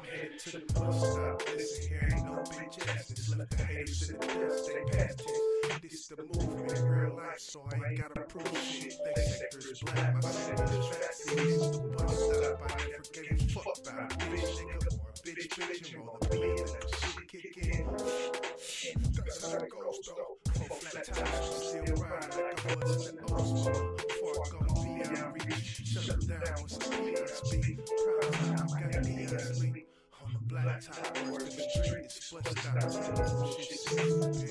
I'm headed to the bus stop. Listen, here ain't no bitch ass. Just left the haters in the dust. They past tense. This the movement, real life, so I ain't gotta prove shit. They sector is black, my sector is fat. See, this is the bus stop. I never gave a fuck about a bitch nigga or a bitch and roll the beat and that shit kick in. That's how it goes though. Four flat tires, still ride like I was in the Osmo. Before I go beyond reach, shut it down with some PSB. Proud time, got PSB. On the black top, work in the street, it's split out. Shit seems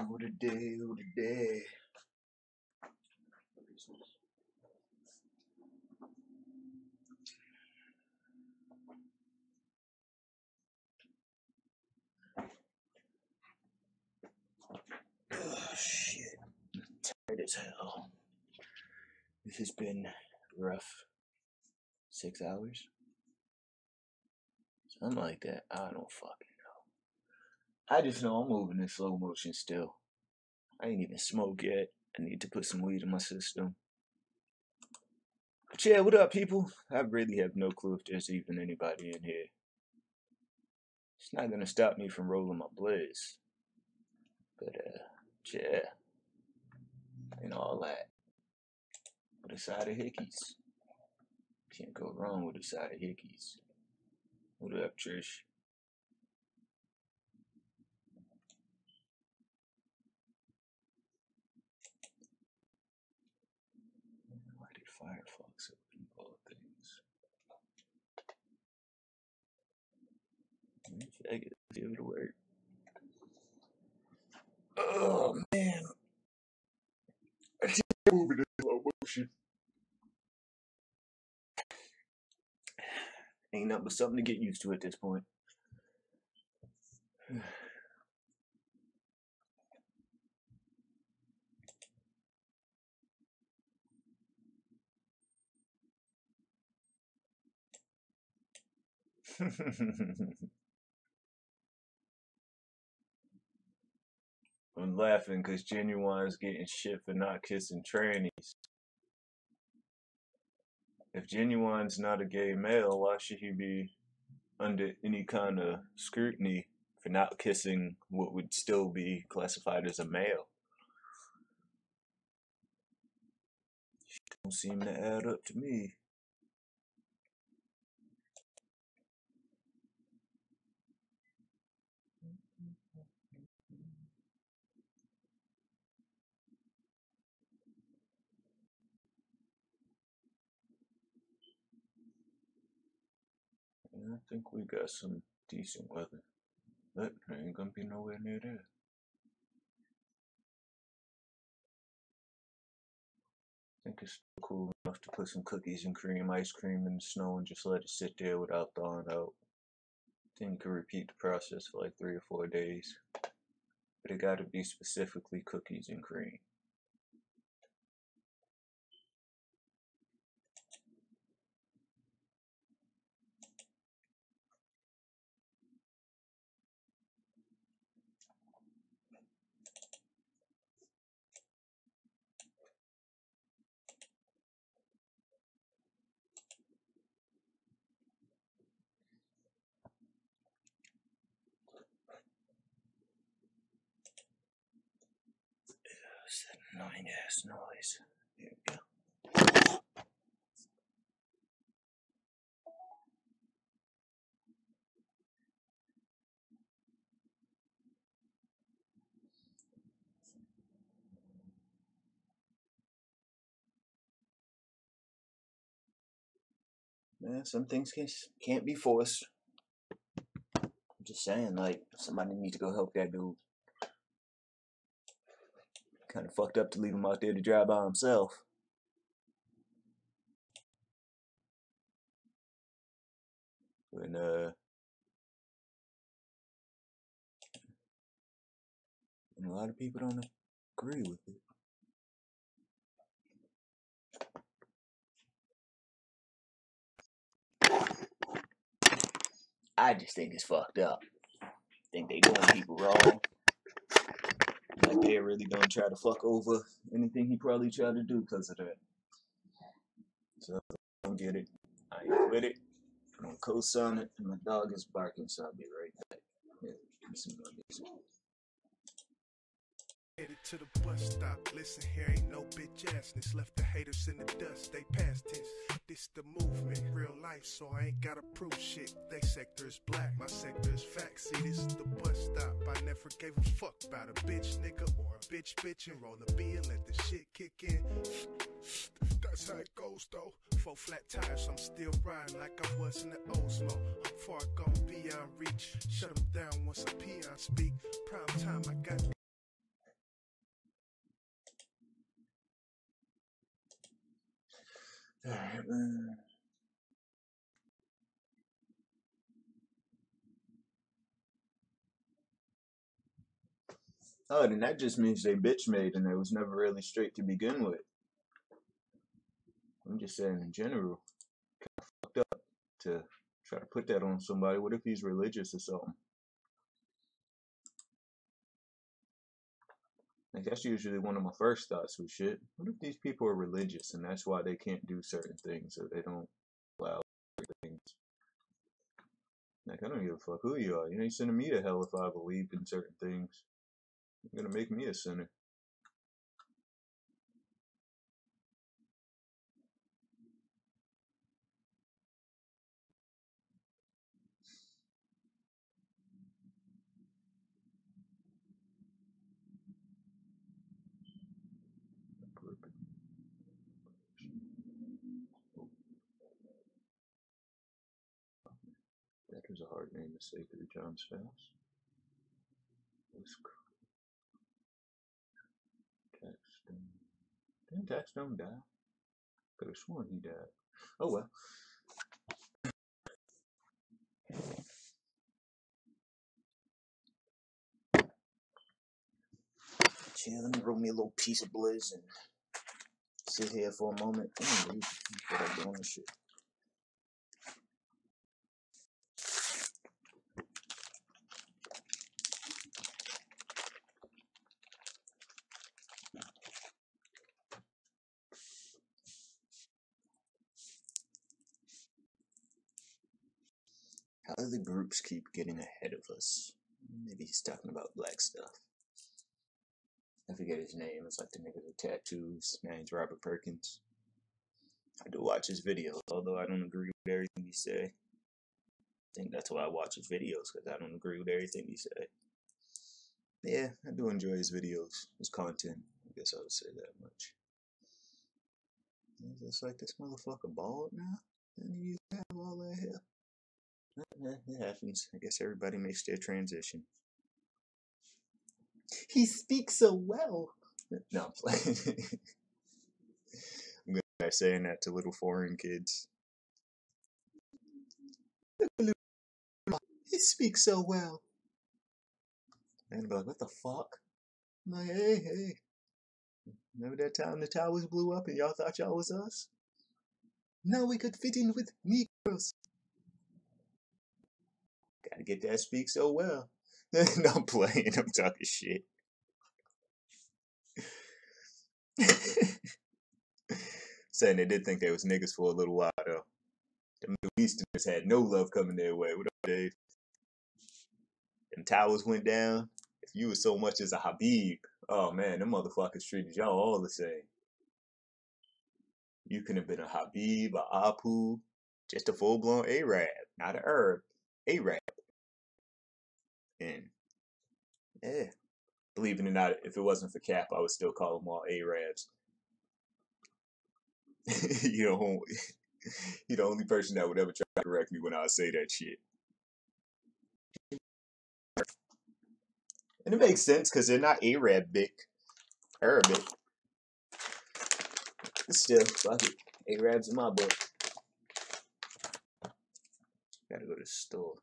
What a day. Oh, shit. I'm tired as hell. This has been rough. 6 hours? Something like that. I don't fucking know. I just know I'm moving in slow motion still. I ain't even smoked yet. I need to put some weed in my system. But yeah, what up, people? I really have no clue if there's even anybody in here. It's not gonna stop me from rolling my blizz. But, yeah. And all that. With a side of hickeys. Can't go wrong with a side of hickeys. What up, Trish? Why did Firefox open all things? I guess give it a word. Oh man. I just moving in slow motion. Ain't nothing but something to get used to at this point. I'm laughing because Genuine's getting shit for not kissing trannies. If Genuine's not a gay male, why should he be under any kind of scrutiny for not kissing what would still be classified as a male? Don't seem to add up to me. I think we got some decent weather, but there ain't gonna be nowhere near there. I think it's still cool enough to put some cookies and cream ice cream in the snow and just let it sit there without thawing out. Then you can repeat the process for like 3 or 4 days. But it gotta be specifically cookies and cream. What's that annoying ass noise? There we go. Man, some things can't be forced. I'm just saying, like, somebody needs to go help that dude. Kind of fucked up to leave him out there to dry by himself. When a lot of people don't agree with it. I just think it's fucked up. I think they doing people wrong. Like they're really gonna try to fuck over anything he probably tried to do because of that. So I don't get it. I ain't with it. I'm gonna co-sign it, and my dog is barking, so I'll be right back. Yeah, some more music. Headed to the bus stop. Listen, here ain't no bitch assness. Left the haters in the dust. They past tense. This the movement, real life, so I ain't gotta prove shit. They sector is black, my sector is fact. See, this is the bus stop. I never gave a fuck about a bitch nigga or a bitch and roll a B and let the shit kick in. That's how it goes though. 4 flat tires, I'm still riding like I was in the Osmo. I'm far gone beyond reach. Shut them down once a peon speak. Prime time, I got. Alright, man. Oh, then that just means they bitch made and it was never really straight to begin with. I'm just saying in general. Kind of fucked up to try to put that on somebody. What if he's religious or something? Like that's usually one of my first thoughts with shit. What if these people are religious and that's why they can't do certain things or they don't allow certain things? Like I don't give a fuck who you are. You ain't sending me to hell if I believed in certain things. You're gonna make me a sinner. That was a hard right name to say 3 times fast. Taxstone. Didn't Taxstone die? Could have sworn he died. Oh well. Yeah, let me roll me a little piece of bliss and sit here for a moment. What I'm doing this shit. How do the groups keep getting ahead of us? Maybe he's talking about black stuff. I forget his name. It's like the nigga with tattoos. His name's Robert Perkins. I do watch his videos, although I don't agree with everything he say. I think that's why I watch his videos, because I don't agree with everything he say. Yeah, I do enjoy his videos, his content. I guess I would say that much. It's like, this motherfucker bald now? And he used to have all that hair. It happens. I guess everybody makes their transition. He speaks so well. No, I'm playing. I'm gonna start saying that to little foreign kids. He speaks so well. And they'll be like, what the fuck? I'm like, hey. Remember that time the towers blew up and y'all thought y'all was us? Now we could fit in with Negroes. Gotta get that speak so well. No, I'm playing. I'm talking shit. Saying they did think they was niggas for a little while, though. The Middle Easterners had no love coming their way. What up, Dave? Them towers went down. If you was so much as a Habib, oh man, them motherfuckers treated y'all all the same. You could have been a Habib, a Apu, just a full-blown Arab, not an Arab, Arab. And yeah, believe it or not, if it wasn't for Cap, I would still call them all Arabs. You're the only person that would ever try to correct me when I say that shit. And it makes sense because they're not Arabic. But still, fuck it. Arabs in my book. Gotta go to the store.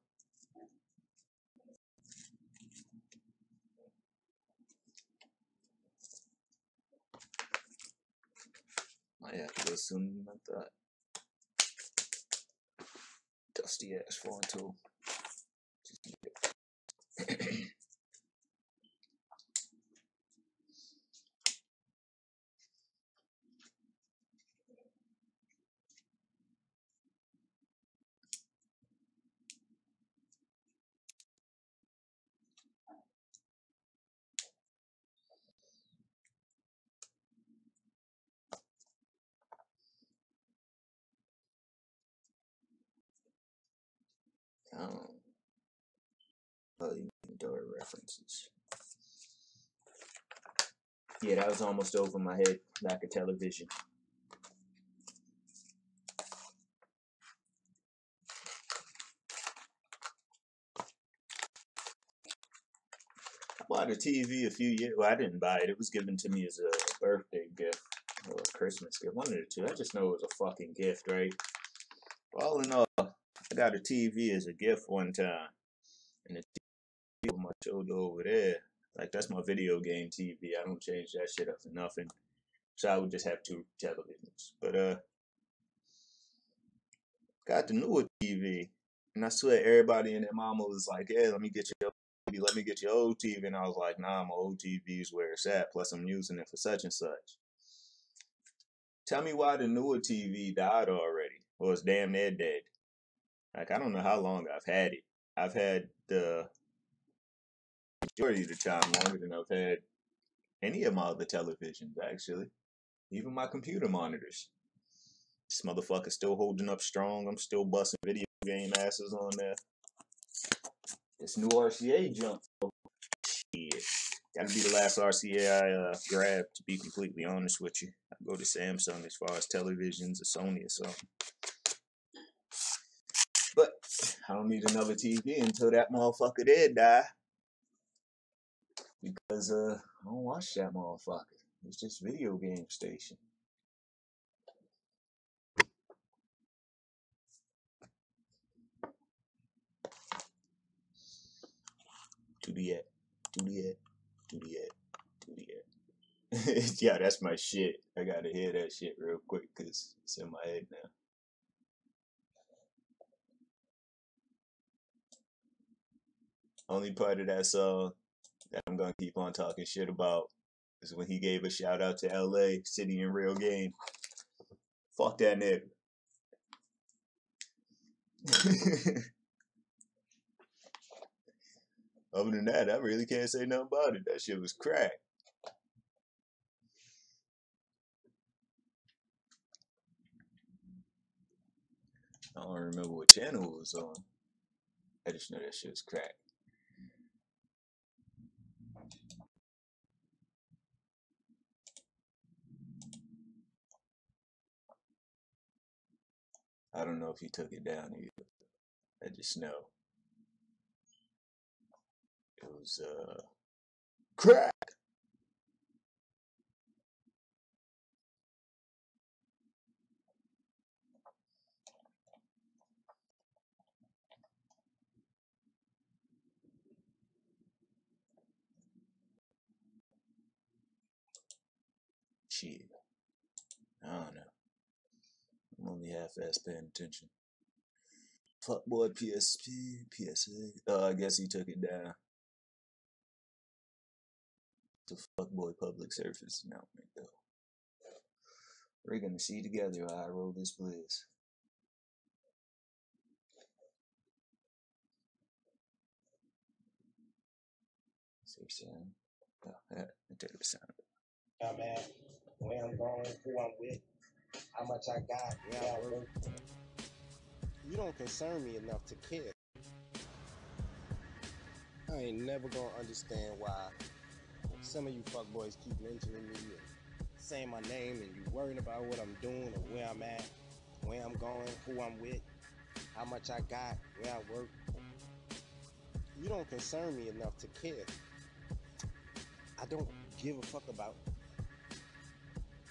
Might have to go sooner than I thought. Dusty ass phone tool. Door references. Yeah, that was almost over my head. Lack of television. I bought a TV a few years. Well, I didn't buy it. It was given to me as a birthday gift or a Christmas gift. One of the two. I just know it was a fucking gift, right? All in all, I got a TV as a gift one time, and the TV on my shoulder over there, like that's my video game TV. I don't change that shit up for nothing. So I would just have 2 televisions. But got the newer TV, and I swear everybody and their mama was like, "Yeah, let me get your TV, let me get your old TV," and I was like, "Nah, my old TV's where it's at. Plus, I'm using it for such and such." Tell me why the newer TV died already, or it's damn near dead. Like, I don't know how long I've had it. I've had the majority of the time longer than I've had any of my other televisions, actually. Even my computer monitors. This motherfucker's still holding up strong. I'm still busting video game asses on there. This new RCA jump. Shit. Gotta be the last RCA I grabbed, to be completely honest with you. I go to Samsung as far as televisions or Sony or something. But I don't need another TV until that motherfucker did die. Because I don't watch that motherfucker. It's just video game station. Do the at, do the at, do the at, do the at. Yeah, that's my shit. I gotta hear that shit real quick because it's in my head now. Only part of that song that I'm gonna keep on talking shit about is when he gave a shout out to LA, City and Real Game. Fuck that nigga. Other than that, I really can't say nothing about it. That shit was crack. I don't remember what channel it was on. I just know that shit was crack. I don't know if he took it down either. I just know it was crack. Shit. I don't know. I'm only half-ass paying attention. Fuckboy PSP, PSA. I guess he took it down. It's a fuckboy public service announcement, though. We're gonna see together how I roll this bliss. Safe sound. Oh, yeah, I take the sound. Yeah, man. Where I'm going, who I'm with, how much I got, where I work. You don't concern me enough to care. I ain't never gonna understand why some of you fuckboys keep mentioning me and saying my name and you worrying about what I'm doing or where I'm at, where I'm going, who I'm with, how much I got, where I work. You don't concern me enough to care. I don't give a fuck about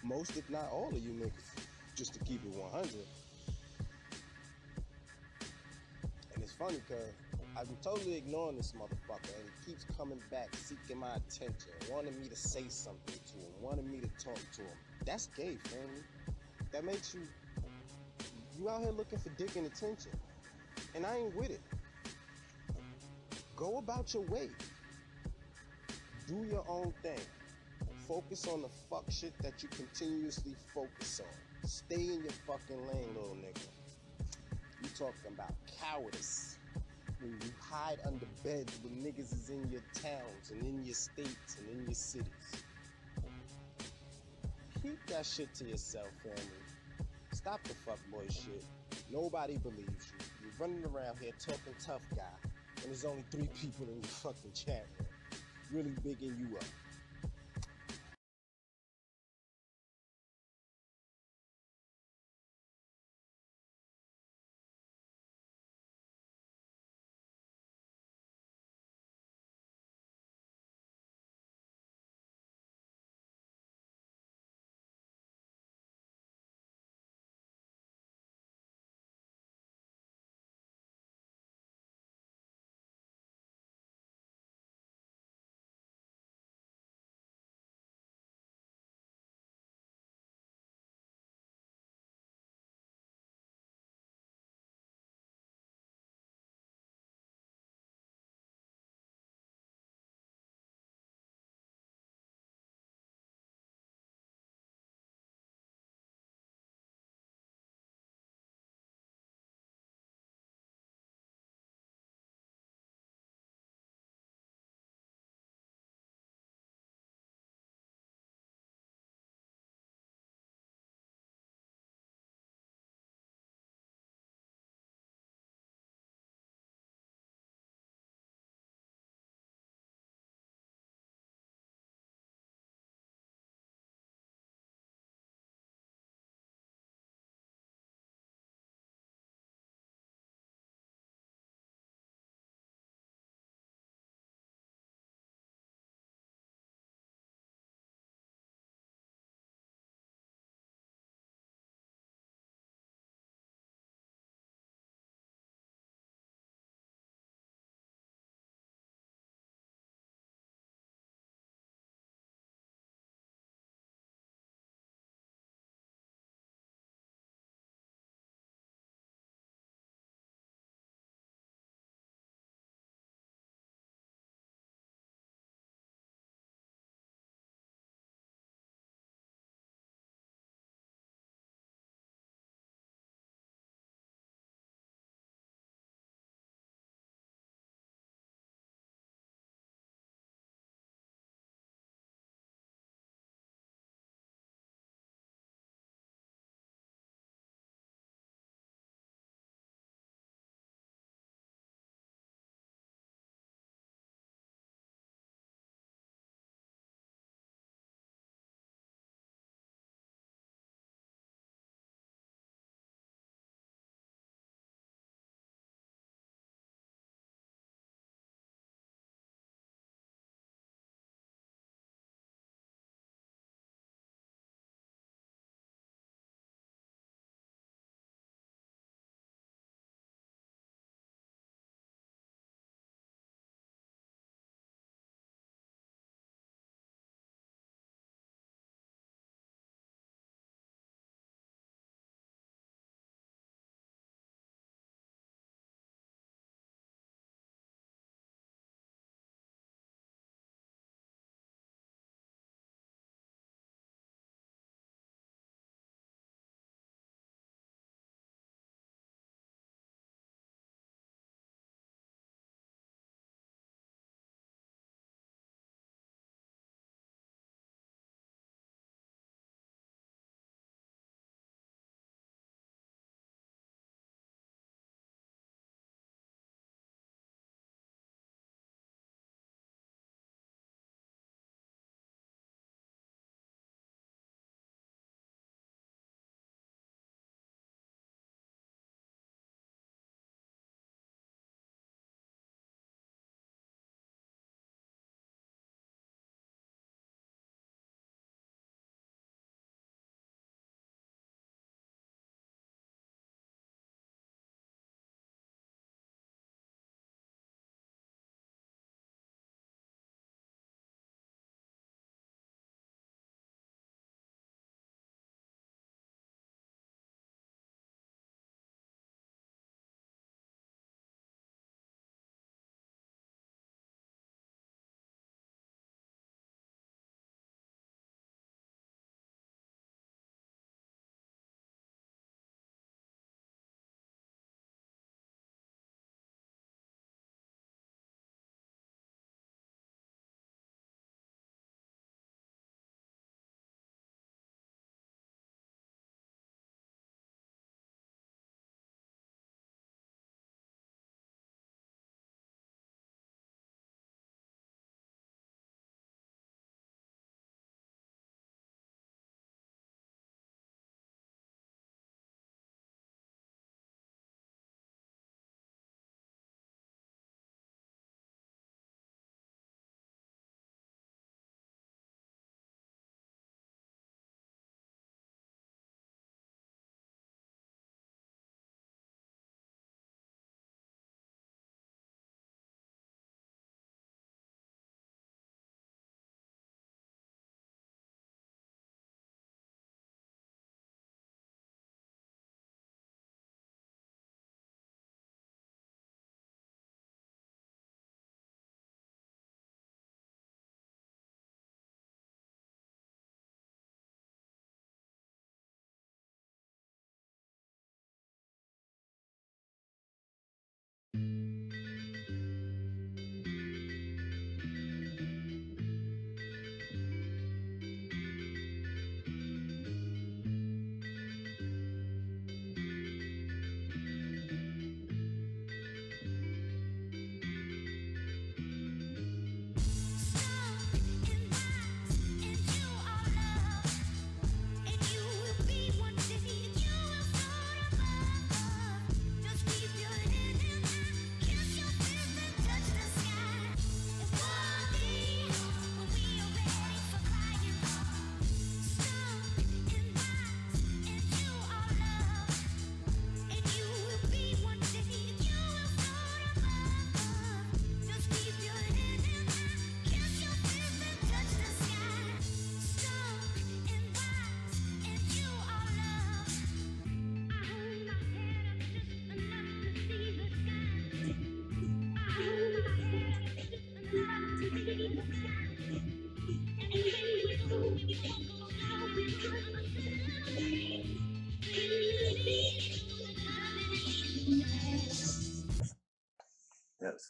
most, if not all of you niggas, just to keep it 100. And it's funny because I'm totally ignoring this motherfucker and he keeps coming back seeking my attention, wanting me to say something to him, wanting me to talk to him. That's gay, family. That makes you out here looking for dick and attention. And I ain't with it. Go about your way. Do your own thing. Focus on the fuck shit that you continuously focus on. Stay in your fucking lane, little nigga. You talking about cowardice. When you hide under beds when niggas is in your towns and in your states and in your cities. Keep that shit to yourself, family. Stop the fuckboy shit. Nobody believes you. You're running around here talking tough guy, and there's only 3 people in your fucking chat room. Really bigging you up.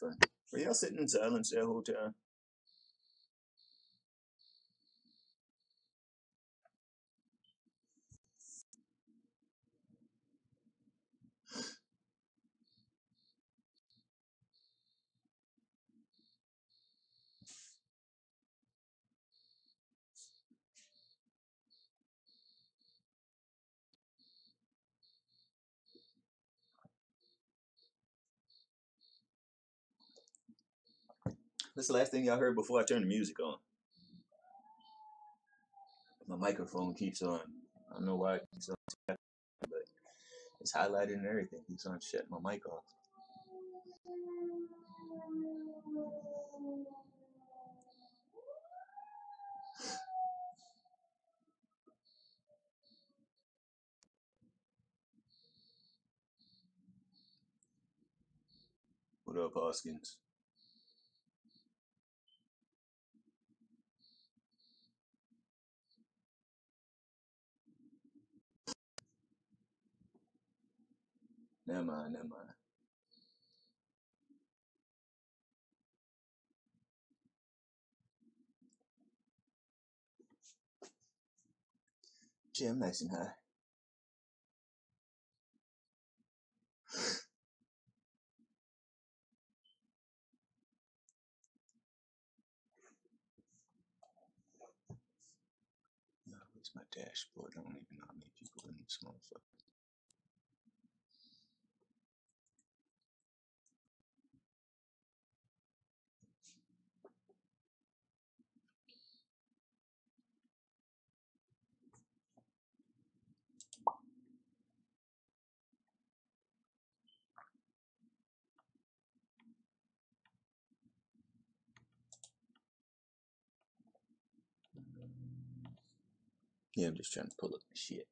funny. Were y'all sitting in silence that whole time? That's the last thing y'all heard before I turned the music on. My microphone keeps on. I don't know why it keeps on, but it's highlighted and everything. It keeps on shutting my mic off. What up, Hoskins? Never mind. Gee, I'm nice and high. Where's my dashboard? I don't even know how many people in this motherfucker. Yeah, I'm just trying to pull up the shit.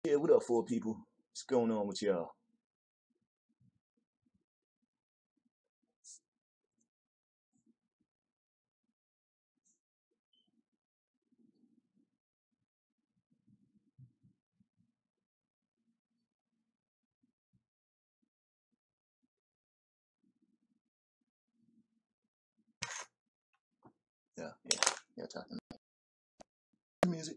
Yeah, what up, 4 people? What's going on with y'all? Yeah, talking music.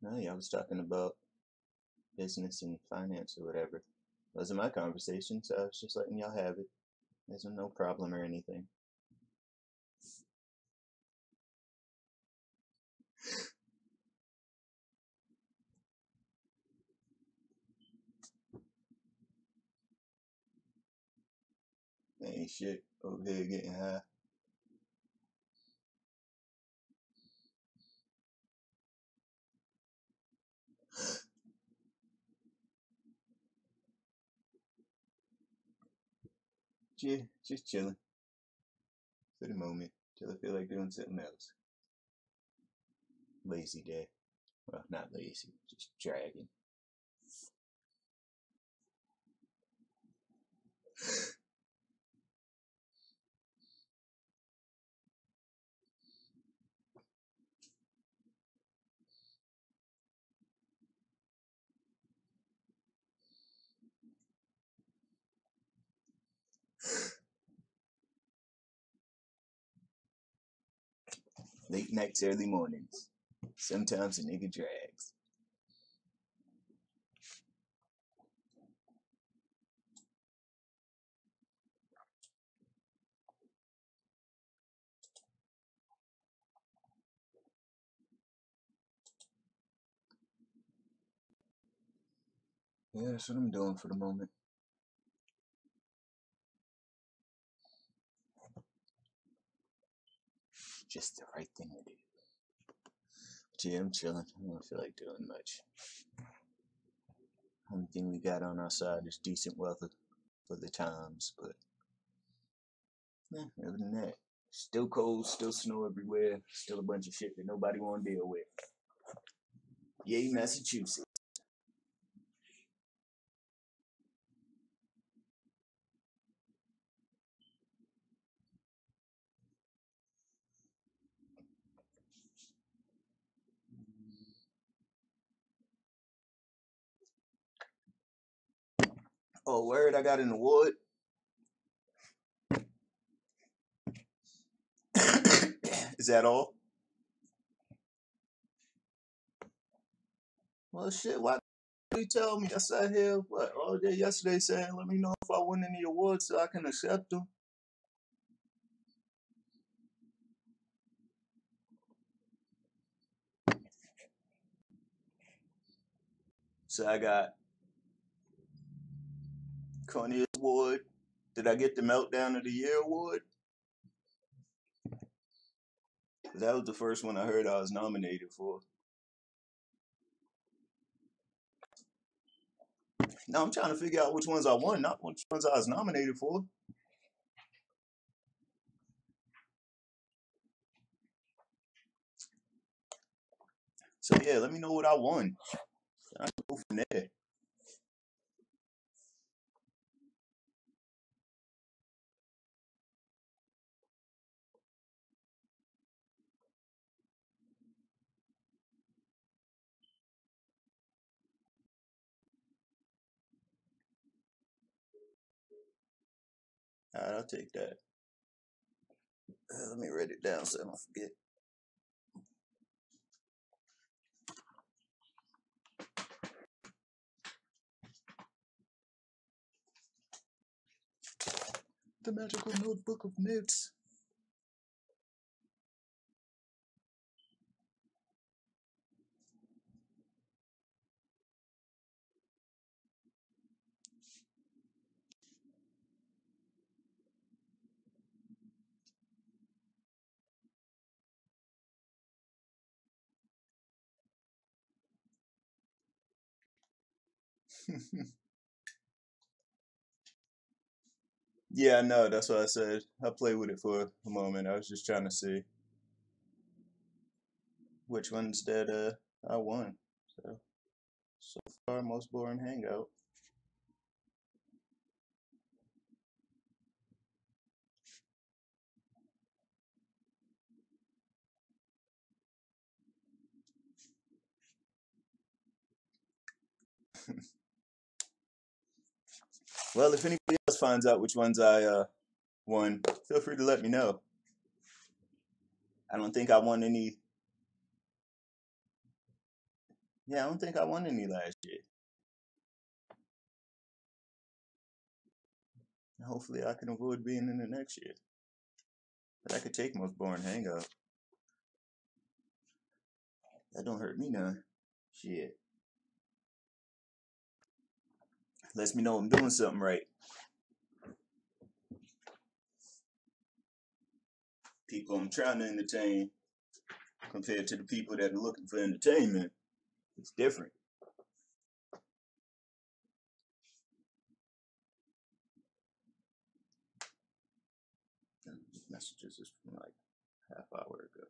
No, yeah, I was talking about business and finance or whatever. It wasn't my conversation, so I was just letting y'all have it. There's no problem or anything. Ain't shit over here getting high. Yeah, just chilling for the moment till I feel like doing something else. Lazy day. Well, not lazy, just dragging. Late nights, early mornings. Sometimes a nigga drags. Yeah, that's what I'm doing for the moment. Just the right thing to do. But yeah, I'm chilling. I don't feel like doing much. Only thing we got on our side is decent weather for the times, but yeah, other than that, still cold, still snow everywhere, still a bunch of shit that nobody want to deal with. Yay, Massachusetts. Oh, word, I got an award. Is that all? Well, shit, why did you tell me? I sat here, all day yesterday saying, let me know if I win any awards so I can accept them. So I got Cornelius Award. Did I get the Meltdown of the Year award? That was the first one I heard I was nominated for. Now I'm trying to figure out which ones I won, not which ones I was nominated for. So yeah, let me know what I won. I can go from there. Alright, I'll take that. Let me write it down so I don't forget. The magical notebook of notes. Yeah, I know. That's what I said. I played with it for a moment. I was just trying to see which ones that I won. So far, most boring hangout. Well, if anybody else finds out which ones I won, feel free to let me know. I don't think I won any. Yeah, I don't think I won any last year. Hopefully, I can avoid being in the next year. But I could take most boring hangout. That don't hurt me none. Shit. Lets me know I'm doing something right. People I'm trying to entertain compared to the people that are looking for entertainment, it's different. Messages is from like half hour ago.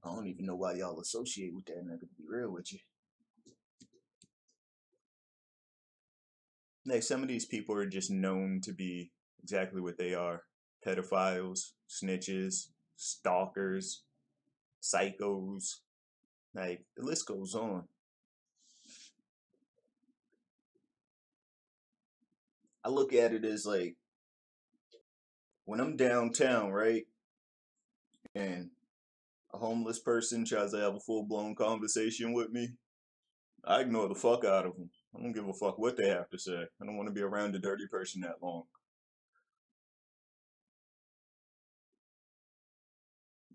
I don't even know why y'all associate with that nigga, to be real with you. Like, some of these people are just known to be exactly what they are. Pedophiles, snitches, stalkers, psychos. Like, the list goes on. I look at it as like, when I'm downtown, right, and a homeless person tries to have a full-blown conversation with me, I ignore the fuck out of them. I don't give a fuck what they have to say. I don't want to be around a dirty person that long.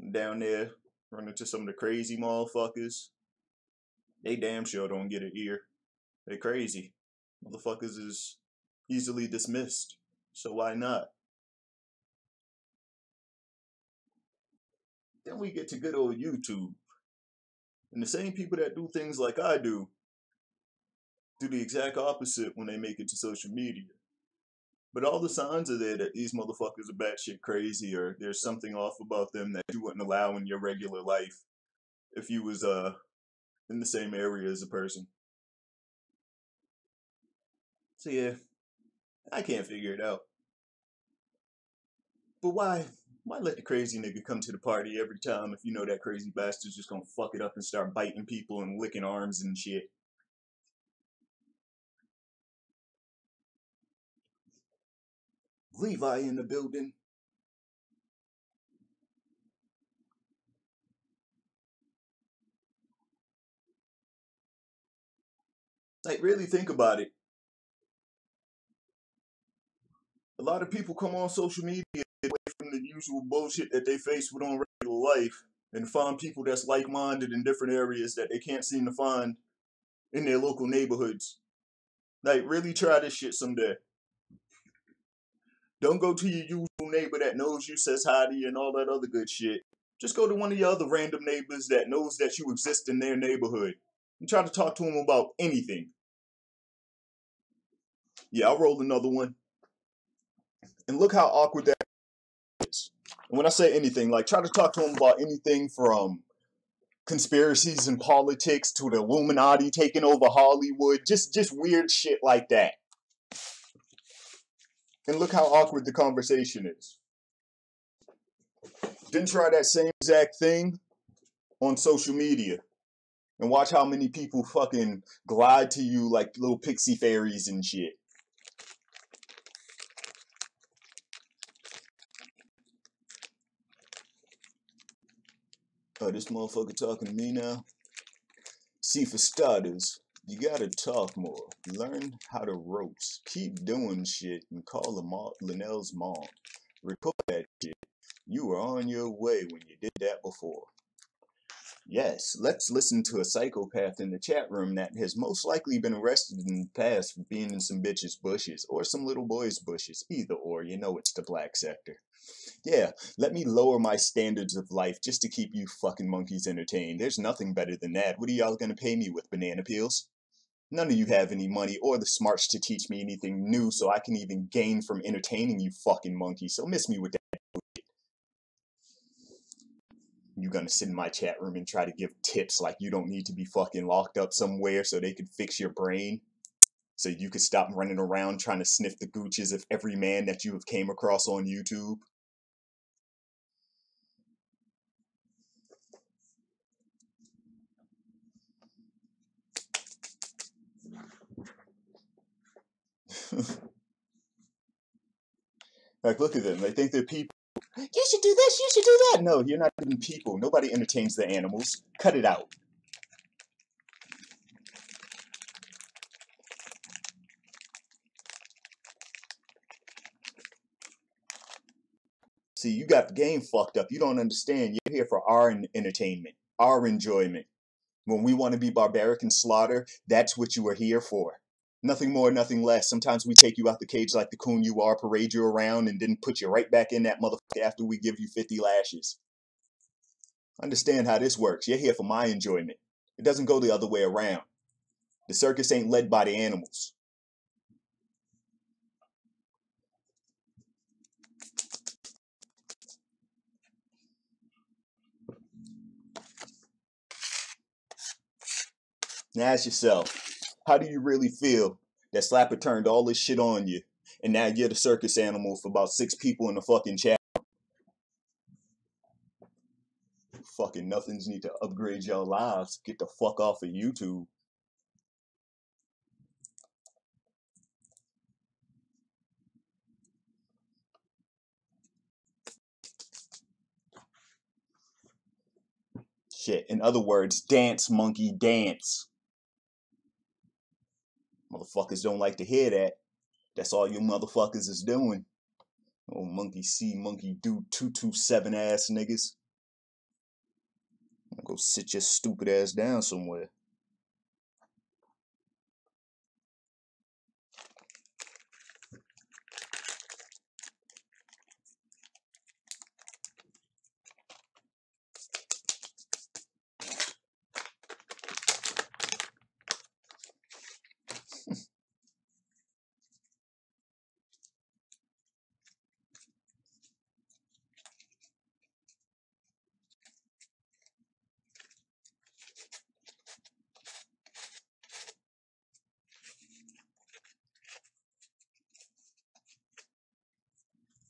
I'm down there, run into some of the crazy motherfuckers. They damn sure don't get an ear. They crazy. Motherfuckers is easily dismissed. So why not? Then we get to good old YouTube. And the same people that do things like I do the exact opposite when they make it to social media. But all the signs are there that these motherfuckers are batshit crazy, or there's something off about them that you wouldn't allow in your regular life if you was in the same area as a person. So yeah, I can't figure it out. But why let the crazy nigga come to the party every time if you know that crazy bastard's just gonna fuck it up and start biting people and licking arms and shit? Levi in the building. Like, really think about it. A lot of people come on social media away from the usual bullshit that they face with on regular life and find people that's like-minded in different areas that they can't seem to find in their local neighborhoods. Like, really try this shit someday. Don't go to your usual neighbor that knows you, says hi to you, and all that other good shit. Just go to one of your other random neighbors that knows that you exist in their neighborhood and try to talk to them about anything. Yeah, I'll roll another one. And look how awkward that is. And when I say anything, like, try to talk to them about anything from conspiracies and politics to the Illuminati taking over Hollywood. Just weird shit like that. And look how awkward the conversation is. Then try that same exact thing on social media. And watch how many people fucking glide to you like little pixie fairies and shit. Oh, this motherfucker talking to me now? See, for starters, you gotta talk more. Learn how to roast. Keep doing shit and call Linnell's mom. Record that shit. You were on your way when you did that before. Yes, let's listen to a psychopath in the chat room that has most likely been arrested in the past for being in some bitch's bushes, or some little boy's bushes. Either or, you know it's the black sector. Yeah, let me lower my standards of life just to keep you fucking monkeys entertained. There's nothing better than that. What are y'all gonna pay me with, banana peels? None of you have any money or the smarts to teach me anything new so I can even gain from entertaining you fucking monkeys, so miss me with that. You gonna sit in my chat room and try to give tips like you don't need to be fucking locked up somewhere so they could fix your brain? So you could stop running around trying to sniff the gooches of every man that you have came across on YouTube? Like, look at them. They think they're people. You should do this, you should do that. No, you're not even people. Nobody entertains the animals. Cut it out. See, you got the game fucked up. You don't understand. You're here for our entertainment, our enjoyment. When we want to be barbaric and slaughter, that's what you are here for. Nothing more, nothing less. Sometimes we take you out the cage like the coon you are, parade you around, and then put you right back in that motherfucker after we give you 50 lashes. Understand how this works. You're here for my enjoyment. It doesn't go the other way around. The circus ain't led by the animals. Now ask yourself, how do you really feel that Slapper turned all this shit on you, and now you're the circus animal for about 6 people in the fucking chat? Fucking nothings need to upgrade your lives. Get the fuck off of YouTube. Shit. In other words, dance, monkey, dance. Motherfuckers don't like to hear that. That's all you motherfuckers is doing. Oh, monkey see, monkey do, 227 ass niggas. Go sit your stupid ass down somewhere.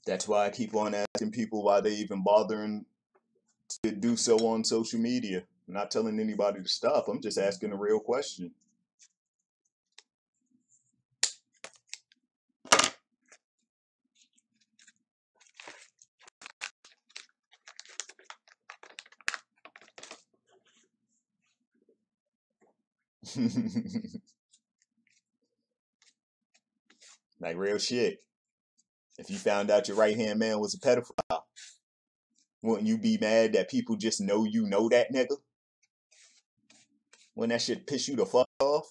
That's why I keep on asking people why they even bothering to do so on social media. I'm not telling anybody to stop. I'm just asking a real question. Like real shit. If you found out your right hand man was a pedophile, wouldn't you be mad that people just know you know that nigga? Wouldn't that shit piss you the fuck off?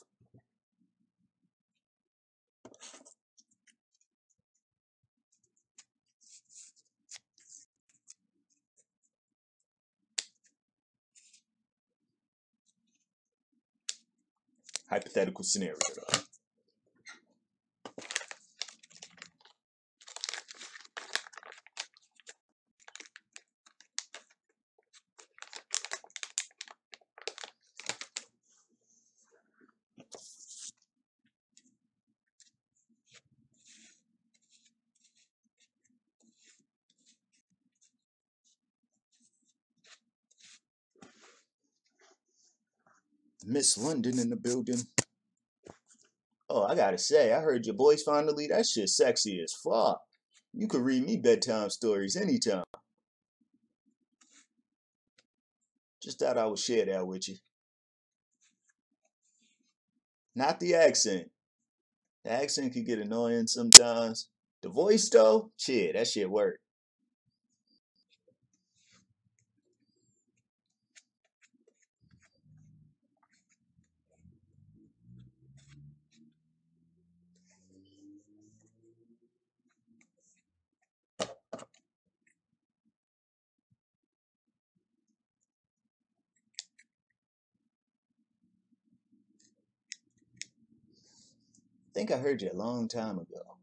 Hypothetical scenario though. Miss London in the building. Oh, I gotta say, I heard your voice finally. That shit sexy as fuck. You could read me bedtime stories anytime. Just thought I would share that with you. Not the accent. The accent can get annoying sometimes. The voice though, shit, that shit work. I think I heard you a long time ago.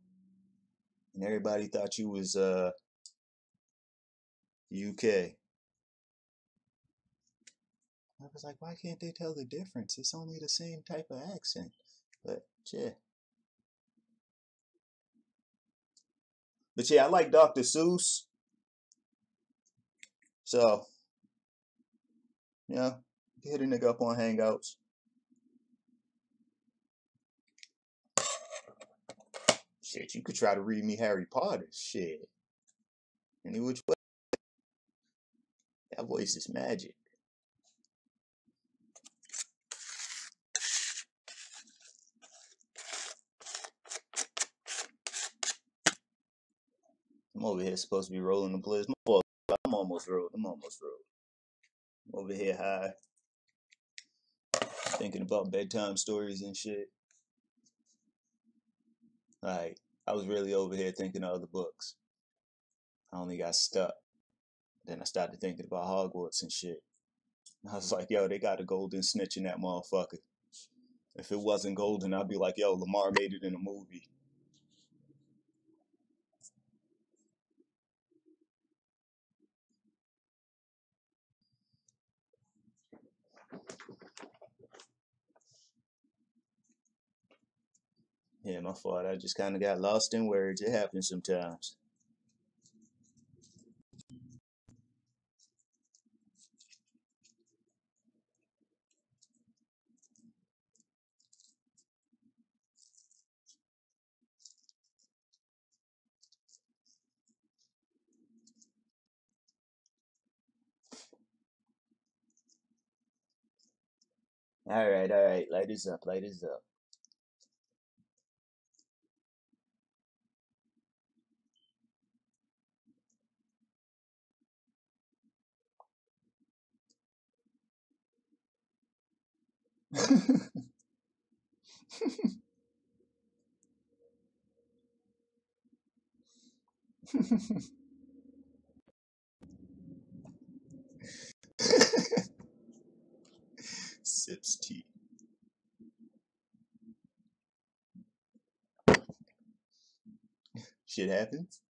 And everybody thought you was UK. I was like, why can't they tell the difference? It's only the same type of accent. But yeah. But yeah, I like Dr. Seuss. So, yeah, hit a nigga up on Hangouts. Shit, you could try to read me Harry Potter. Shit. Any which way. That voice is magic. I'm over here supposed to be rolling the bliss. I'm almost rolled. I'm over here high. thinking about bedtime stories and shit. Like, I was really over here thinking of other books. I only got stuck. Then I started thinking about Hogwarts and shit. I was like, yo, they got a golden snitch in that motherfucker. If it wasn't golden, I'd be like, yo, Lamar made it in a movie. Yeah, my fault. I just kind of got lost in words. It happens sometimes. All right. Light us up, light us up. Sips tea. Shit happens.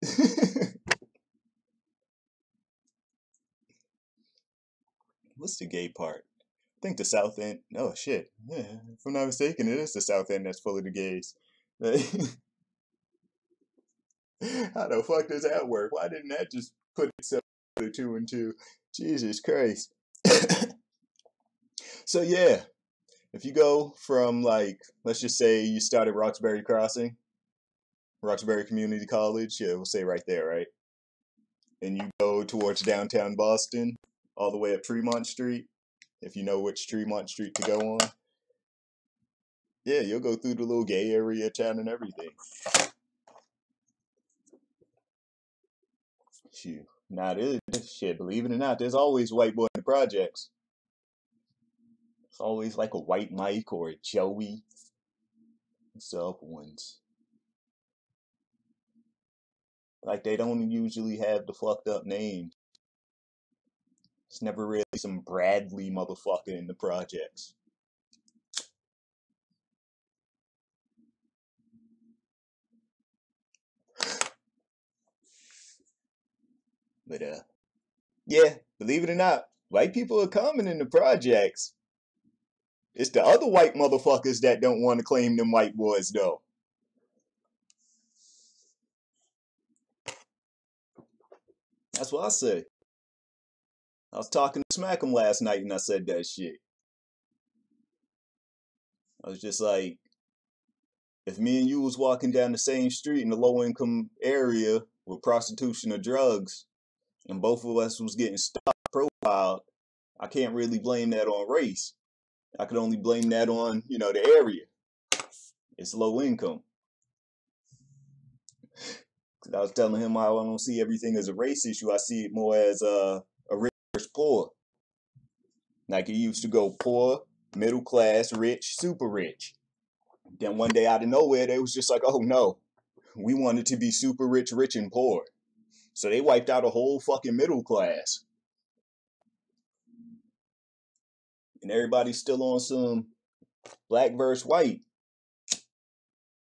What's the gay part? I think the South End. Oh shit. Yeah, if I'm not mistaken, it is the South End that's full of the gays. How the fuck does that work? Why didn't that just put itself to 2 and 2? Jesus Christ. So yeah, if you go from like, let's just say you start at Roxbury Crossing, Roxbury Community College, yeah, we'll say right there, right? And you go towards downtown Boston, all the way up Tremont Street, if you know which Tremont Street to go on. Yeah, you'll go through the little gay area town and everything. Shoot. Nah, shit, believe it or not, there's always a white boy in the projects. It's always like a white Mike or a Joey. What's the other ones? Like, they don't usually have the fucked up names. It's never really some Bradley motherfucker in the projects. But, yeah, believe it or not, white people are coming in the projects. It's the other white motherfuckers that don't want to claim them white boys, though. That's what I say. I was talking to Smack'em last night and I said that shit. I was just like, if me and you was walking down the same street in a low income area with prostitution or drugs, and both of us was getting stopped, profiled, I can't really blame that on race. I could only blame that on, the area. It's low income. Cause I was telling him I don't see everything as a race issue. I see it more as a rich versus poor. Like it used to go poor, middle class, rich, super rich. Then one day out of nowhere, they was just like, oh no, we wanted to be super rich, rich and poor. So they wiped out a whole fucking middle class. And everybody's still on some black versus white.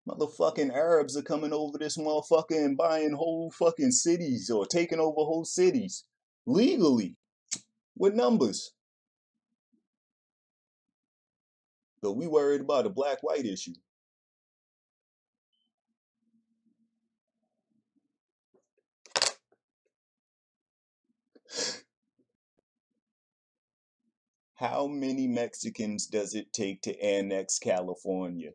Motherfucking Arabs are coming over this motherfucker and buying whole fucking cities or taking over whole cities legally with numbers. But we worried about a black-white issue. How many Mexicans does it take to annex California?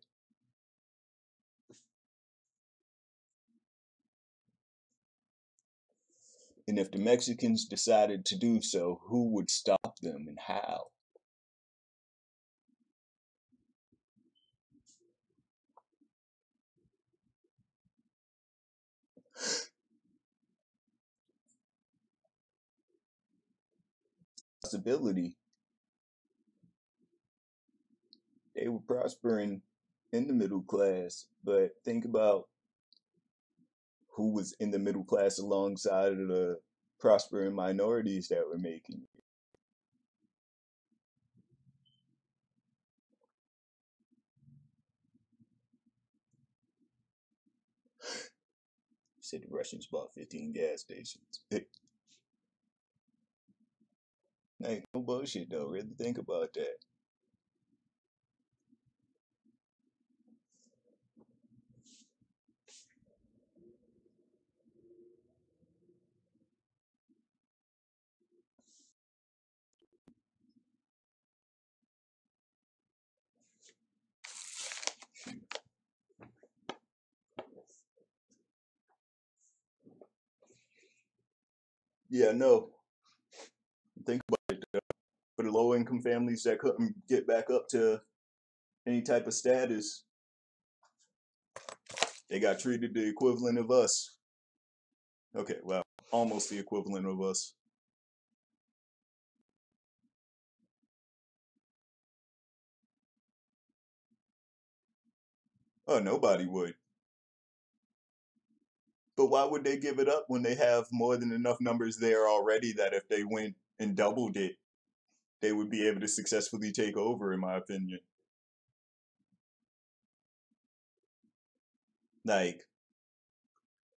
And if the Mexicans decided to do so, who would stop them and how? Possibility. They were prospering in the middle class, but think about who was in the middle class alongside of the prospering minorities that were making it. You said the Russians bought 15 gas stations. Like, no bullshit though. Really think about that. Yeah, no. Think about it though. For the low income families that couldn't get back up to any type of status, they got treated the equivalent of us. Okay, well, almost the equivalent of us. Oh, nobody would. But why would they give it up when they have more than enough numbers there already that if they went and doubled it, they would be able to successfully take over, in my opinion? Like,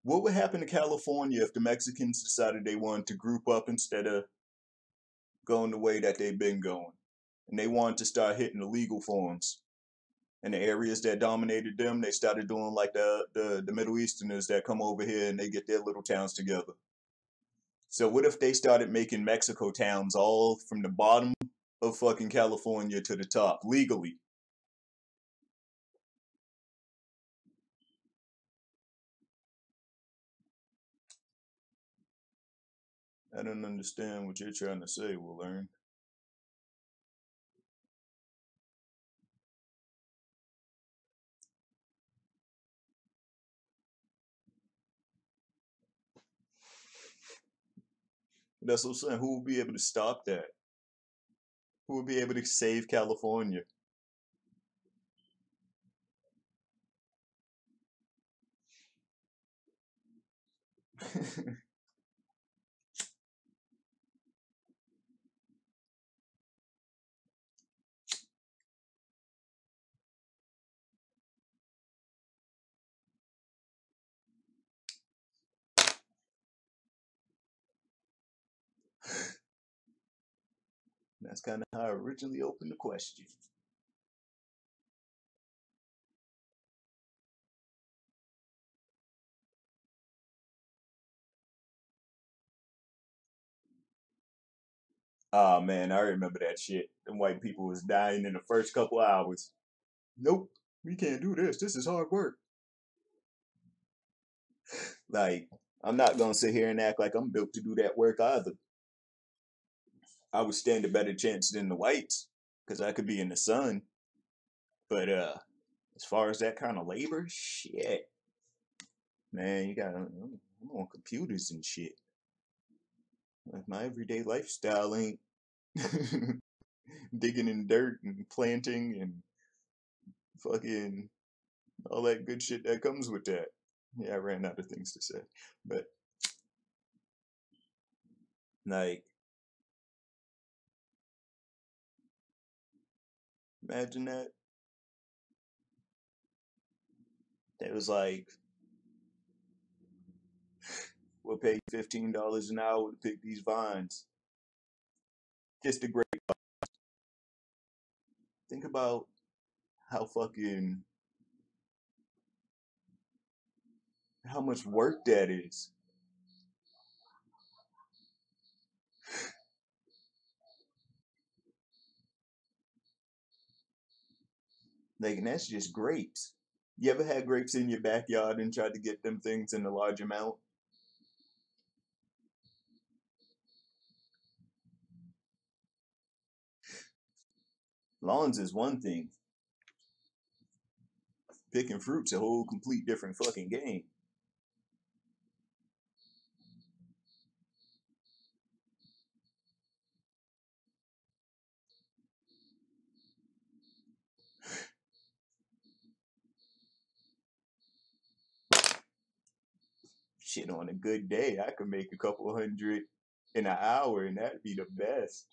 what would happen to California if the Mexicans decided they wanted to group up instead of going the way that they've been going? And they wanted to start hitting the legal forms. And the areas that dominated them, they started doing like the Middle Easterners that come over here and they get their little towns together. So what if they started making Mexico towns all from the bottom of fucking California to the top legally? I don't understand what you're trying to say, Will Learn. That's what I'm saying. Who will be able to stop that? Who will be able to save California? That's kind of how I originally opened the question. Ah man, I remember that shit. Them white people was dying in the first couple hours. Nope, we can't do this. This is hard work. Like, I'm not gonna sit here and act like I'm built to do that work either. I would stand a better chance than the whites, because I could be in the sun. But as far as that kind of labor, shit, man, you got I'm on computers and shit. Like my everyday lifestyle ain't digging in dirt and planting and fucking all that good shit that comes with that. Yeah, I ran out of things to say, but like, imagine that. That was like, we'll pay you $15 an hour to pick these vines. Just a great. Think about how fucking how much work that is. Like, and that's just grapes. You ever had grapes in your backyard and tried to get them things in a large amount? Lawns is one thing. Picking fruit's a whole complete different fucking game. Shit, on a good day, I could make a couple hundred in an hour, and that'd be the best.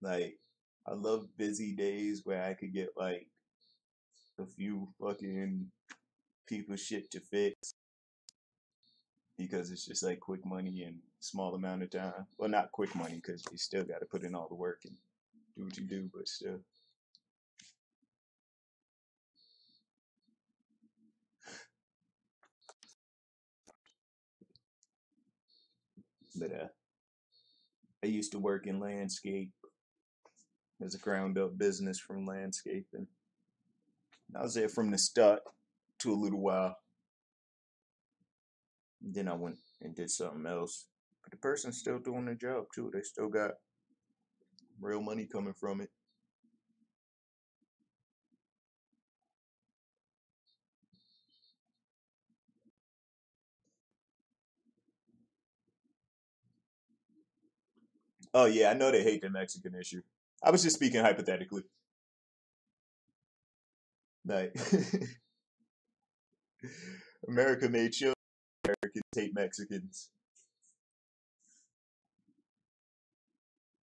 Like, I love busy days where I could get like a few fucking people shit to fix because it's just like quick money in small amount of time. Well, not quick money because you still got to put in all the work and do what you do, but still. But I used to work in landscape as a ground up business from landscaping. I was there from the start to a little while. Then I went and did something else. But the person's still doing their job too. They still got real money coming from it. Oh yeah, I know they hate the Mexican issue. I was just speaking hypothetically. Like America made sure Americans hate Mexicans.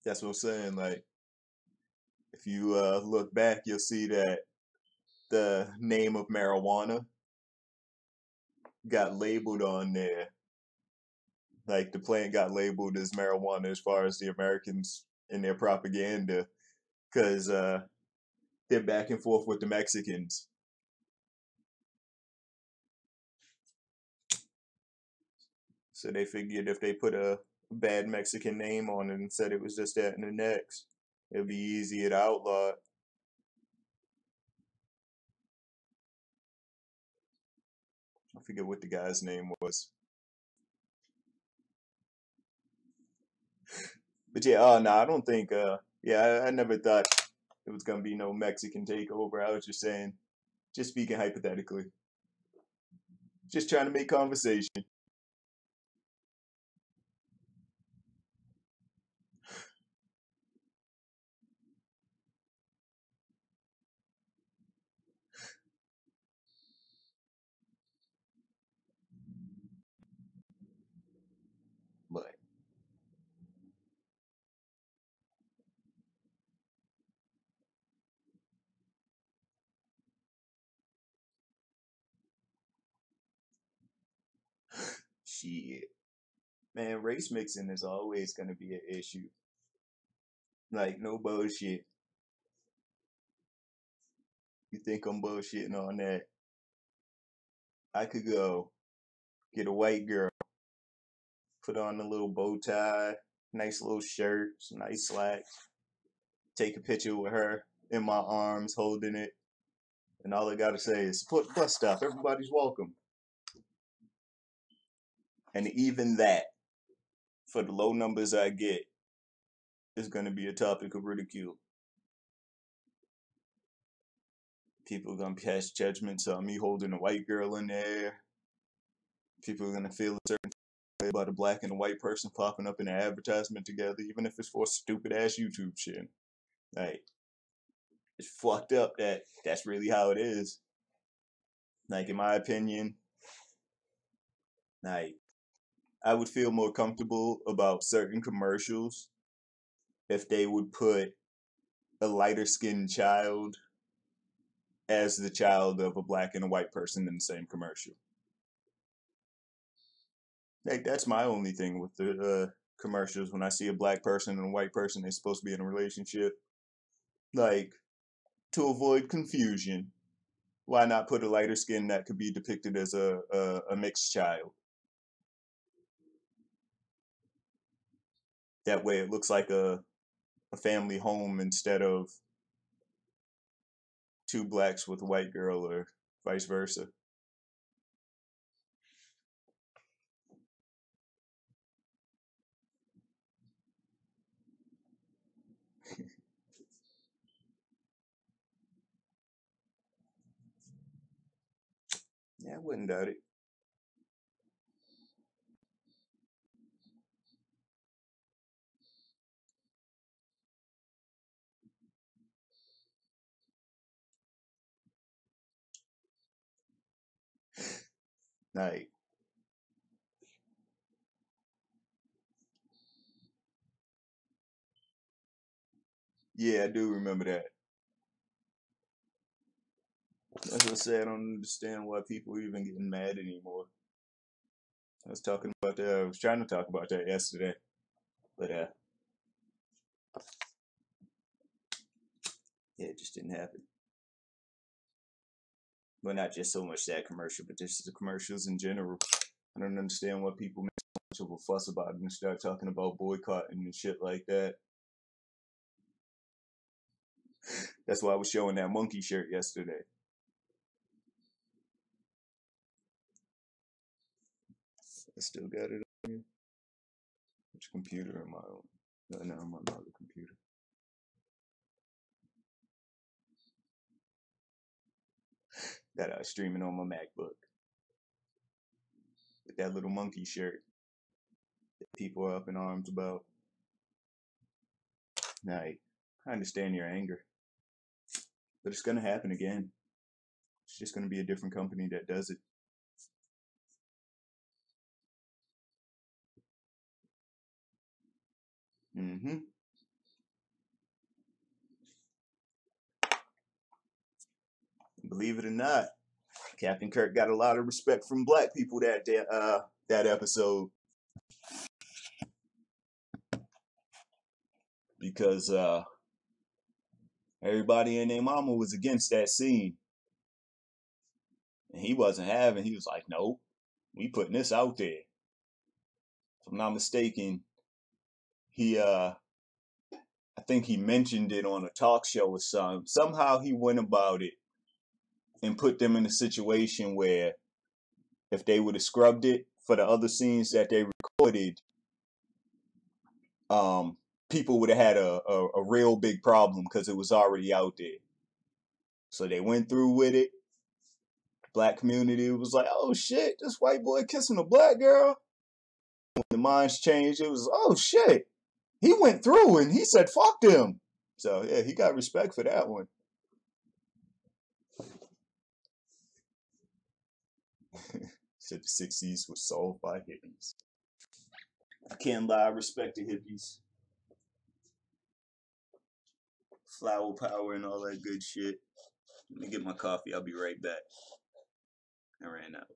That's what I'm saying. Like if you look back, you'll see that the name of marijuana got labeled on there. Like the plant got labeled as marijuana as far as the Americans in their propaganda, because they're back and forth with the Mexicans. So they figured if they put a bad Mexican name on it and said it was just that and the next, it'd be easier to outlaw it. I forget what the guy's name was. But yeah, oh no, I don't think yeah, I never thought it was gonna be no Mexican takeover. I was just saying, just speaking hypothetically. Just trying to make conversation. But shit. Man, race mixing is always gonna be an issue. Like no bullshit. You think I'm bullshitting on that? I could go get a white girl, put on a little bow tie, nice little shirt, some nice slacks, take a picture with her in my arms holding it, and all I gotta say is support the bus stop. Everybody's welcome. And even that, for the low numbers I get, is gonna be a topic of ridicule. People are gonna pass judgments on me holding a white girl in there. People are gonna feel a certain way about a black and a white person popping up in an advertisement together, even if it's for stupid ass YouTube shit. Like, it's fucked up that that's really how it is. Like, in my opinion, like, I would feel more comfortable about certain commercials if they would put a lighter skinned child as the child of a black and a white person in the same commercial. Like, that's my only thing with the commercials. When I see a black person and a white person, they're supposed to be in a relationship. Like, to avoid confusion, why not put a lighter skin that could be depicted as a mixed child? That way it looks like a family home instead of two blacks with a white girl or vice versa. Yeah, I wouldn't doubt it. Like, yeah, I do remember that. That's what I said. I don't understand why people are even getting mad anymore. I was talking about that. I was trying to talk about that yesterday, but yeah, it just didn't happen. Well, not just so much that commercial, but just the commercials in general. I don't understand why people make so much of a fuss about it and start talking about boycotting and shit like that. That's why I was showing that monkey shirt yesterday. I still got it on here. Which computer am I on? No, I'm on my other computer. That I was streaming on my MacBook. With that little monkey shirt that people are up in arms about. Now, I understand your anger. But it's gonna happen again. It's just gonna be a different company that does it. Mm-hmm. Believe it or not, Captain Kirk got a lot of respect from black people that episode. Because everybody and their mama was against that scene. And he wasn't having, he was like, nope, we putting this out there. If I'm not mistaken, he I think he mentioned it on a talk show or something. Somehow he went about it and put them in a situation where if they would have scrubbed it for the other scenes that they recorded, people would have had a real big problem because it was already out there. So they went through with it. The black community was like, oh shit, this white boy kissing a black girl. When the minds changed, it was, oh shit, he went through and he said, fuck them. So yeah, he got respect for that one. Said the 60s was solved by hippies. I can't lie, I respect the hippies. Flower power and all that good shit. Let me get my coffee. I'll be right back. I ran out.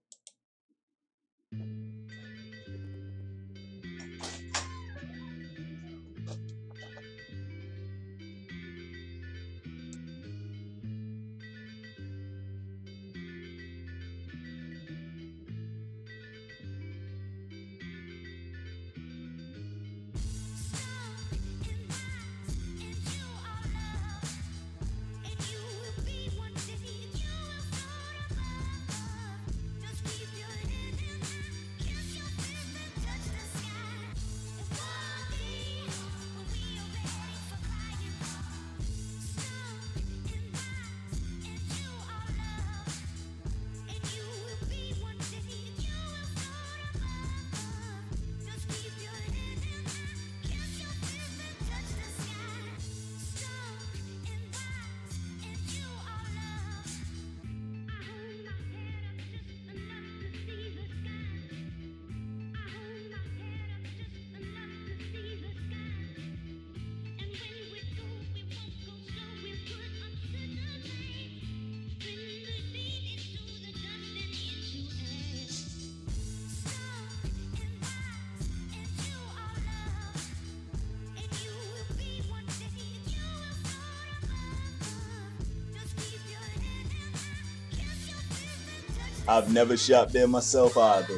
I've never shopped there myself either.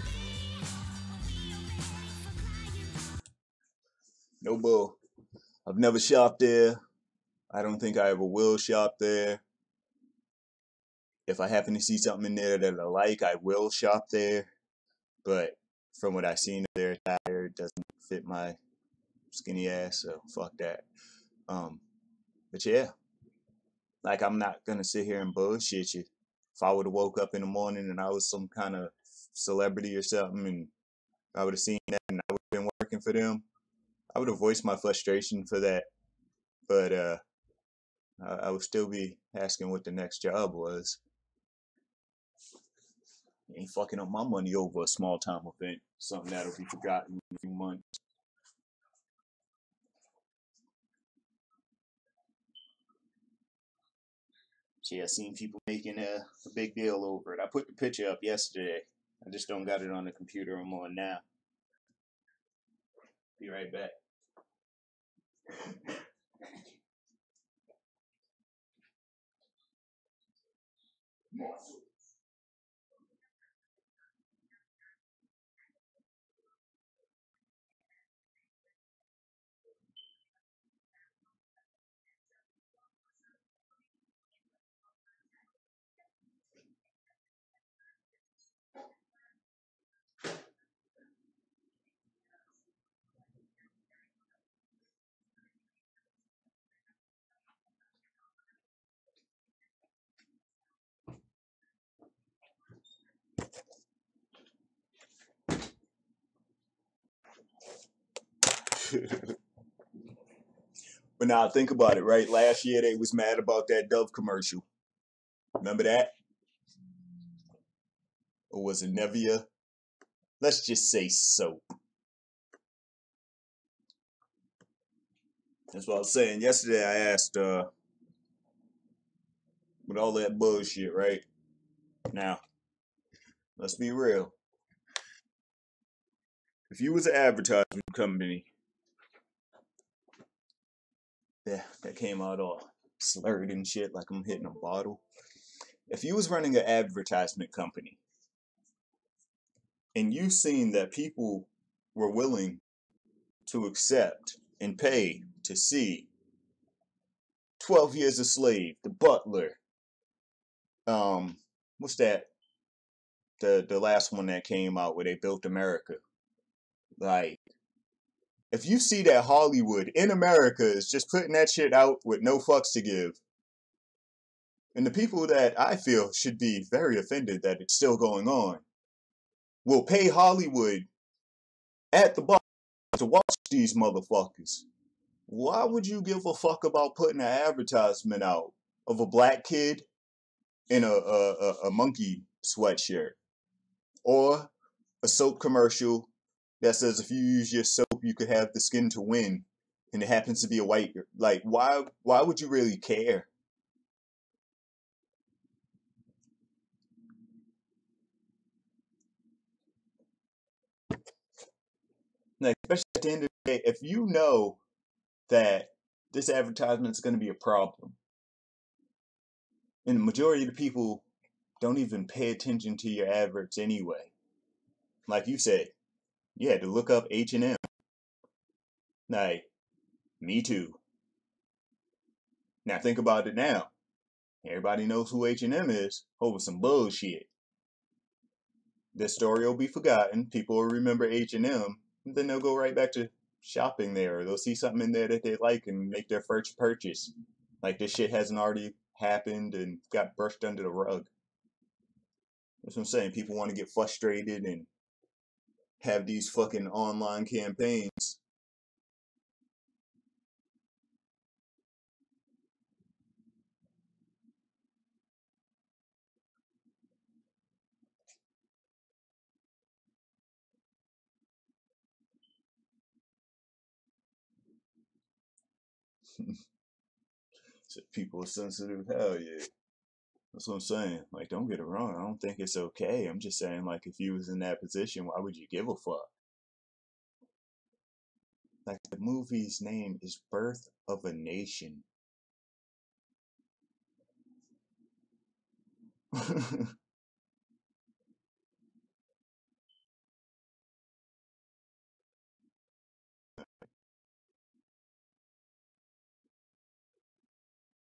No bull. I've never shopped there. I don't think I ever will shop there. If I happen to see something in there that I like, I will shop there. But from what I've seen of their attire, it doesn't fit my skinny ass, so fuck that. But yeah, like I'm not gonna sit here and bullshit you. If I would have woke up in the morning and I was some kind of celebrity or something and I would have seen that and I would have been working for them, I would have voiced my frustration for that. But I would still be asking what the next job was. You ain't fucking up my money over a small time event. Something that'll be forgotten in a few months. Yeah, I seen people making a big deal over it. I put the picture up yesterday. I just don't got it on the computer I'm on now. Be right back. But now think about it, right? Last year they was mad about that Dove commercial. Remember that? Or was it Nevia? Let's just say soap. That's what I was saying. Yesterday I asked, with all that bullshit, right? Now, let's be real. If you was an advertisement company, yeah, that came out all slurred and shit like I'm hitting a bottle. If you was running an advertisement company and you seen that people were willing to accept and pay to see 12 Years a Slave, The Butler, what's that? The last one that came out where they built America. Like, if you see that Hollywood in America is just putting that shit out with no fucks to give, and the people that I feel should be very offended that it's still going on, will pay Hollywood at the bar to watch these motherfuckers. Why would you give a fuck about putting an advertisement out of a black kid in a monkey sweatshirt? Or a soap commercial that says if you use your soap, you could have the skin to win, and it happens to be a white. Like, why would you really care? Like, especially at the end of the day, if you know that this advertisement is going to be a problem, and the majority of the people don't even pay attention to your adverts anyway. Like you said, you had to look up H&M. Like, me too. Now think about it now. Everybody knows who H&M is over some bullshit. This story will be forgotten. People will remember H&M, and then they'll go right back to shopping there, or they'll see something in there that they like and make their first purchase. Like this shit hasn't already happened and got brushed under the rug. That's what I'm saying. People want to get frustrated and have these fucking online campaigns. So people are sensitive. Hell yeah. That's what I'm saying. Like, don't get it wrong. I don't think it's okay. I'm just saying, like, if you was in that position, why would you give a fuck? Like, the movie's name is Birth of a Nation.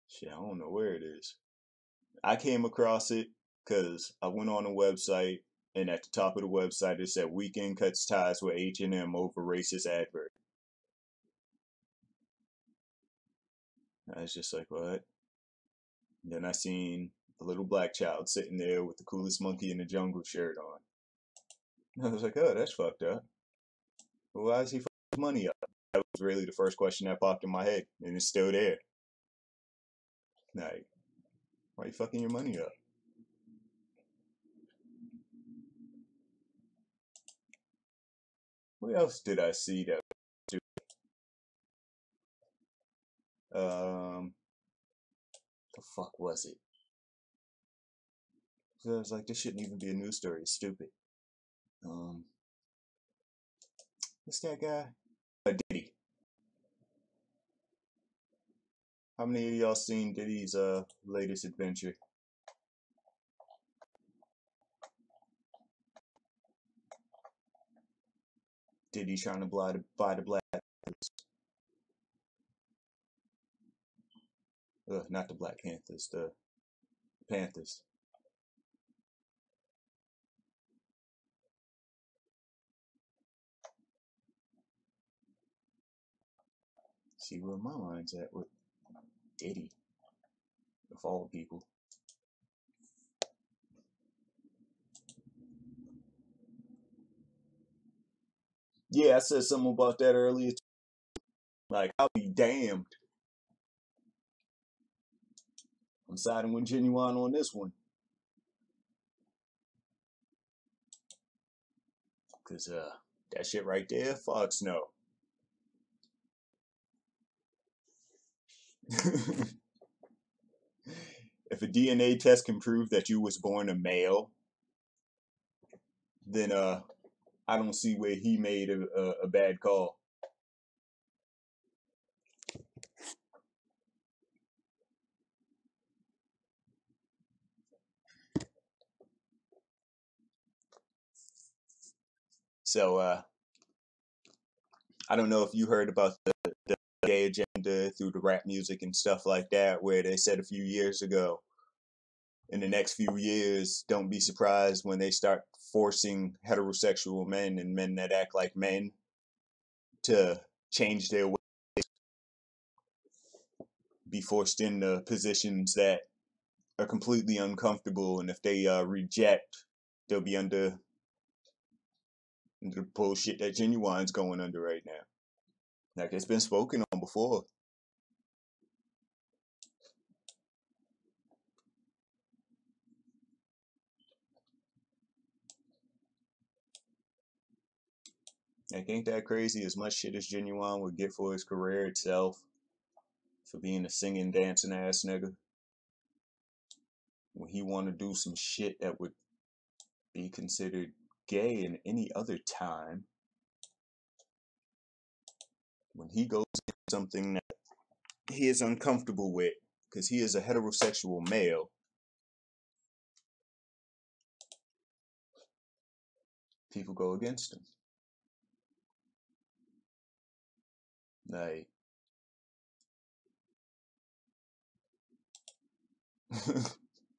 Shit, I don't know where it is. I came across it because I went on a website, and at the top of the website it said Weekend cuts ties with H&M over racist advert. I was just like, what? And then I seen a little black child sitting there with the coolest monkey in the jungle shirt on. And I was like, oh, that's fucked up. Well, why is he fucking his money up? That was really the first question that popped in my head, and it's still there. Like, why are you fucking your money up? What else did I see that? The fuck was it? So I was like, this shouldn't even be a news story. It's stupid. What's that guy? Diddy. How many of y'all seen Diddy's latest adventure? Diddy trying to buy the Black not the Black Panthers, the Panthers. See where my mind's at with Diddy, of all people. Yeah, I said something about that earlier. Like, I'll be damned. I'm siding with Genuine on this one. Cause that shit right there, fucks no. If a DNA test can prove that you was born a male, then I don't see where he made a bad call. So I don't know if you heard about the gay agenda through the rap music and stuff like that, where they said a few years ago, in the next few years, don't be surprised when they start forcing heterosexual men and men that act like men to change their ways, be forced into positions that are completely uncomfortable, and if they reject, they'll be under the bullshit that Genuine's going under right now. Like, it's been spoken on before. Like, ain't that crazy? As much shit as Genuine would get for his career itself, for being a singing, dancing ass nigga, when he want to do some shit that would be considered gay in any other time, when he goes into something that he is uncomfortable with, because he is a heterosexual male, people go against him. Like,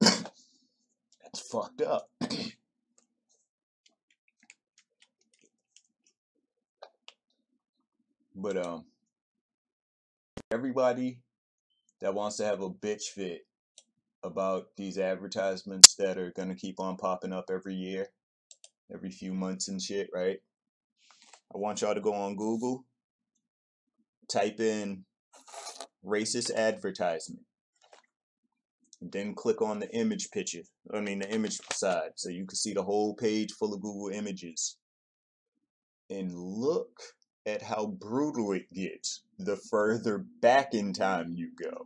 that's fucked up. But everybody that wants to have a bitch fit about these advertisements that are gonna keep on popping up every year, every few months and shit, right? I want y'all to go on Google, type in racist advertisement, and then click on the image picture. I mean the image side, so you can see the whole page full of Google images. And look at how brutal it gets the further back in time you go.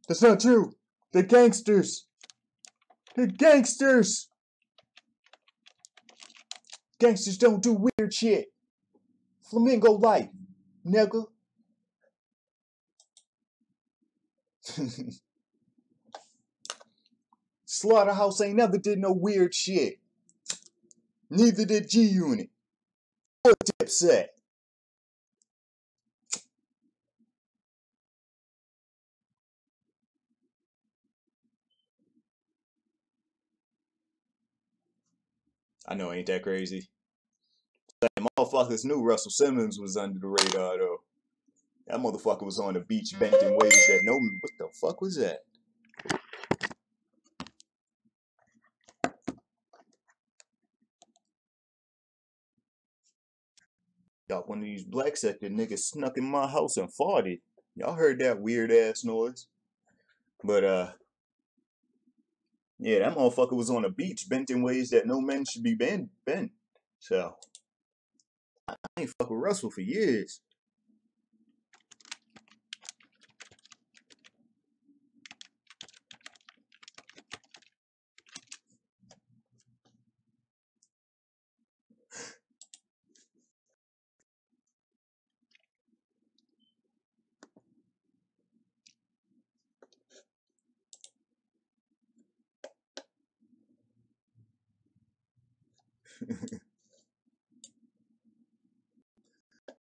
That's not true. They're gangsters. They're gangsters. Gangsters don't do weird shit. Flamingo life, nigga. Slaughterhouse ain't never did no weird shit. Neither did G-Unit or Dipset. I know, ain't that crazy? That motherfuckers knew Russell Simmons was under the radar, though. That motherfucker was on the beach bent in ways that what the fuck was that? Thought one of these black sector niggas snuck in my house and farted. Y'all heard that weird ass noise. But yeah, that motherfucker was on a beach bent in ways that no men should be bent. So I ain't fuck with Russell for years.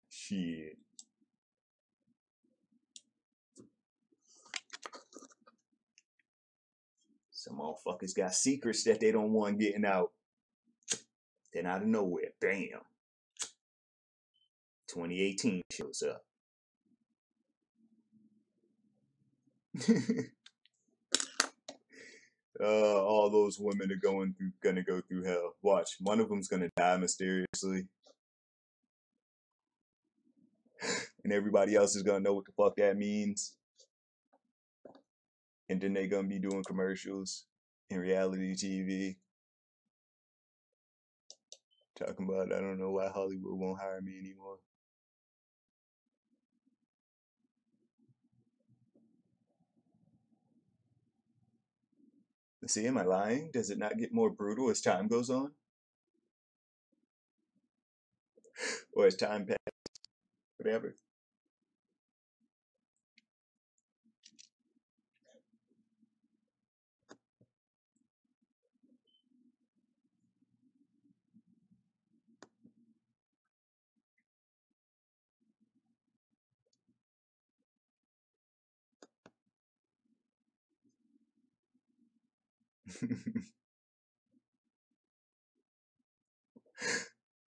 Shit. Some motherfuckers got secrets that they don't want getting out. Then out of nowhere, bam. 2018 shows up. All those women are gonna go through hell. Watch, one of them's gonna die mysteriously, and everybody else is gonna know what the fuck that means. And then they gonna be doing commercials in reality TV, talking about I don't know why Hollywood won't hire me anymore. See, am I lying? Does it not get more brutal as time goes on? Or as time passes? Whatever.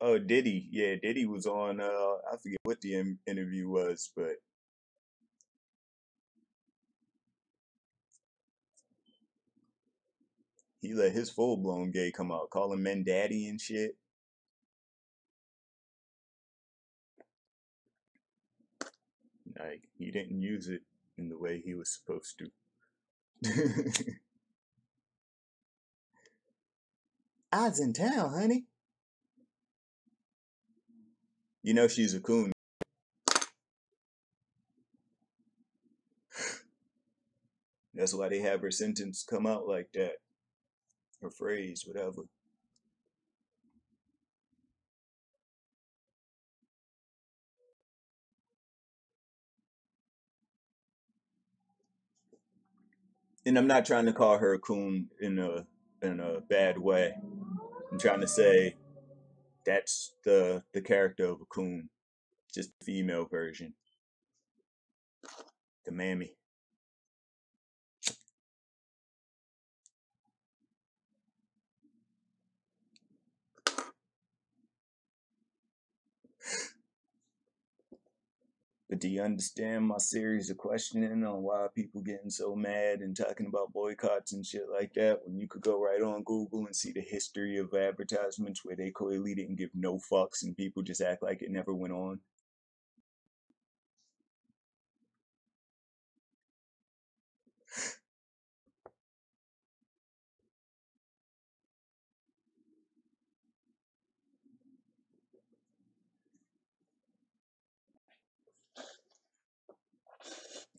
Oh, Diddy. Yeah, Diddy was on, I forget what the interview was, but he let his full-blown gay come out, calling men daddy and shit. Like, he didn't use it in the way he was supposed to. I was in town, honey. You know she's a coon. That's why they have her sentence come out like that. Her phrase, whatever. And I'm not trying to call her a coon in a bad way. I'm trying to say that's the character of a coon, just the female version, the mammy. But do you understand my series of questioning on why people getting so mad and talking about boycotts and shit like that when you could go right on Google and see the history of advertisements where they clearly didn't give no fucks and people just act like it never went on?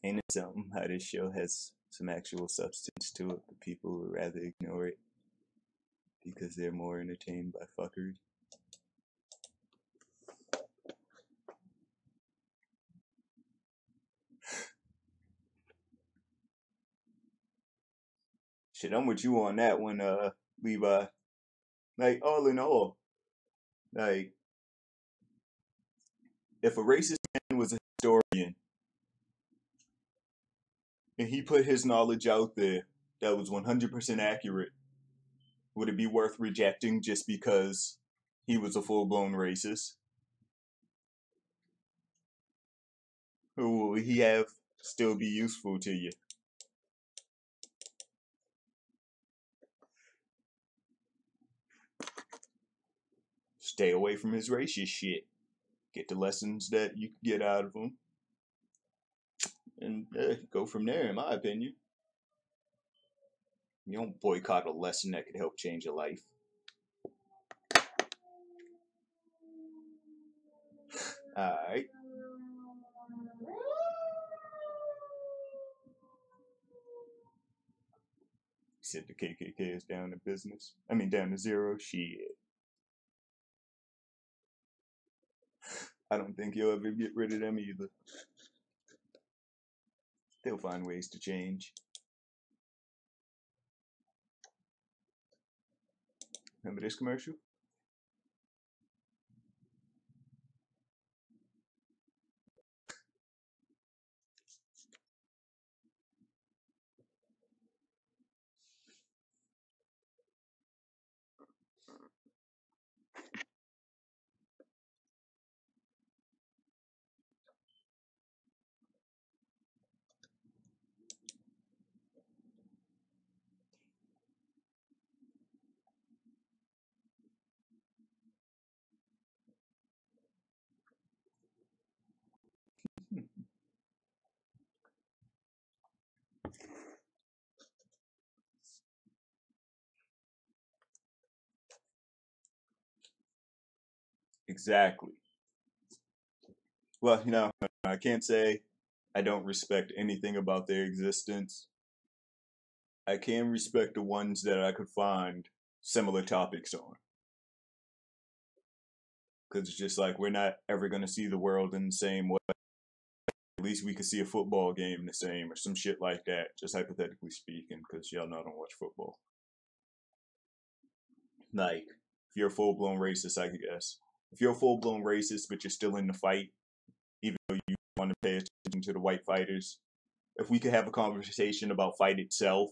Ain't it something how this show has some actual substance to it, but people would rather ignore it because they're more entertained by fuckery? Shit, I'm with you on that one, Levi. Like, all in all, like, if a racist man was a historian and he put his knowledge out there that was 100% accurate, would it be worth rejecting just because he was a full-blown racist? Or will he have still be useful to you? Stay away from his racist shit. get the lessons that you can get out of them, and go from there, in my opinion. You don't boycott a lesson that could help change your life. Alright. Said the KKK is down to business. I mean, down to zero. Shit. I don't think you'll ever get rid of them either. They'll find ways to change. Remember this commercial? Exactly. Well, I can't say I don't respect anything about their existence. I can respect the ones that I could find similar topics on. Because it's just like, we're not ever going to see the world in the same way. At least we could see a football game the same or some shit like that, just hypothetically speaking, because y'all know I don't watch football. Like, if you're a full-blown racist, I guess. If you're a full-blown racist, but you're still in the fight, even though you want to pay attention to the white fighters, if we could have a conversation about fight itself,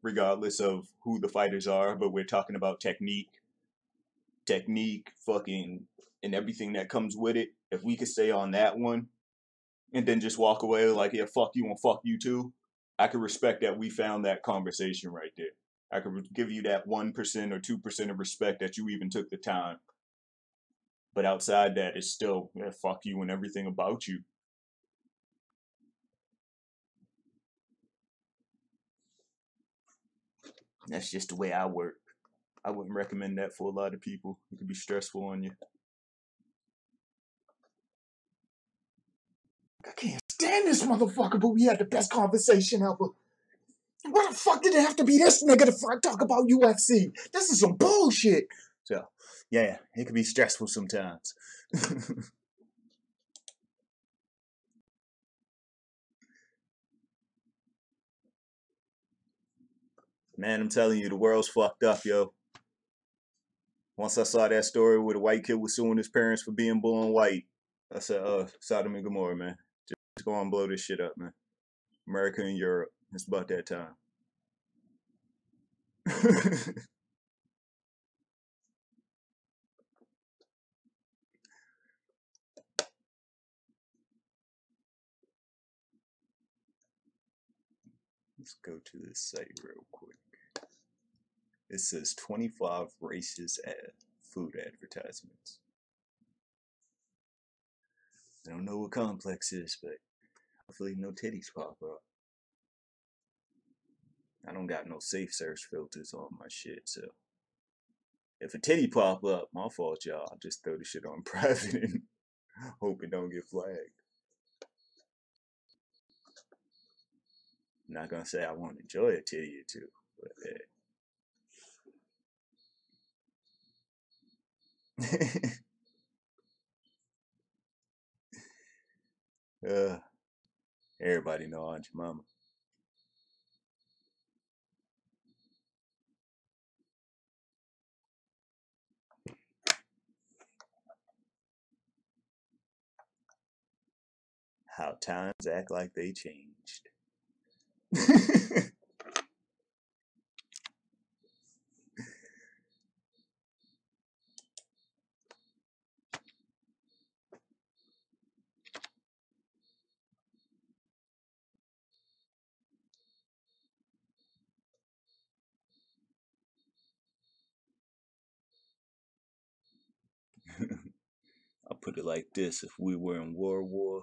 regardless of who the fighters are, but we're talking about technique, fucking, and everything that comes with it, if we could stay on that one, and then just walk away like, yeah, fuck you and fuck you too, I could respect that we found that conversation right there. I could give you that 1% or 2% of respect that you even took the time. But outside that, it's still, yeah, fuck you and everything about you. That's just the way I work. I wouldn't recommend that for a lot of people. It could be stressful on you. I can't stand this motherfucker, but we had the best conversation ever. Why the fuck did it have to be this nigga to talk about UFC? This is some bullshit. So, yeah, it can be stressful sometimes. Man, I'm telling you, the world's fucked up, yo. Once I saw that story where the white kid was suing his parents for being born white, I said, Sodom and Gomorrah, man. Just go on and blow this shit up, man. America and Europe. It's about that time. Let's go to this site real quick. It says 25 racist food advertisements. I don't know what complex is, but hopefully no titties pop up. I don't got no safe search filters on my shit, so if a titty pop up, my fault, y'all. I'll just throw the shit on private and hope it don't get flagged. I'm not gonna say I won't enjoy a titty or two, but everybody know Aunt Jemima. How times act like they changed. I'll put it like this: if we were in war, we'd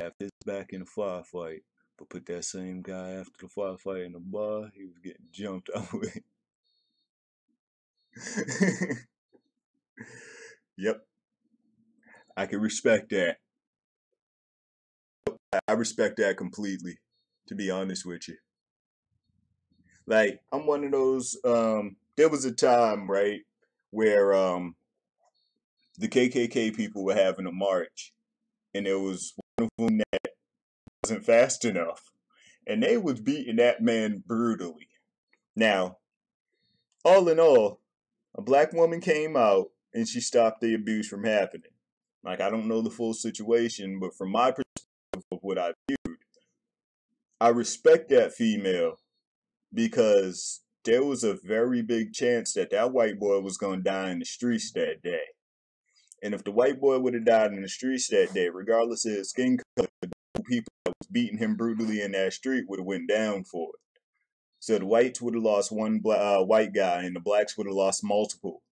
have his back in a firefight. But put that same guy after the firefight in the bar, he was getting jumped out with. Yep, I can respect that. I respect that completely, to be honest with you. Like, I'm one of those, there was a time, right, where the KKK people were having a march, and there was one of them that wasn't fast enough, and they was beating that man brutally. Now, all in all, a black woman came out, and she stopped the abuse from happening. Like, I don't know the full situation, but from my perspective of what I viewed, I respect that female because there was a very big chance that that white boy was going to die in the streets that day. And if the white boy would have died in the streets that day, regardless of his skin color, the people that was beating him brutally in that street would have went down for it. So the whites would have lost one white guy, and the blacks would have lost multiple.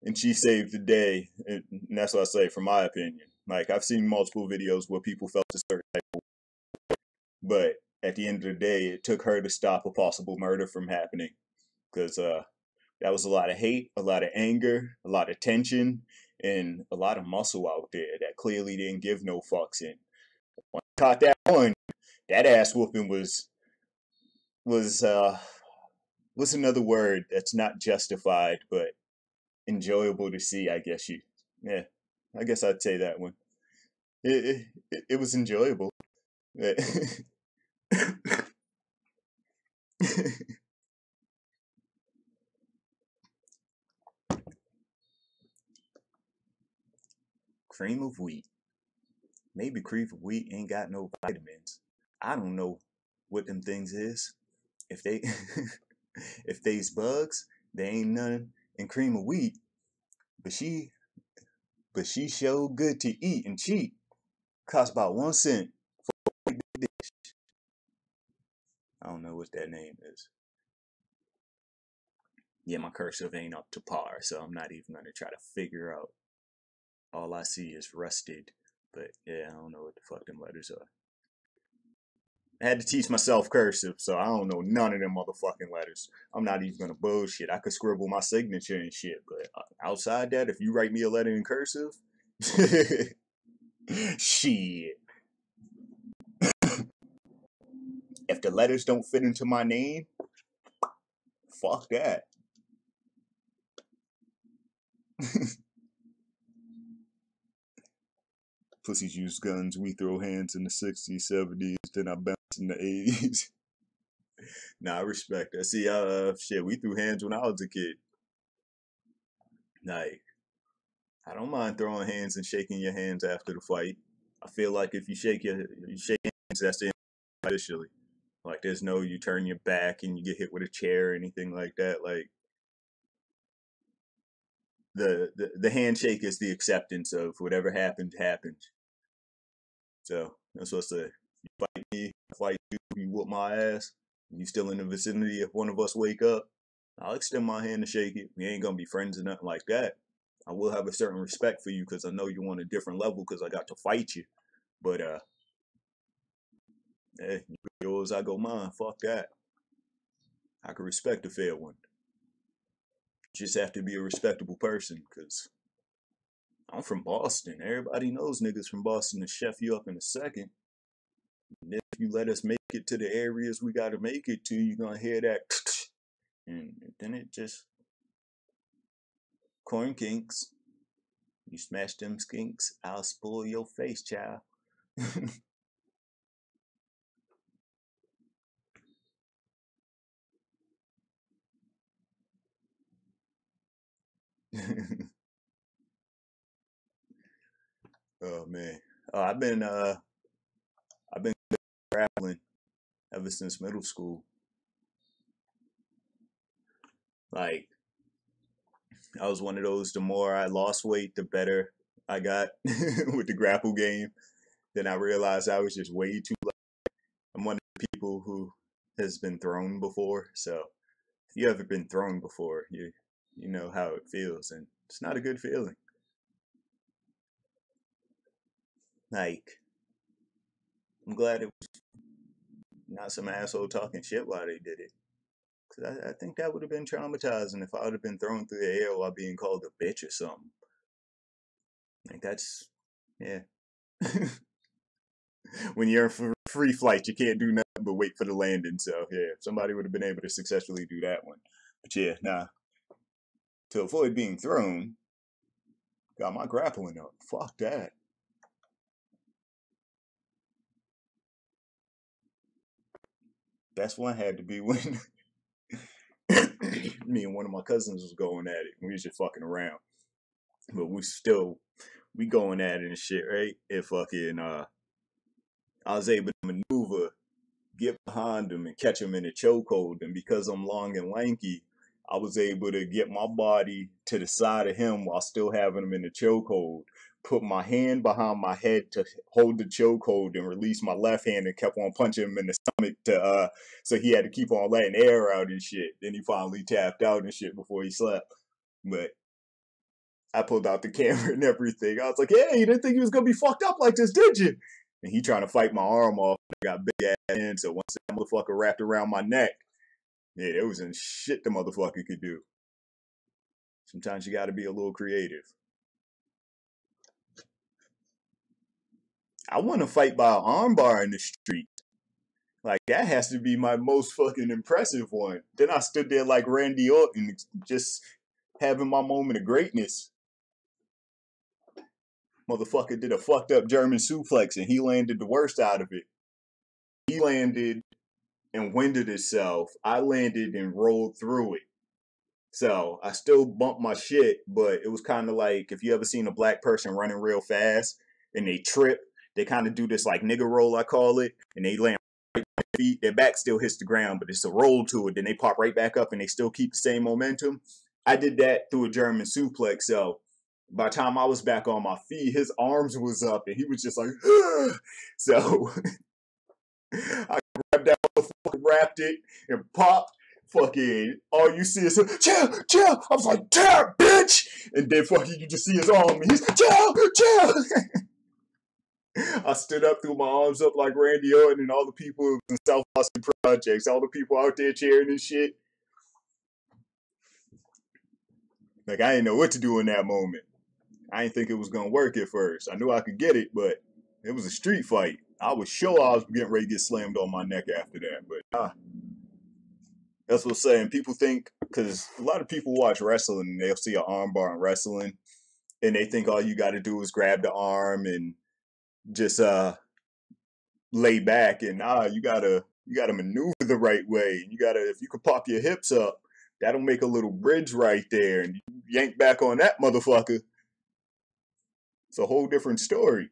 And she saved the day, and that's what I say, from my opinion. Like, I've seen multiple videos where people felt a certain type of way, but at the end of the day, it took her to stop a possible murder from happening, because that was a lot of hate, a lot of anger, a lot of tension, and a lot of muscle out there that clearly didn't give no fucks in. When I caught that one, that ass whooping was another word that's not justified, but enjoyable to see, I guess I guess I'd say that one. It was enjoyable. Cream of wheat. Maybe cream of wheat ain't got no vitamins. I don't know what them things is. If they if they's bugs, they ain't none in cream of wheat. But she sure good to eat and cheap. Cost about 1 cent for a big dish. I don't know what that name is. Yeah, my cursive ain't up to par, so I'm not even gonna try to figure out. All I see is rusted, but yeah, I don't know what the fuck them letters are. I had to teach myself cursive, so I don't know none of them motherfucking letters. I'm not even gonna bullshit. I could scribble my signature and shit, but outside that, if you write me a letter in cursive, shit. If the letters don't fit into my name, fuck that. Pussies use guns, we throw hands in the 60s, 70s, then I bounce in the 80s. Nah, I respect that. See, shit, we threw hands when I was a kid. Like, I don't mind throwing hands and shaking your hands after the fight. I feel like if you shake hands, that's the end officially. Like, there's no you turn your back and you get hit with a chair or anything like that. Like, the handshake is the acceptance of whatever happened. So that's what I say. You fight me, I fight you, you whoop my ass, and you still in the vicinity if one of us wake up, I'll extend my hand to shake it. We ain't gonna be friends or nothing like that. I will have a certain respect for you because I know you're on a different level because I got to fight you. But you go yours, I go mine. Fuck that. I can respect a fair one. Just have to be a respectable person because I'm from Boston. Everybody knows niggas from Boston to chef you up in a second. And if you let us make it to the areas we gotta make it to, you're gonna hear that and then it just corn kinks. You smash them skinks, I'll spoil your face, child. Oh man. I've been traveling ever since middle school. Like, I was one of those, the more I lost weight, the better I got with the grapple game. Then I realized I was just way too light. I'm one of the people who has been thrown before. So if you ever been thrown before, you know how it feels, and it's not a good feeling. Like, I'm glad it was not some asshole talking shit while they did it. Because I think that would have been traumatizing if I would have been thrown through the air while being called a bitch or something. Like, that's, yeah. When you're in free flight, you can't do nothing but wait for the landing. So, yeah, somebody would have been able to successfully do that one. But yeah, nah. To avoid being thrown, got my grappling up. Fuck that. Best one had to be when me and one of my cousins was going at it. We was just fucking around. But we going at it and shit, right? If fucking, I was able to maneuver, get behind him and catch him in a chokehold. And because I'm long and lanky, I was able to get my body to the side of him while still having him in the chokehold. Put my hand behind my head to hold the chokehold and release my left hand and kept on punching him in the stomach to so he had to keep on letting air out and shit. Then he finally tapped out and shit before he slept. But I pulled out the camera and everything. I was like, hey, you didn't think he was gonna be fucked up like this, did you? And he trying to fight my arm off. I got big ass hands, so once that motherfucker wrapped around my neck, yeah, it was in shit the motherfucker could do. Sometimes you gotta be a little creative. I want to fight by an armbar in the street. Like, that has to be my most fucking impressive one. Then I stood there like Randy Orton, just having my moment of greatness. Motherfucker did a fucked up German suplex and he landed the worst out of it. He landed and winded himself. I landed and rolled through it. So I still bumped my shit, but it was kind of like if you ever seen a black person running real fast and they trip, they kind of do this like nigga roll, I call it, and they land right on their feet. Their back still hits the ground, but it's a roll to it. Then they pop right back up and they still keep the same momentum. I did that through a German suplex. So by the time I was back on my feet, his arms was up and he was just like, so I grabbed that motherfucker, wrapped it, and popped. Fucking, all you see is him, chill. I was like, damn, bitch. And then fucking, you just see his arm. And he's, chill. I stood up, threw my arms up like Randy Orton and all the people in South Austin Projects, all the people out there cheering and shit. Like, I didn't know what to do in that moment. I didn't think it was going to work at first. I knew I could get it, but it was a street fight. I was sure I was getting ready to get slammed on my neck after that, but that's what I'm saying. People think, because a lot of people watch wrestling and they'll see an armbar in wrestling and they think all you got to do is grab the arm and just lay back, and you gotta maneuver the right way. You gotta, if you could pop your hips up, that'll make a little bridge right there, and you yank back on that motherfucker. It's a whole different story.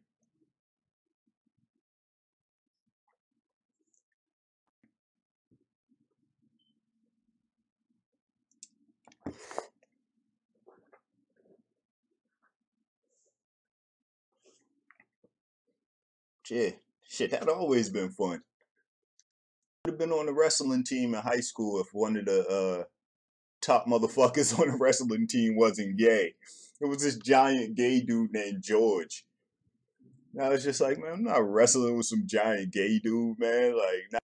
Shit, that always been fun. I'd have been on the wrestling team in high school if one of the top motherfuckers on the wrestling team wasn't gay. It was this giant gay dude named George. And I was just like, man, I'm not wrestling with some giant gay dude, man. Like, nah.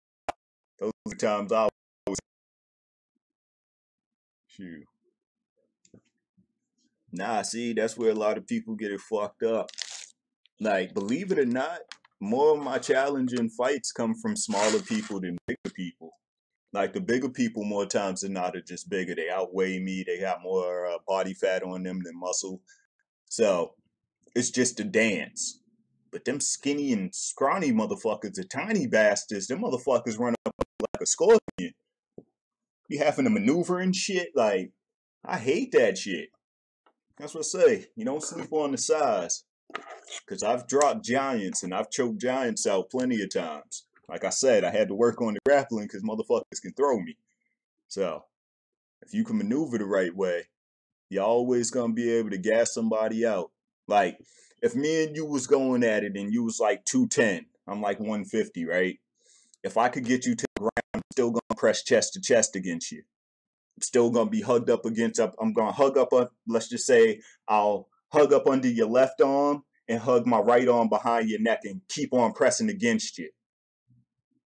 Those are the times I was. Shoot. Nah, see, that's where a lot of people get it fucked up. Like, believe it or not, more of my challenging fights come from smaller people than bigger people. Like, the bigger people, more times than not, are just bigger. They outweigh me. They got more body fat on them than muscle. So, it's just a dance. But them skinny and scrawny motherfuckers are tiny bastards. Them motherfuckers run up like a scorpion. You having to maneuver and shit. Like, I hate that shit. That's what I say. You don't sleep on the size. Because I've dropped giants and I've choked giants out plenty of times. Like I said, I had to work on the grappling because motherfuckers can throw me. So, if you can maneuver the right way, you're always going to be able to gas somebody out. Like, if me and you was going at it and you was like 210, I'm like 150, right? If I could get you to the ground, I'm still going to press chest to chest against you. I'm still going to be hugged up against, I'm going to hug up, let's just say I'll hug up under your left arm and hug my right arm behind your neck and keep on pressing against you.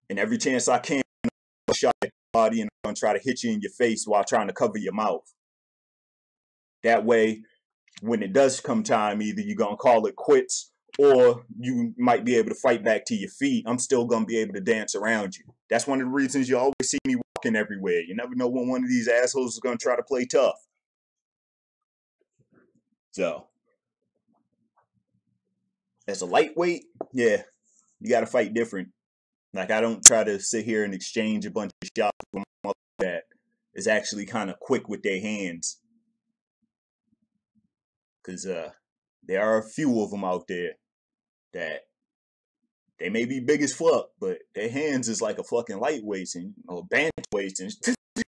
And every chance I can, I'll shot at your body and I'm gonna try to hit you in your face while trying to cover your mouth. That way, when it does come time, either you're gonna call it quits or you might be able to fight back to your feet. I'm still gonna be able to dance around you. That's one of the reasons you always see me walking everywhere. You never know when one of these assholes is gonna try to play tough. So, as a lightweight, yeah, you gotta fight different. Like, I don't try to sit here and exchange a bunch of shots with a motherfucker that is actually kind of quick with their hands. Because there are a few of them out there that they may be big as fuck, but their hands is like a fucking lightweights and or bantamweights and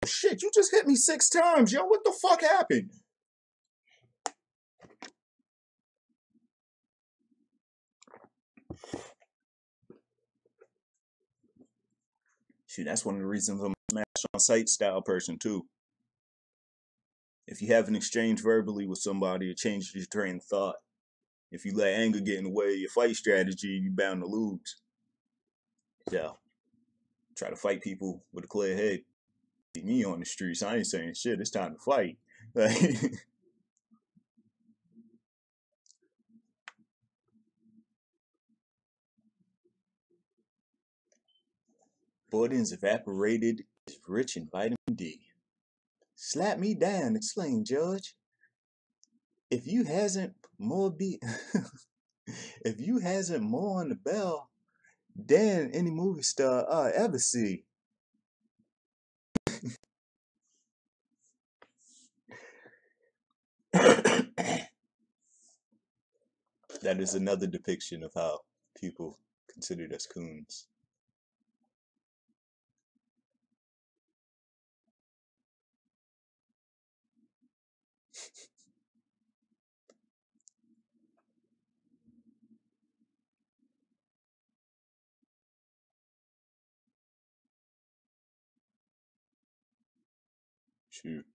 shit. You just hit me 6 times, yo. What the fuck happened? Shoot, that's one of the reasons I'm a smash on sight style person too. If you have an exchange verbally with somebody, it changes your train of thought. If you let anger get in the way of your fight strategy, you're bound to lose. So, try to fight people with a clear head. See me on the streets, I ain't saying shit, it's time to fight. Borden's evaporated is rich in vitamin D. Slap me down, explain Judge. If you hasn't more if you hasn't more on the bell than any movie star I ever see. That is another depiction of how people considered us coons. Shoot.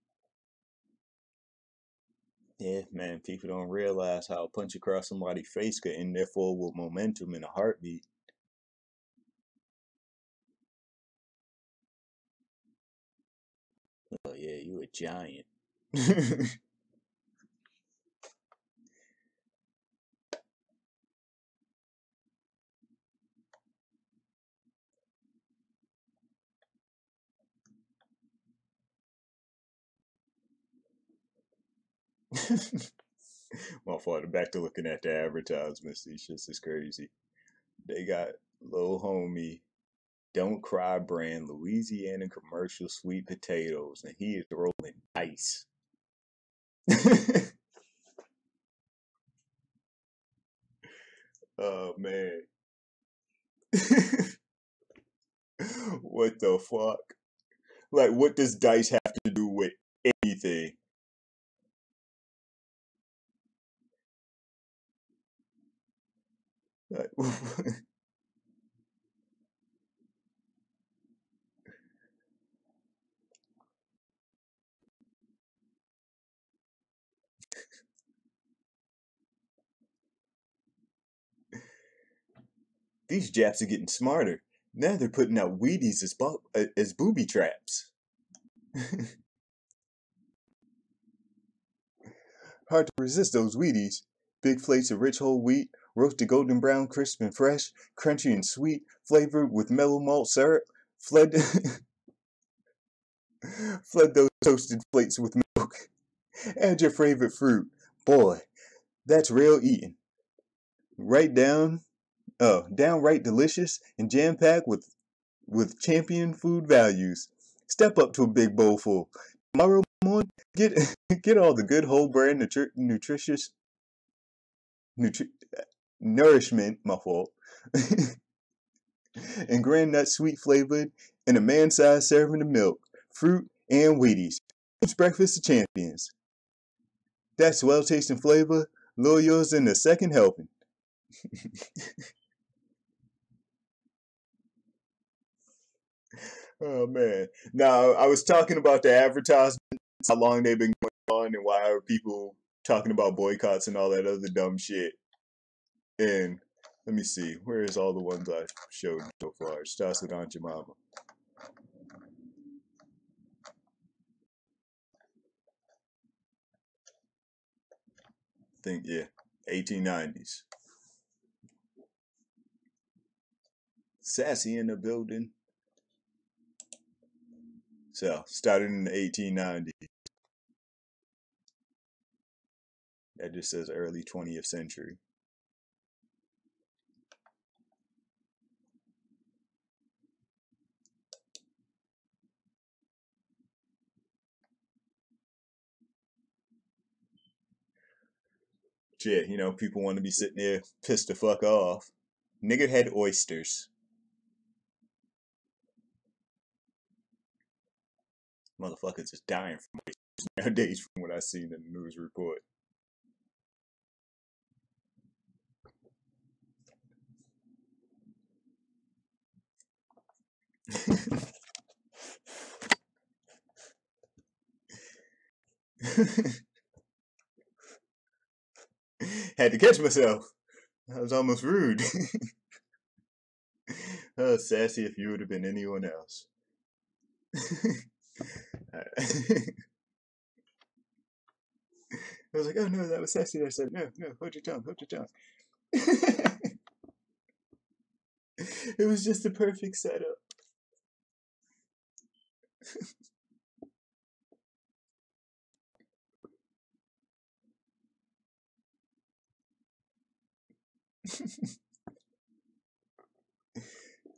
Yeah, man, people don't realize how a punch across somebody's face could end their forward momentum in a heartbeat. Oh yeah, you a giant. My father back to looking at the advertisements. These shits is crazy. They got little homie, Don't Cry brand Louisiana commercial sweet potatoes, and he is rolling dice. Oh man. What the fuck? Like, what does dice have to do with anything? Like, these Japs are getting smarter. Now they're putting out Wheaties as booby traps. Hard to resist those Wheaties. Big flakes of rich whole wheat, roasted golden brown, crisp and fresh, crunchy and sweet, flavored with mellow malt syrup. Flood those toasted flakes with milk. Add your favorite fruit. Boy, that's real eating. Downright delicious and jam-packed with champion food values. Step up to a big bowl full. Tomorrow morning, get all the good whole brand nourishment, my fault, and grand nut sweet flavored and a man-sized serving of milk, fruit, and Wheaties. It's breakfast of champions. That's well-tasting flavor. Lure yours in the second helping. Oh man. Now I was talking about the advertisements, how long they've been going on, and why are people talking about boycotts and all that other dumb shit. And let me see, where's all the ones I've showed so far? Starts with Aunt Jemima. Think, yeah, 1890s. Sassy in the building. So, started in the 1890s. That just says early 20th century. Shit, you know, people want to be sitting there pissed the fuck off. Nigger had oysters. Motherfuckers is dying from oysters nowadays from what I seen in the news report. Had to catch myself. I was almost rude. Sassy if you would have been anyone else. I was like, oh no, that was Sassy. I said, no, hold your tongue, hold your tongue. It was just the perfect setup.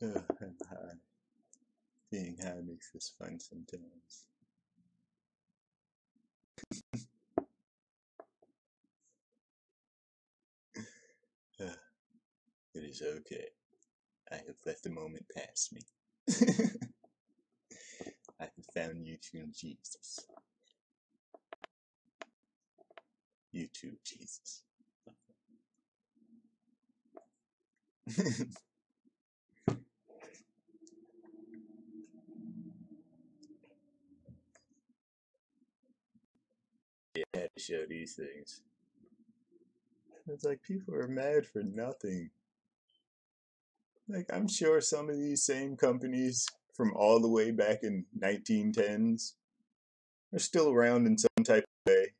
I'm high. Being high makes this fun sometimes. It is okay. I have let the moment pass me. I have found you too, Jesus. You too, Jesus. Yeah, I had to show these things. It's like people are mad for nothing. Like, I'm sure some of these same companies from all the way back in 1910s are still around in some type of way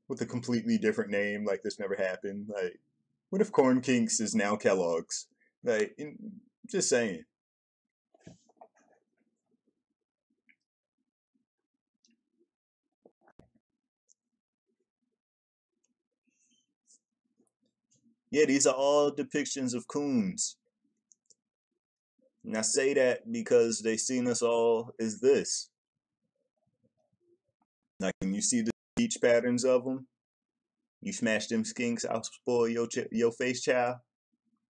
with a completely different name, like this never happened. Like, what if Corn Kinks is now Kellogg's? Like, just saying. Yeah, these are all depictions of coons. And I say that because they seen us all as this. Like, when you see the speech patterns of them, you smash them skinks, I'll spoil your face, child.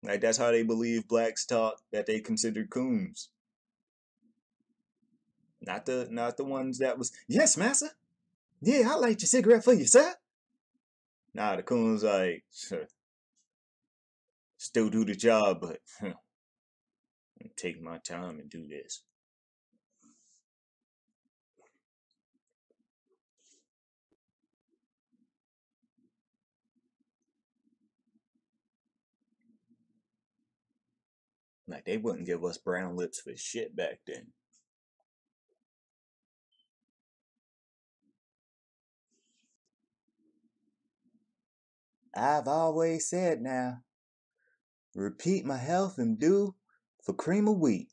Like, that's how they believe blacks talk, that they considered coons. Not the ones that was, yes, massa. Yeah, I'll light your cigarette for you, sir. Nah, the coons like, still do the job, but take my time and do this. Like, they wouldn't give us brown lips for shit back then. I've always said now, repeat my health and do for cream of wheat.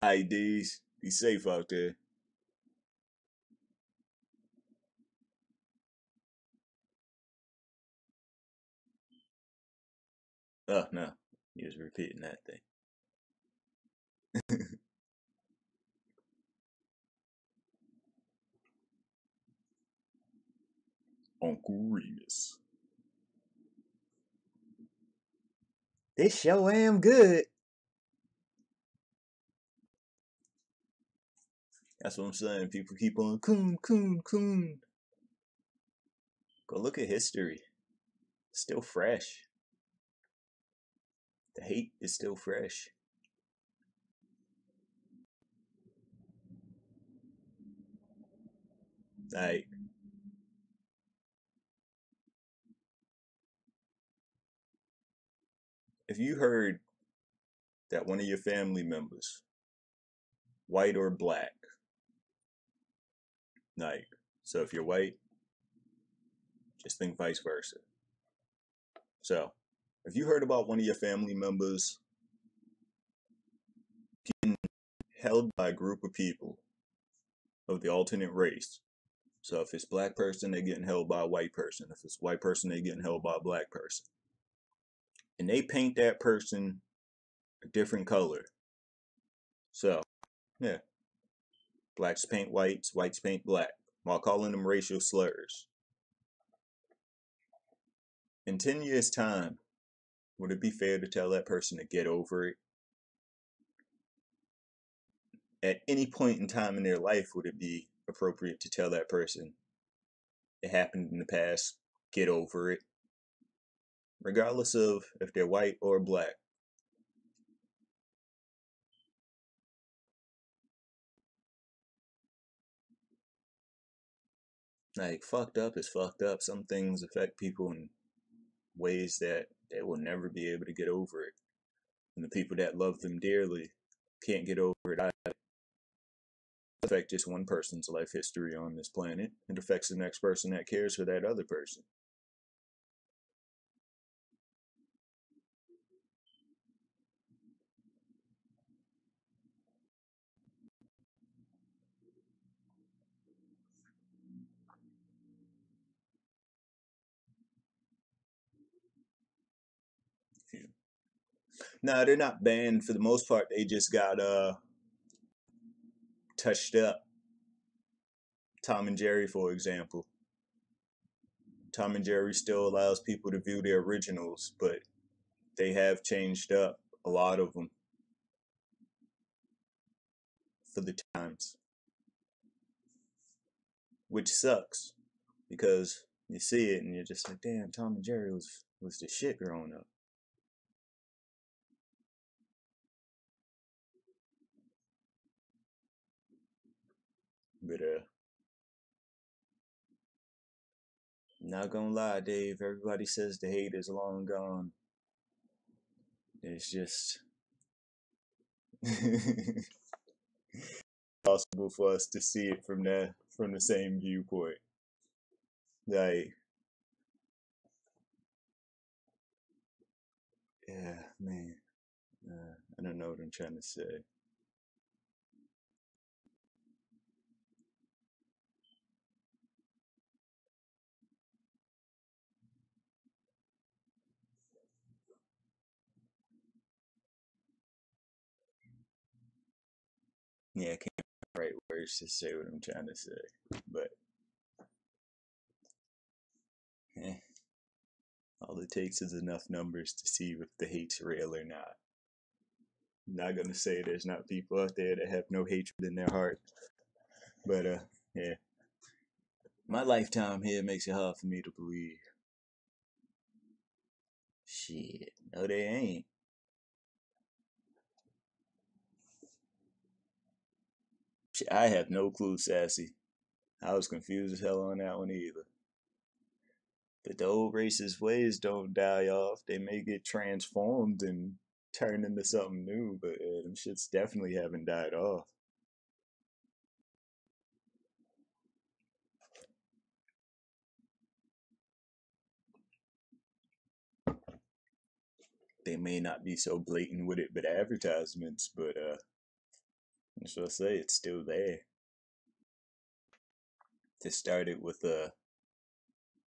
IDs, be safe out there. Oh, no, he was repeating that thing. Uncle Remus. This show am good. That's what I'm saying. People keep on coon. Go look at history. Still fresh. The hate is still fresh. Like, if you heard that one of your family members, white or black, like, so if you're white, just think vice versa. So, if you heard about one of your family members getting held by a group of people of the alternate race, so if it's black person, they're getting held by a white person. If it's white person, they're getting held by a black person. And they paint that person a different color. So, yeah, blacks paint whites, whites paint black, while calling them racial slurs. In 10 years' time, would it be fair to tell that person to get over it? At any point in time in their life, would it be appropriate to tell that person it happened in the past, get over it? Regardless of if they're white or black. Like, fucked up is fucked up. Some things affect people in ways that they will never be able to get over it. And the people that love them dearly can't get over it either. It affects just one person's life history on this planet. It affects the next person that cares for that other person. No, they're not banned for the most part. They just got touched up. Tom and Jerry, for example. Tom and Jerry still allows people to view their originals, but they have changed up a lot of them for the times. Which sucks, because you see it and you're just like, damn, Tom and Jerry was the shit growing up. But not gonna lie, Dave, everybody says the hate is long gone. It's just possible for us to see it from the same viewpoint. Like, yeah, man. I don't know what I'm trying to say. Yeah, I can't find the right words to say what I'm trying to say. But all it takes is enough numbers to see if the hate's real or not. I'm not gonna say there's not people out there that have no hatred in their heart. But yeah. My lifetime here makes it hard for me to believe. Shit. No, they ain't. Shit, I have no clue, Sassy. I was confused as hell on that one either. But the old racist ways don't die off. They may get transformed and turn into something new, but them shits definitely haven't died off. They may not be so blatant with it, but advertisements, but I shall say it's still there. It started with a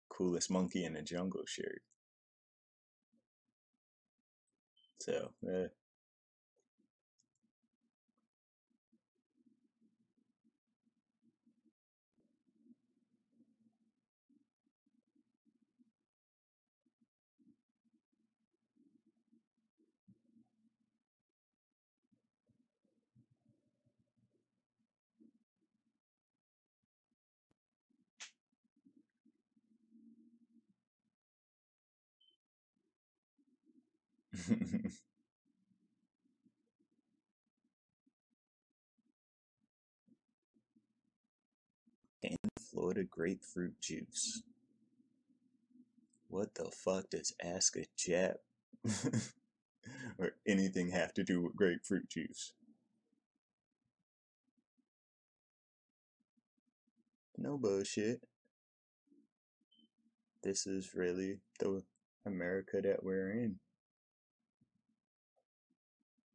coolest monkey in the jungle shirt. So, Florida grapefruit juice. What the fuck does Ask a Jap or anything have to do with grapefruit juice? No bullshit. This is really the America that we're in.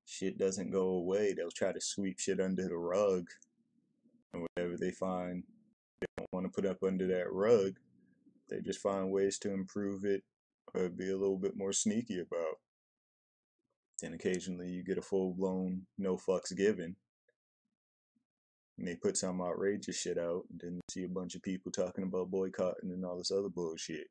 Shit doesn't go away. They'll try to sweep shit under the rug. And whatever they find they don't want to put up under that rug, they just find ways to improve it or be a little bit more sneaky about. Then occasionally you get a full-blown no fucks given. And they put some outrageous shit out, and then you see a bunch of people talking about boycotting and all this other bullshit.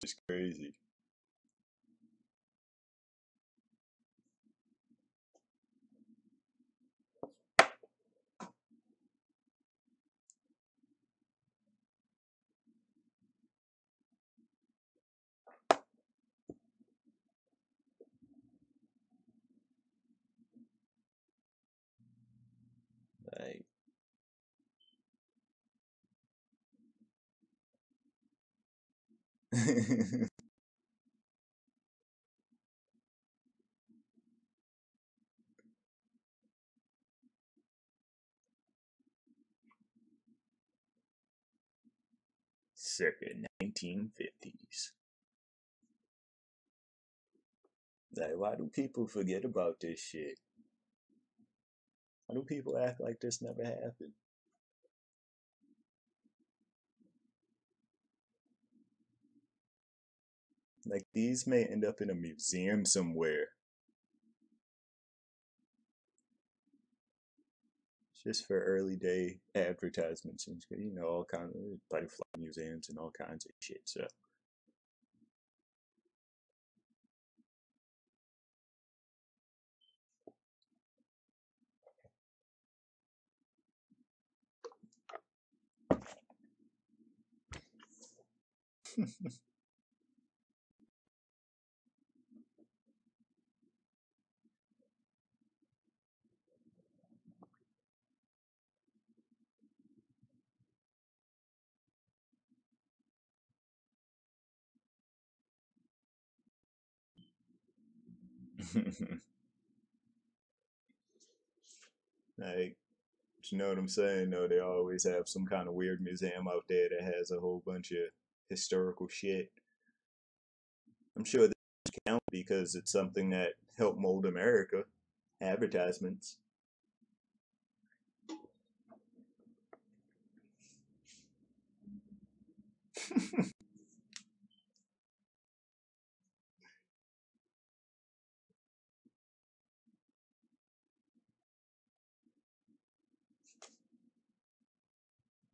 Just crazy. Like, circa 1950s. Like, why do people forget about this shit? Why do people act like this never happened? Like, these may end up in a museum somewhere. Just for early day advertisements and shit, you know, all kinds of butterfly museums and all kinds of shit. So like, you know what I'm saying? Though they always have some kind of weird museum out there that has a whole bunch of historical shit. I'm sure that count because it's something that helped mold America. Advertisements.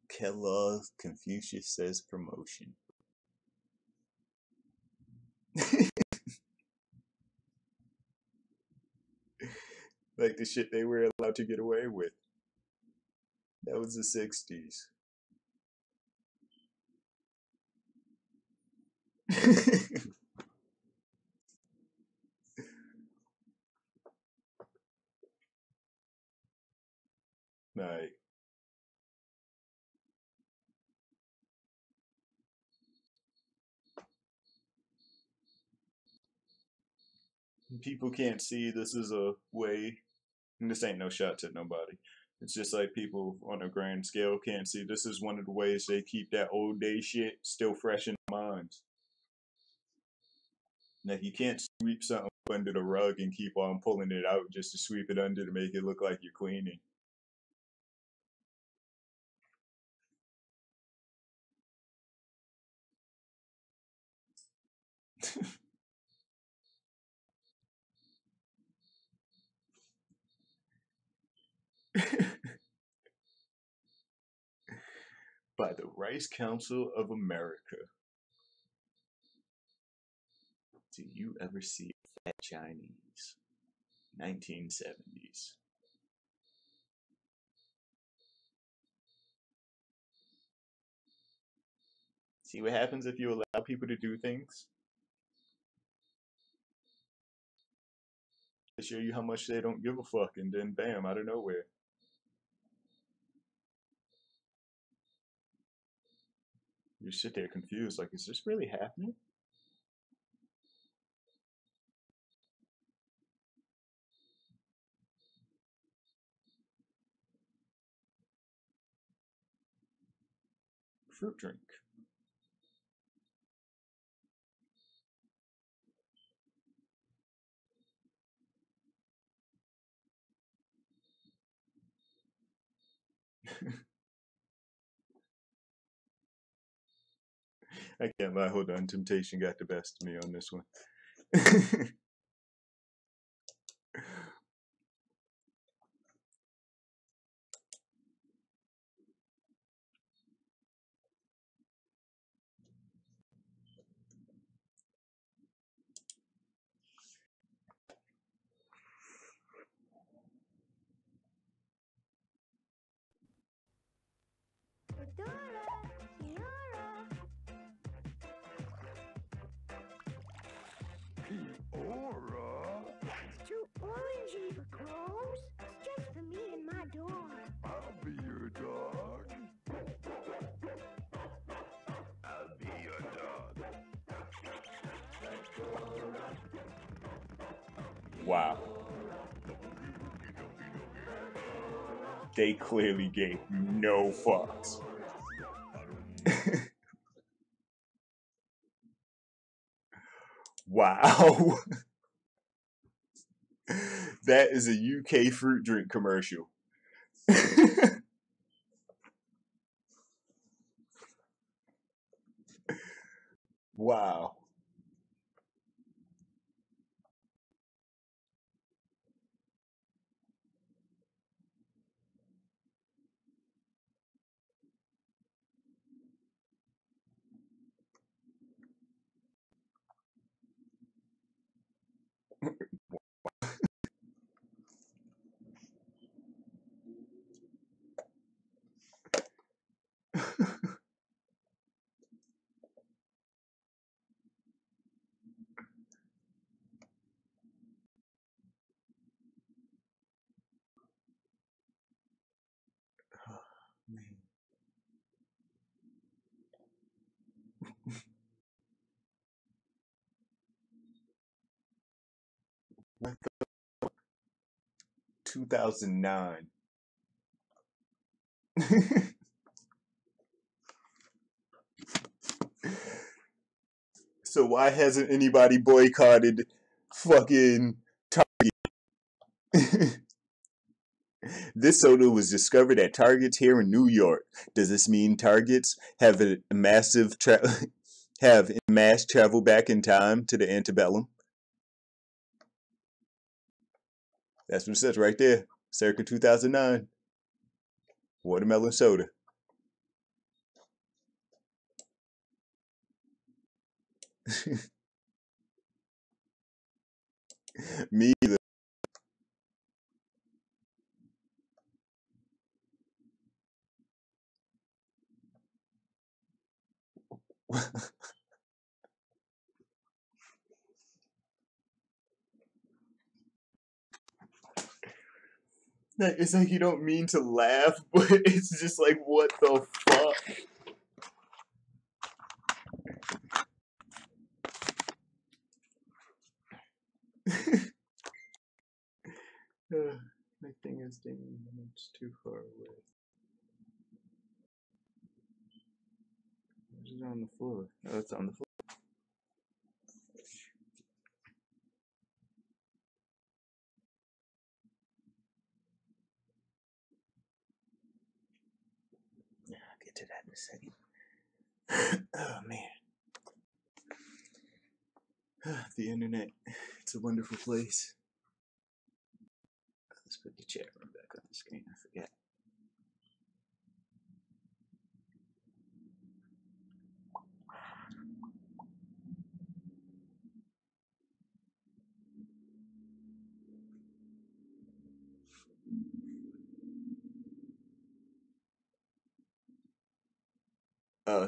Kellogg Confucius says promotion. Like the shit they were allowed to get away with. That was the 60s. Like, people can't see this is a way, and this ain't no shot to nobody. It's just like people on a grand scale can't see this is one of the ways they keep that old day shit still fresh in their minds. Like, you can't sweep something under the rug and keep on pulling it out just to sweep it under to make it look like you're cleaning. By the Rice Council of America. Do you ever see a fat Chinese? 1970s. See what happens if you allow people to do things? To show you how much they don't give a fuck, and then bam, out of nowhere. You sit there confused, like, is this really happening? Fruit drink. I can't lie, hold on. Temptation got the best of me on this one. Aura? Too orangey for clothes. It's just for me and my dog. I'll be your dog. I'll be your dog. Wow. They clearly gave no fucks. Wow. That is a UK fruit drink commercial. Wow. Man. What the 2009. So why hasn't anybody boycotted fucking Target? This soda was discovered at Targets here in New York. Does this mean Targets have a massive have mass travel back in time to the antebellum? That's what it says right there. Circa 2009. Watermelon soda. Me either. It's like you don't mean to laugh, but it's just like, what the fuck? My thing is dinging and it's too far away. It's on the floor. Oh, it's on the floor. Yeah, I'll get to that in a second. Oh man. The internet. It's a wonderful place. Let's put the chat room back on the screen. I forget.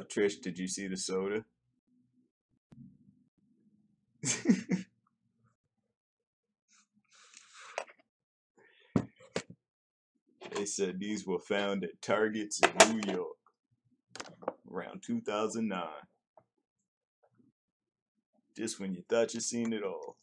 Trish, did you see the soda? They said these were found at Targets in New York around 2009. Just when you thought you seen it all.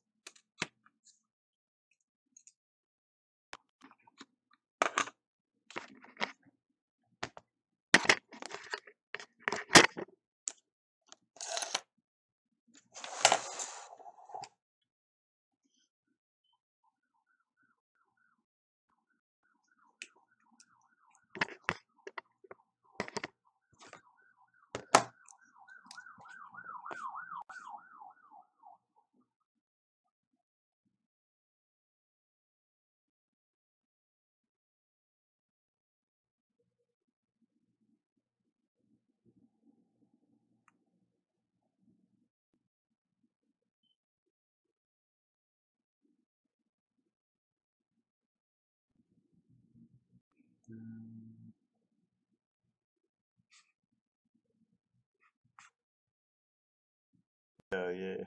Oh yeah.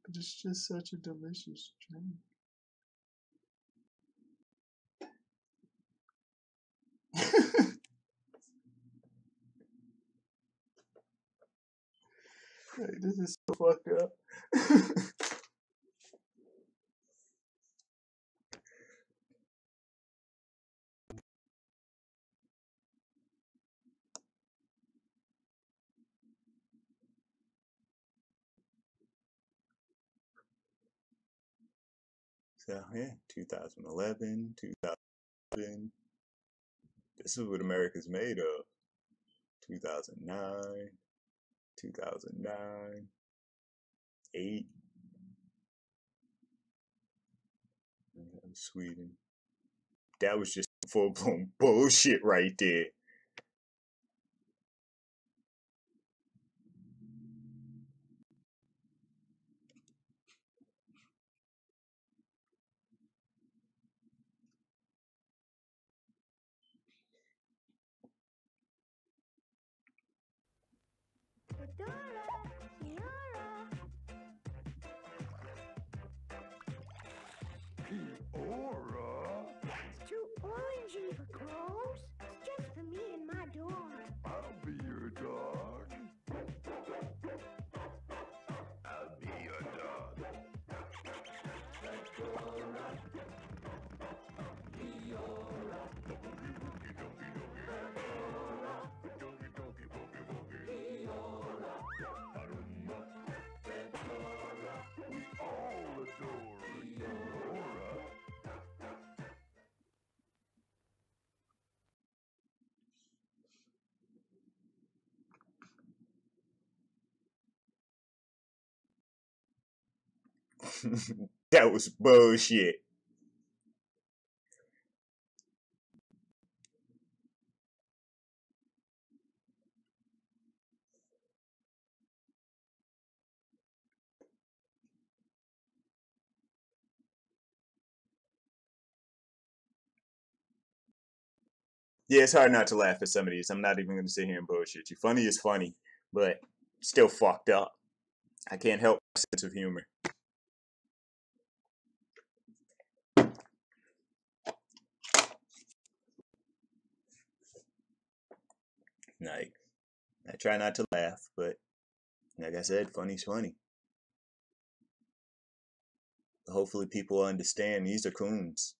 But it's just such a delicious drink. Like, this is so fucked up. So yeah, 2011, 2000. This is what America's made of. 2009, 2009, 8. Sweden. That was just full blown bullshit right there. Fedora, Kiara. It's too orangey for clothes. It's just for me and my dog. I'll be your dog. I'll be your dog. That was bullshit. Yeah, it's hard not to laugh at some of these. I'm not even going to sit here and bullshit you. Funny is funny, but still fucked up. I can't help my sense of humor. Like, I try not to laugh, but like I said, funny's funny. Hopefully people understand these are coons.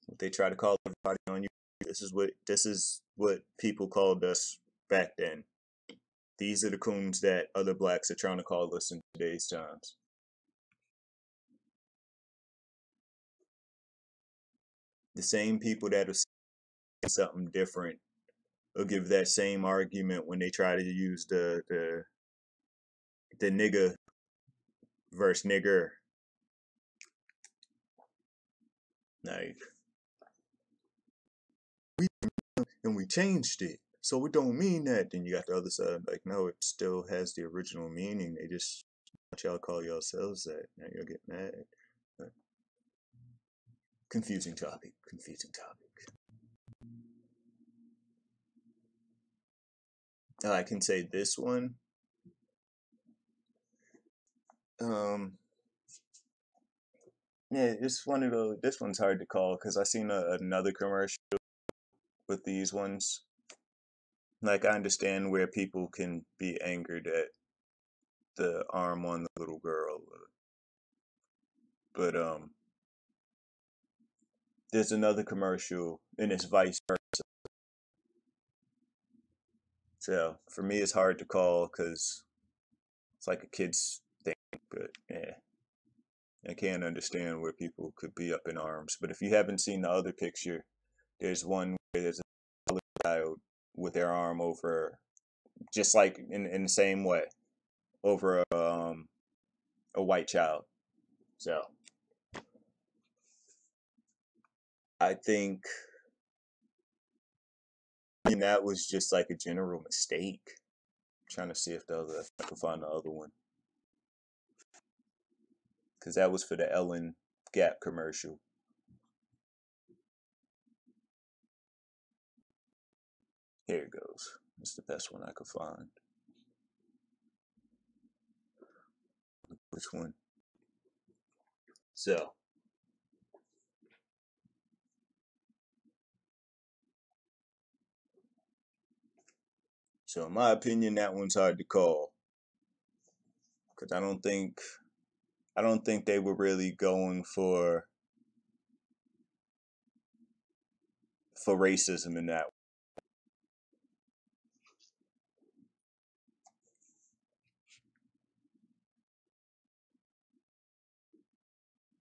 What they try to call everybody on you. This is what people called us back then. These are the coons that other blacks are trying to call us in today's times. The same people that are saying something different will give that same argument when they try to use the nigga versus nigger. Like, we changed it, so it don't mean that. Then you got the other side like, no, it still has the original meaning. They just want y'all call yourselves that. Now you'll get mad. Confusing topic. Confusing topic. I can say this one. Yeah, it's one of those. This one's hard to call because I seen another commercial with these ones. Like, I understand where people can be angered at the arm on the little girl, but there's another commercial and it's vice versa. So for me, it's hard to call because it's like a kid's thing. But yeah, I can't understand where people could be up in arms. But if you haven't seen the other picture, there's one where there's a child with their arm over, just like in the same way, over a white child. So I think that was just like a general mistake. I'm trying to see if I can find the other one, because that was for the Ellen Gap commercial. Here it goes. It's the best one I could find. Which one? So in my opinion, that one's hard to call because I don't think they were really going for racism in that.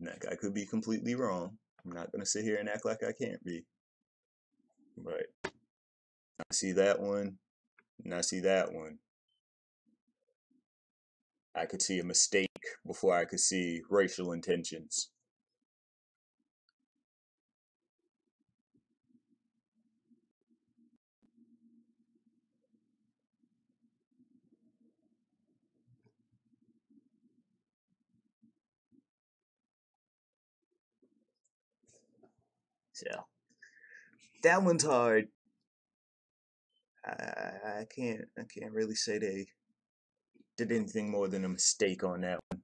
Like, I could be completely wrong. I'm not gonna sit here and act like I can't be. But I see that one, and I see that one. I could see a mistake before I could see racial intentions. So that one's hard. I can't really say they did anything more than a mistake on that one.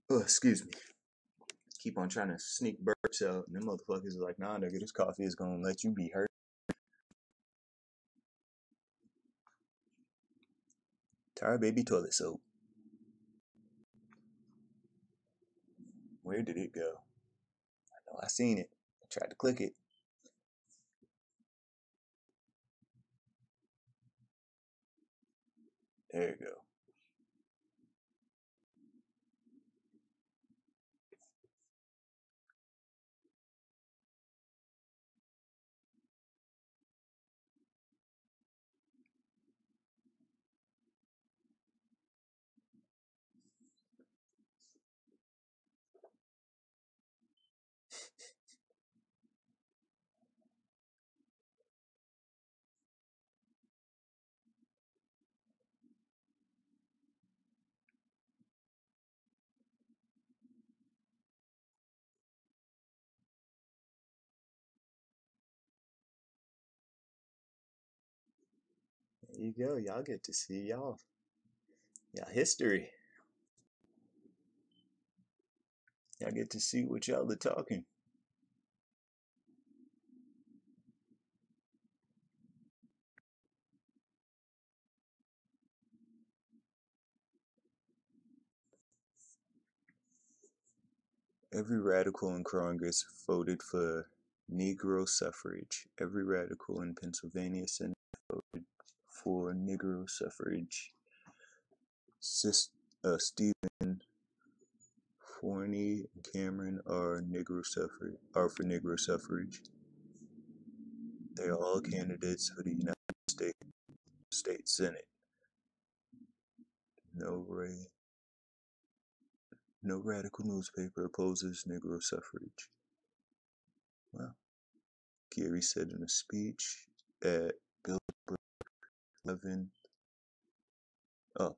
Oh, excuse me. Keep on trying to sneak burps out, and them motherfuckers are like, nah, nigga, this coffee is gonna let you be hurt. Tire baby toilet soap. Where did it go? I know I seen it. I tried to click it. There you go. There you go. Y'all get to see y'all history. Y'all get to see what y'all are talking. Every radical in Congress voted for Negro suffrage. Every radical in Pennsylvania Senate voted for Negro suffrage. Stephen Forney and Cameron are for Negro suffrage. They are all candidates for the United States Senate. No radical newspaper opposes Negro suffrage. Well, Gary said in a speech at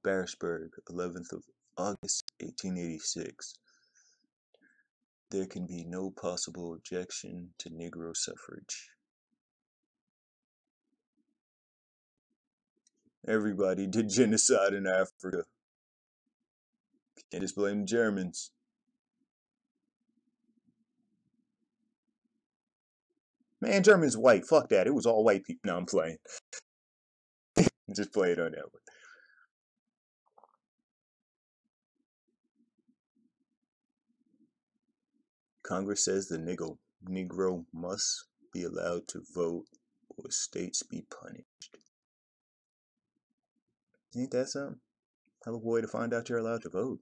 Barrisburg, 11th of August, 1886. there can be no possible objection to Negro suffrage. Everybody did genocide in Africa. Can't just blame the Germans. Man, German's white. Fuck that. It was all white people. No, I'm playing. Just play it on that one. Congress says the Negro must be allowed to vote or states be punished. Ain't that something? Hell of a way to find out you're allowed to vote.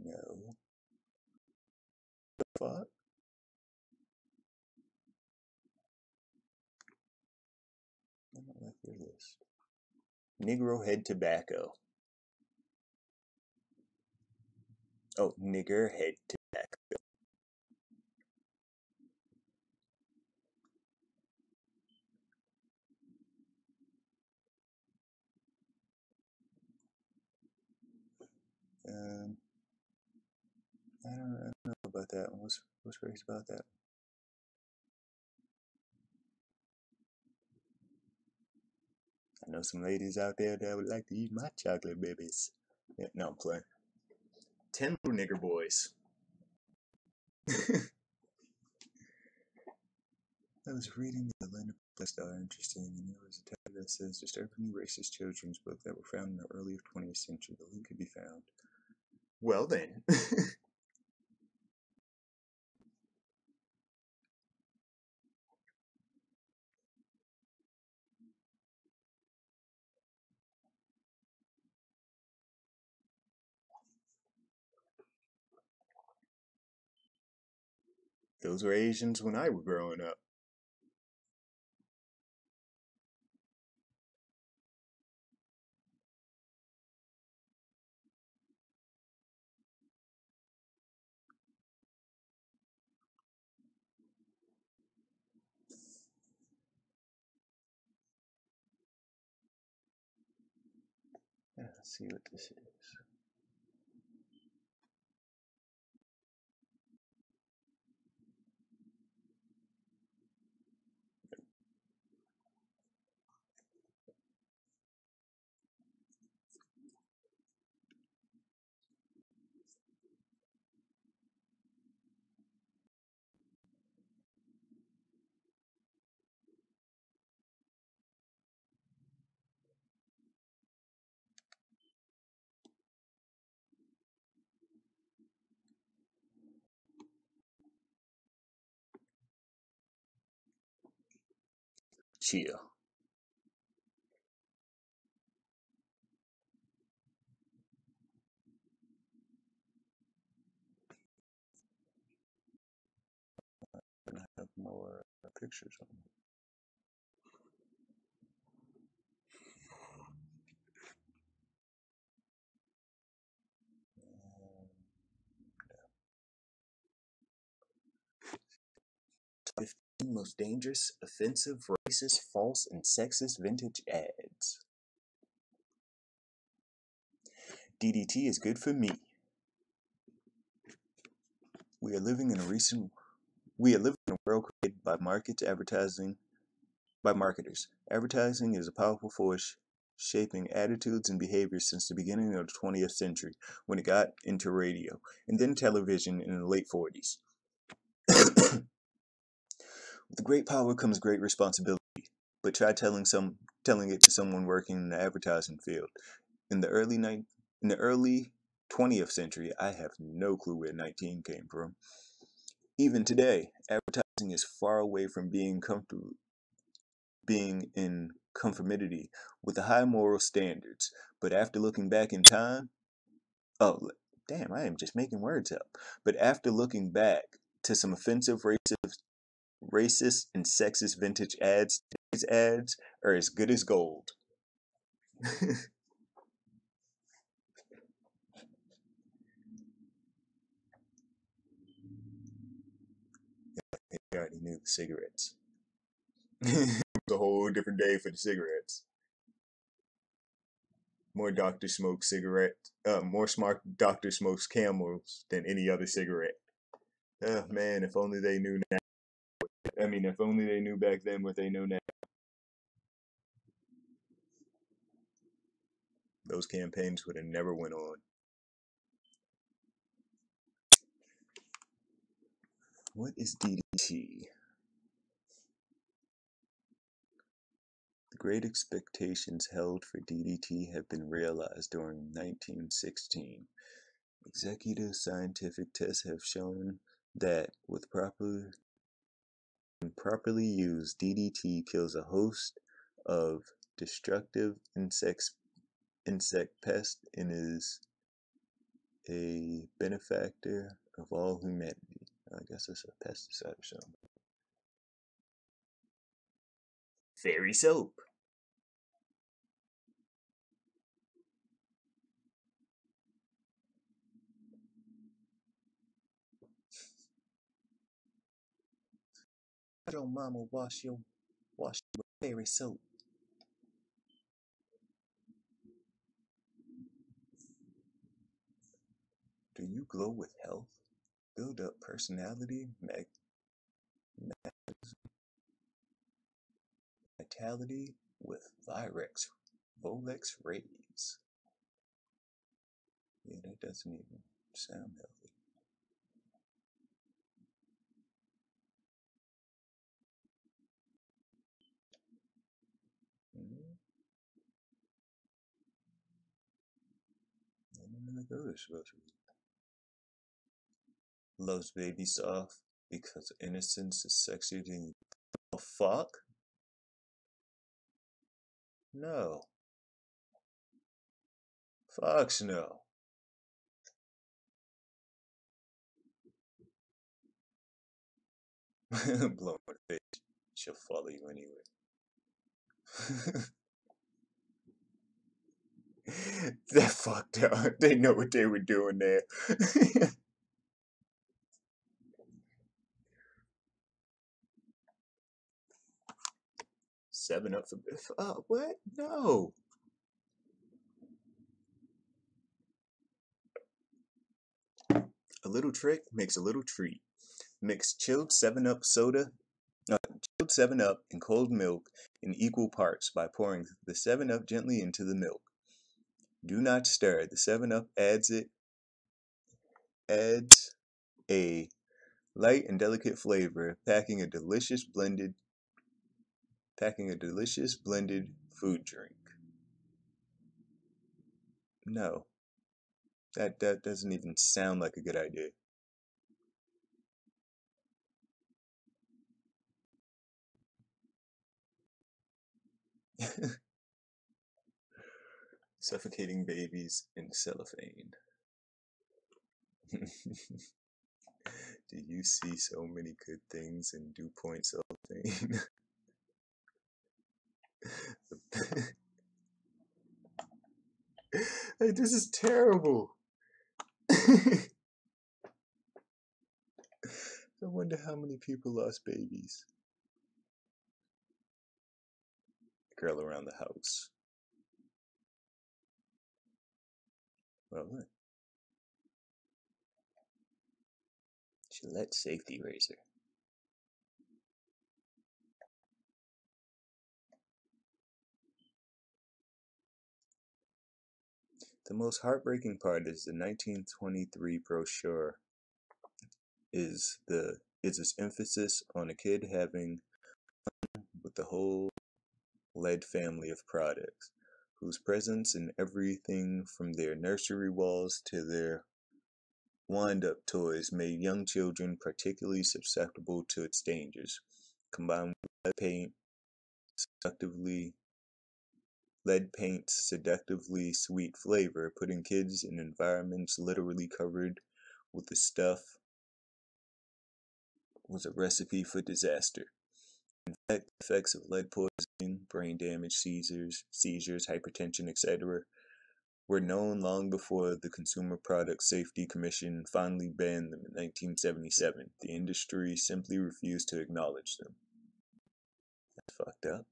No. Fuck. I don't like your list. Negro head tobacco. Oh, nigger head tobacco. I don't know about that one. What's great about that? I know some ladies out there that would like to eat my chocolate babies. Yeah, no, I'm playing. 10 little nigger boys. I was reading the Atlanta Star, interesting, and there was a title that says disturbingly racist children's book that were found in the early 20th century. The link could be found. Well then. Those were Asians when I was growing up. Let's see what this is. Chill. And I have more pictures on it. Top 15 most dangerous, offensive, racist, false, and sexist vintage ads. DDT is good for me. We are living in a world created by marketers. Advertising is a powerful force shaping attitudes and behaviors since the beginning of the 20th century, when it got into radio, and then television in the late 40s. With great power comes great responsibility, but try telling it to someone working in the advertising field. In the early 20th century, I have no clue where 19 came from. Even today, advertising is far away from being in conformity with the high moral standards. But after looking back in time, oh, damn, I am just making words up. But after looking back to some offensive, racist, and sexist vintage ads, these ads are as good as gold. I already knew the cigarettes. It was a whole different day for the cigarettes. More Dr. Smoke cigarettes, more smart Dr. Smokes Camels than any other cigarette. Oh man, if only they knew now. I mean, if only they knew back then what they know now. Those campaigns would have never went on. What is DDT? The great expectations held for DDT have been realized during 1916. Executive scientific tests have shown that with properly used, DDT kills a host of destructive insect pests and is a benefactor of all humanity. I guess it's a pesticide or something. Fairy soap. Your mama wash you with fairy soap. Do you glow with health? Build up personality, vitality with Volex rays. Yeah, that doesn't even sound healthy. I don't know what it's supposed to be. Loves baby soft because innocence is sexier than you. Oh, fuck? No. Fox, no. Blow her face. She'll follow you anyway. That fucked up. They know what they were doing there. 7-Up for what? No. A little trick makes a little treat. Mix chilled 7-Up and cold milk in equal parts by pouring the 7-Up gently into the milk. Do not stir. The 7-Up adds a light and delicate flavor, packing a delicious blended food drink. No. That doesn't even sound like a good idea. Suffocating babies in cellophane. Do you see so many good things in DuPont cellophane? Hey, this is terrible. I wonder how many people lost babies. Girl around the house. Well, what? Gillette safety razor. The most heartbreaking part is the 1923 brochure is its emphasis on a kid having fun with the whole lead family of products, whose presence in everything from their nursery walls to their wind-up toys made young children particularly susceptible to its dangers, combined with lead paint seductively Lead paint's seductively sweet flavor, putting kids in environments literally covered with the stuff, was a recipe for disaster. In fact, the effects of lead poisoning, brain damage, seizures, hypertension, etc., were known long before the Consumer Product Safety Commission finally banned them in 1977. The industry simply refused to acknowledge them. That's fucked up.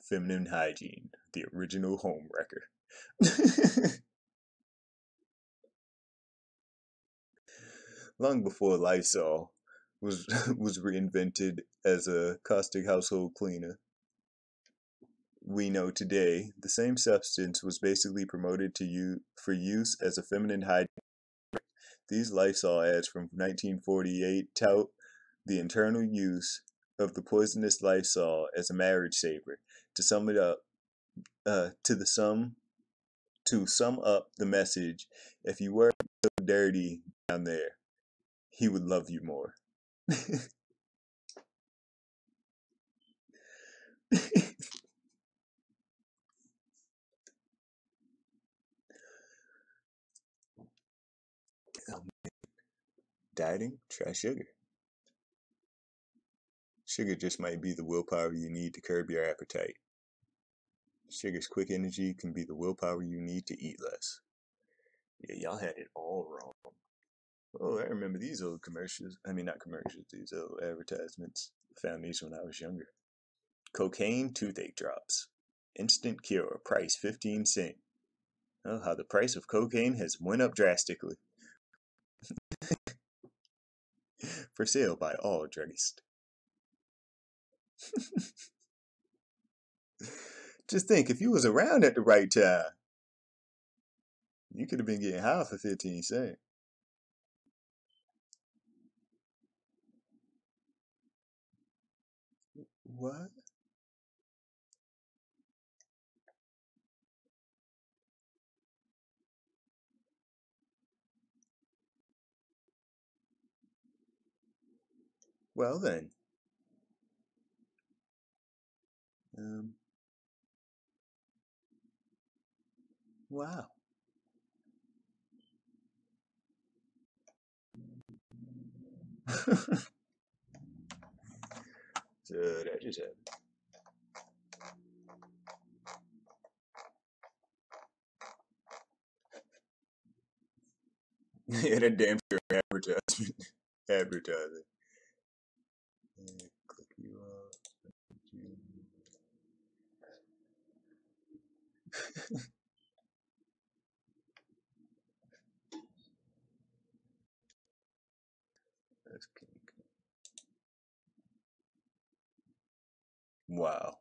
Feminine hygiene, the original home wrecker. Long before Lysol was reinvented as a caustic household cleaner, we know today the same substance was basically promoted for use as a feminine hygiene. These Lysol ads from 1948 tout the internal use of the poisonous Lysol as a marriage saver. To sum it up, to sum up the message, if you weren't so dirty down there, he would love you more. Dieting? Try sugar. Sugar just might be the willpower you need to curb your appetite. Sugar's quick energy can be the willpower you need to eat less. Yeah, y'all had it all wrong. Oh, I remember these old commercials. I mean, not commercials, these old advertisements. I found these when I was younger. Cocaine toothache drops. Instant cure, price 15 cents. Oh, how the price of cocaine has went up drastically. For sale by all druggists. Just think, if you was around at the right time, you could have been getting high for 15 cents. What? Well then. Wow. So that just happened. Yeah, that damn sure advertisement. Advertising. Click you off. That's pink. Wow.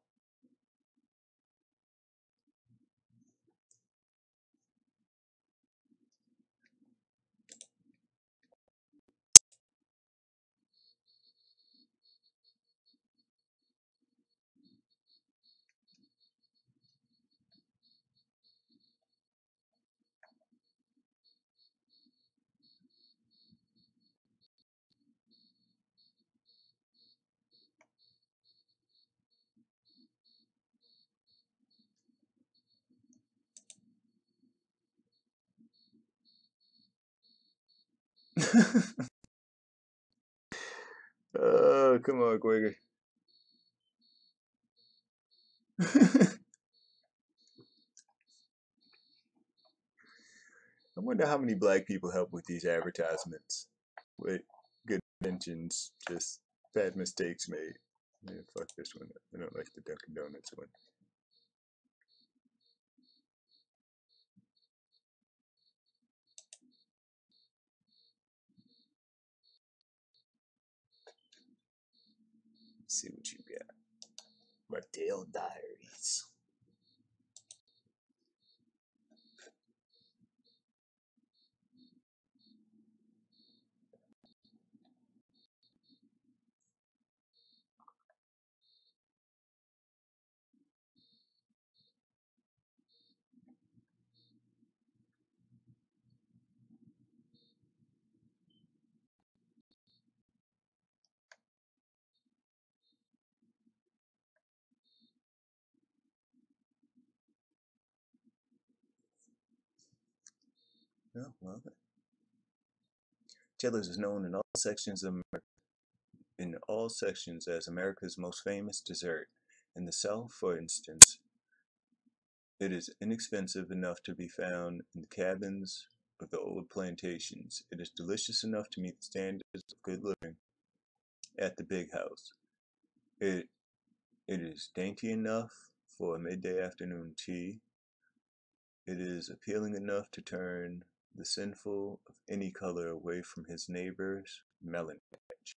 Oh, come on, Quaker. I wonder how many black people help with these advertisements. With good intentions, just bad mistakes made. Yeah, fuck this one. I don't like the Dunkin' Donuts one. Let's see what you got. Martell Diaries. Oh, well. Jello is known in all sections as America's most famous dessert. In the South, for instance, it is inexpensive enough to be found in the cabins of the old plantations. It is delicious enough to meet the standards of good living at the big house. It is dainty enough for a midday afternoon tea. It is appealing enough to turn the sinful of any color away from his neighbor's melon patch.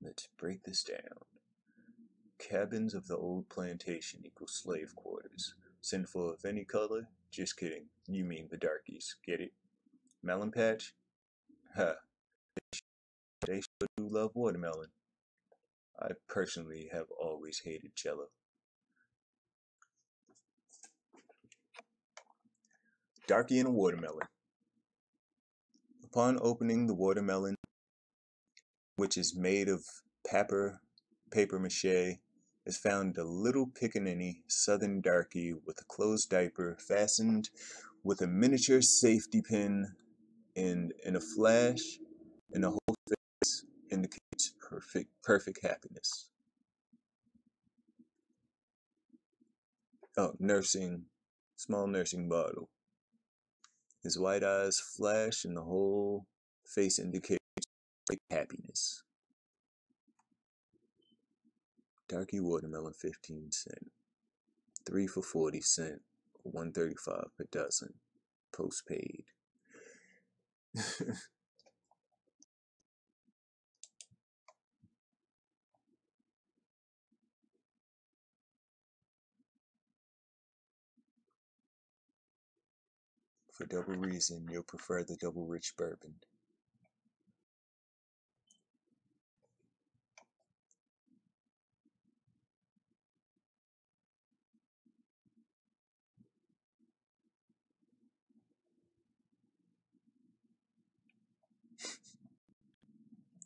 Let's break this down. Cabins of the old plantation equals slave quarters. Sinful of any color? Just kidding. You mean the darkies. Get it? Melon patch? Ha. They sure do love watermelon. I personally have always hated Jello. Darky and a watermelon. Upon opening the watermelon, which is made of paper mache, is found a little pickaninny southern darky with a closed diaper fastened with a miniature safety pin, and in a flash, and the whole face indicates perfect happiness. Oh, small nursing bottle. His white eyes flash and the whole face indicates happiness. Darky watermelon 15 cents. 3 for 40 cents. $1.35 per dozen. Postpaid. For double reason, you'll prefer the double rich bourbon.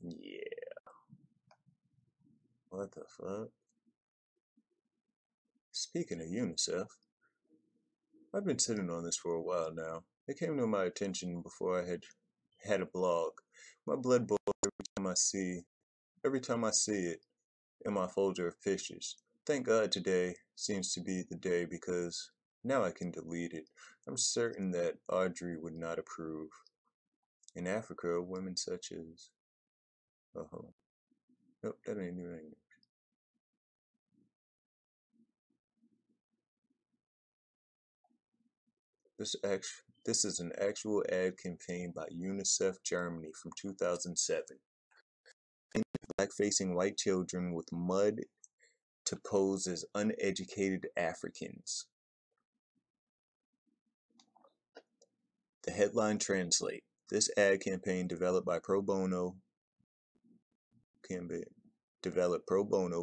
Yeah. What the fuck? Speaking of UNICEF, I've been sitting on this for a while now. It came to my attention before I had a blog. My blood boils every time I see it in my folder of pictures. Thank God today seems to be the day because now I can delete it. I'm certain that Audrey would not approve. In Africa, women such as... Nope, that ain't even English. This is an actual ad campaign by UNICEF Germany from 2007. Black-facing white children with mud to pose as uneducated Africans. The headline translate. This ad campaign developed pro bono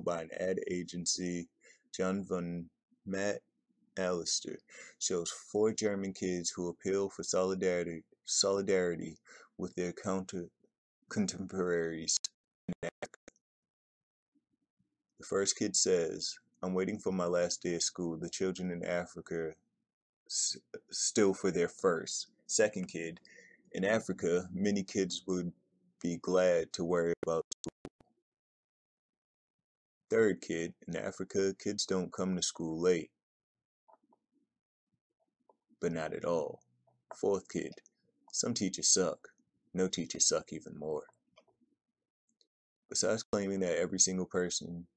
by an ad agency, John von Matt Alistair, shows 4 German kids who appeal for solidarity with their contemporaries in Africa. The first kid says, "I'm waiting for my last day of school. The children in Africa still for their first." Second kid, "In Africa, many kids would be glad to worry about school." Third kid, "In Africa, kids don't come to school late." But not at all. Fourth kid, "Some teachers suck. No teachers suck even more." Besides claiming that every single person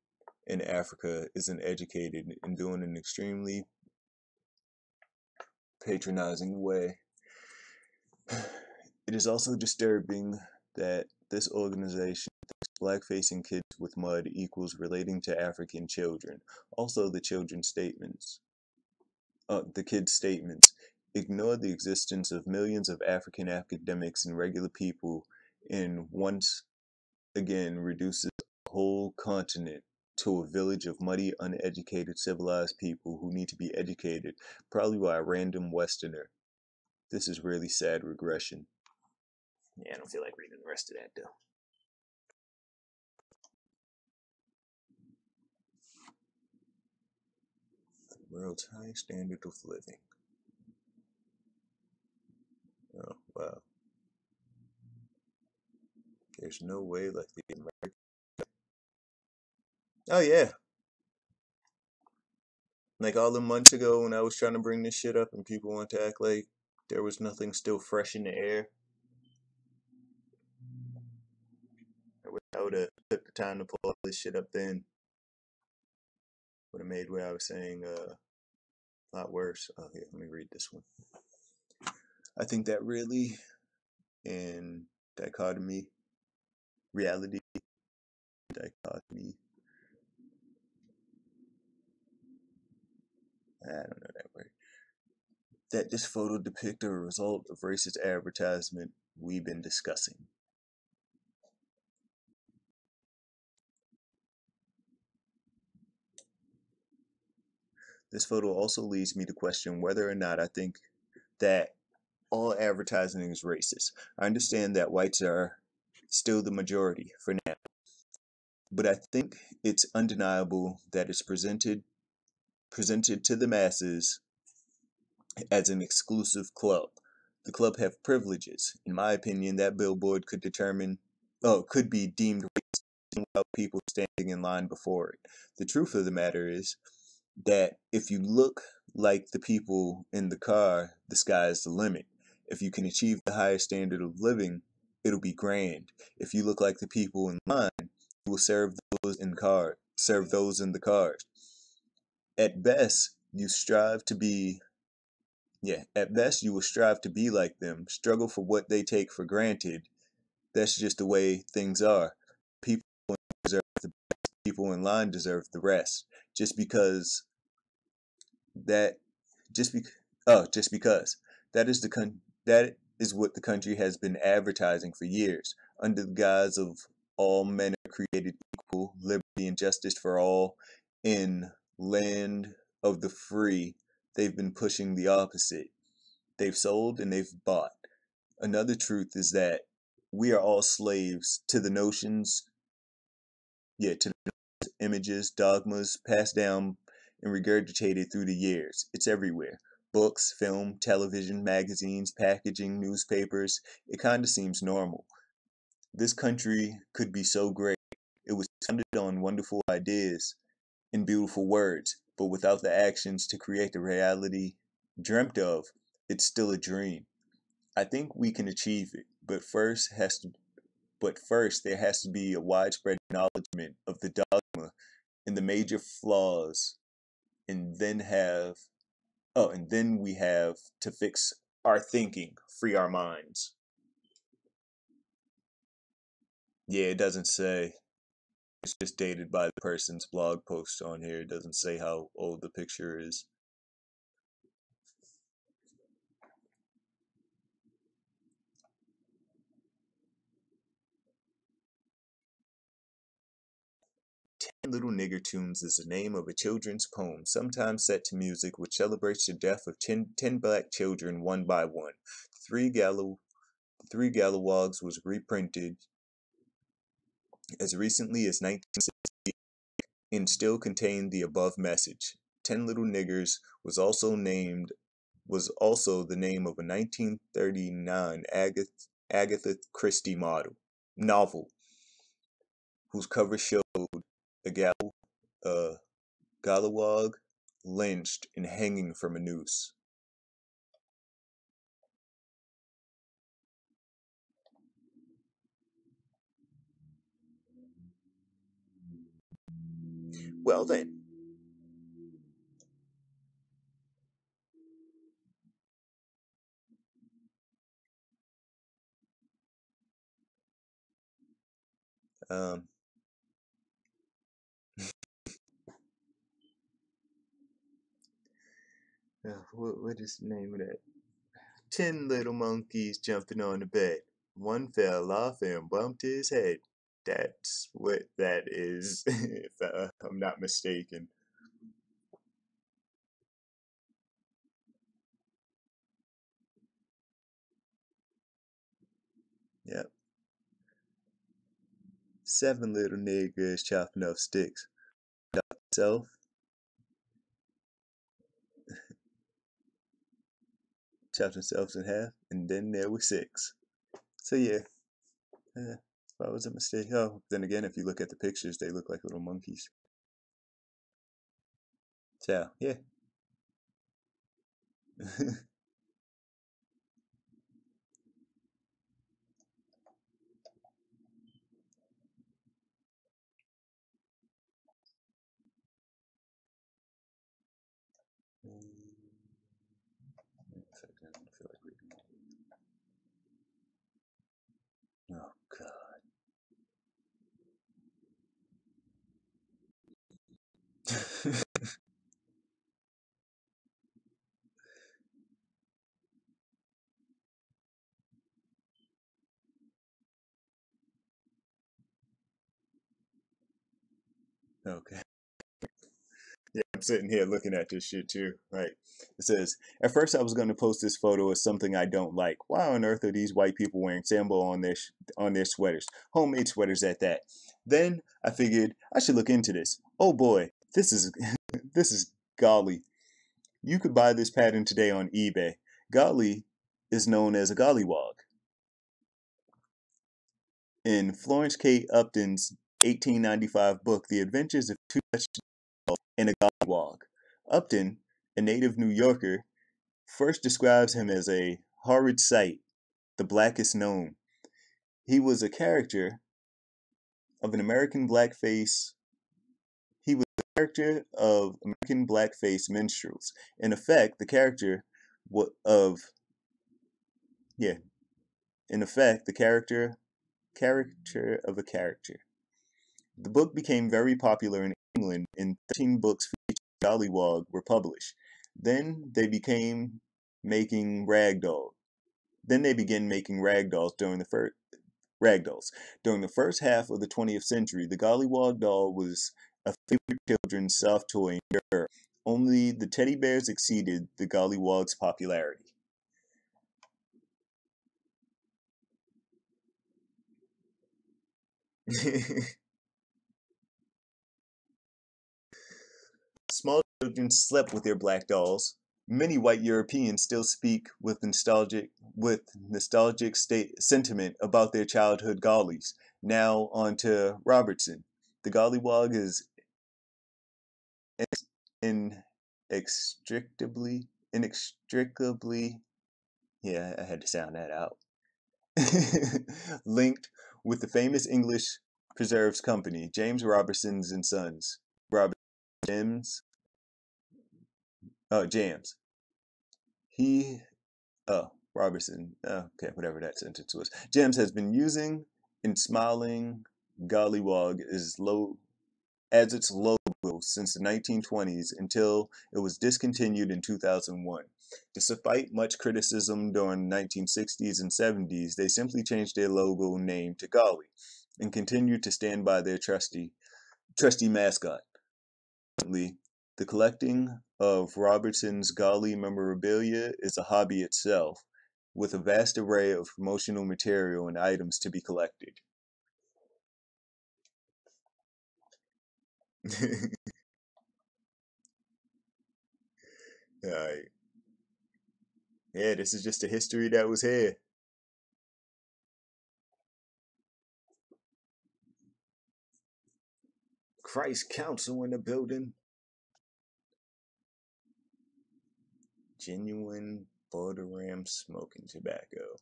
in Africa isn't educated and doing an extremely patronizing way, it is also disturbing that this organization thinks black-facing kids with mud equals relating to African children. Also, the kids' statements ignore the existence of millions of African academics and regular people, and once again reduces a whole continent to a village of muddy, uneducated, civilized people who need to be educated, probably by a random Westerner. This is really sad regression. Yeah, I don't feel like reading the rest of that, though. The world's highest standard of living. There's no way like the American. Oh yeah, like all the months ago when I was trying to bring this shit up and people wanted to act like there was nothing still fresh in the air. I would have took the time to pull all this shit up then. Would have made what I was saying a lot worse. Oh here, let me read this one. I think that really in dichotomy, reality, dichotomy. I don't know that word. That this photo depicted a result of racist advertisement we've been discussing. This photo also leads me to question whether or not I think that all advertising is racist. I understand that whites are still the majority for now, but I think it's undeniable that it's presented to the masses as an exclusive club. The club have privileges. In my opinion, that billboard could be deemed racist without people standing in line before it. The truth of the matter is that if you look like the people in the car, the sky is the limit. If you can achieve the highest standard of living, it'll be grand. If you look like the people in line, you will serve those in the cars. At best, you will strive to be like them, struggle for what they take for granted. That's just the way things are. People deserve the best, people in line deserve the rest. Just because that is what the country has been advertising for years, under the guise of all men are created equal, liberty and justice for all. In land of the free, they've been pushing the opposite. They've sold and they've bought. Another truth is that we are all slaves to the notions, to the images, dogmas passed down and regurgitated through the years. It's everywhere. Books, film, television, magazines, packaging, newspapers. It kind of seems normal. This country could be so great. It was founded on wonderful ideas and beautiful words, but without the actions to create the reality dreamt of, it's still a dream. I think we can achieve it, but first there has to be a widespread acknowledgement of the dogma and the major flaws, and then we have to fix our thinking, free our minds. Yeah, it doesn't say. It's just dated by the person's blog post on here. It doesn't say how old the picture is. Ten Little Nigger Tunes is the name of a children's poem, sometimes set to music, which celebrates the death of 10 black children one by one. The Three Gallowags was reprinted as recently as 1960 and still contained the above message. 10 Little Niggers was also the name of a 1939 Agatha Christie novel, whose cover showed a Gallowag lynched and hanging from a noose. Well then. What is the name of that? 10 little monkeys jumping on the bed. One fell off and bumped his head. That's what that is, if I'm not mistaken. Yep. 7 little niggers chopping up sticks. Self. Chopped themselves in half, and then there were 6. So yeah, That was a mistake. Oh, then again, if you look at the pictures, they look like little monkeys. So, yeah. I feel like reading. Oh, God. Okay. Yeah, I'm sitting here looking at this shit too. Right. It says, at first I was going to post this photo as something I don't like. Why on earth are these white people wearing Sambo on their sweaters? Homemade sweaters at that. Then I figured I should look into this. Oh boy, this is this is golly. You could buy this pattern today on eBay. Golly is known as a gollywog. In Florence K. Upton's 1895 book, The Adventures of Two Dutch and a Gollywog, Upton, a native New Yorker, first describes him as a horrid sight, the blackest known. He was a character of an American blackface. He was a character of American blackface minstrels. In effect, the character of yeah. In effect, the character of a character. The book became very popular in England, and 13 books featuring Gollywog were published. Then they began making ragdolls during the first half of the 20th century. The Gollywog doll was a favorite children's soft toy in Europe. Only the teddy bears exceeded the Gollywog's popularity. Small children slept with their black dolls. Many white Europeans still speak with nostalgic sentiment about their childhood gollies. Now on to Robertson. The gollywog is inextricably, yeah, I had to sound that out, linked with the famous English preserves company, James Robertson's and Sons. Jams. He, Robertson, okay, whatever that sentence was. Jams has been using in smiling gollywog as its logo since the 1920s until it was discontinued in 2001. Despite much criticism during the 1960s and 70s, they simply changed their logo name to Golly and continued to stand by their trusty mascot. The collecting of Robertson's Golly memorabilia is a hobby itself, with a vast array of promotional material and items to be collected. Alright. Yeah, this is just a history that was here. Christ Council in the building. Genuine Balderram smoking tobacco.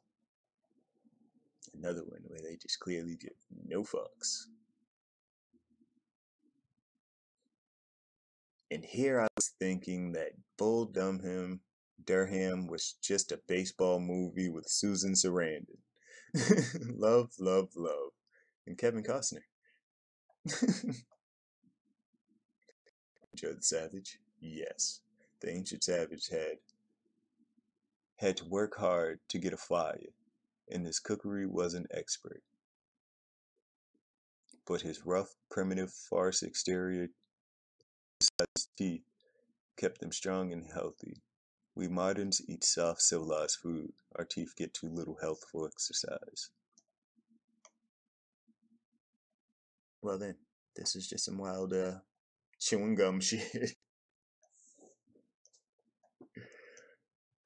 Another one where they just clearly give no fucks. And here I was thinking that Bull Durham was just a baseball movie with Susan Sarandon. Love, love, love. And Kevin Costner. Joe the Savage? Yes. The ancient savage had to work hard to get a fire, and his cookery wasn't expert. But his rough, primitive, farce exterior his teeth kept them strong and healthy. We moderns eat soft, civilized food. Our teeth get too little health for exercise. Well then, this is just some wild chewing gum shit.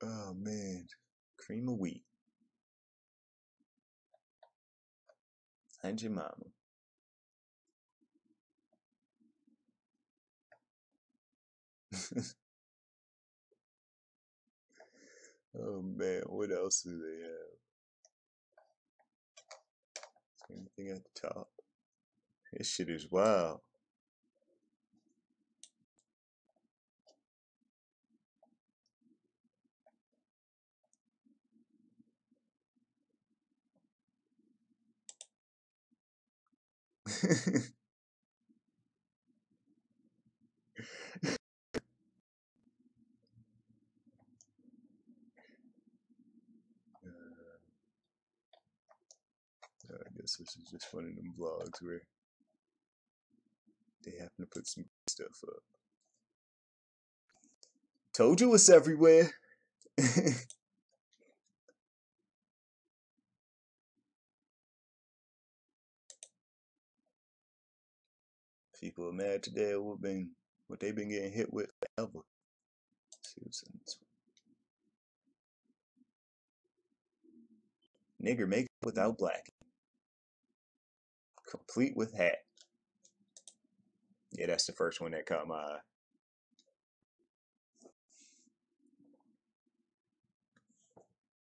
Oh man, cream of wheat. And your mama. Oh man, what else do they have? Anything at the top? This shit is wild. I guess this is just one of them vlogs where they happen to put some stuff up. Told you it's everywhere. People are mad today at what they've been getting hit with forever. See what's in this one. Nigger makeup without black. Complete with hat. Yeah, that's the first one that caught my eye.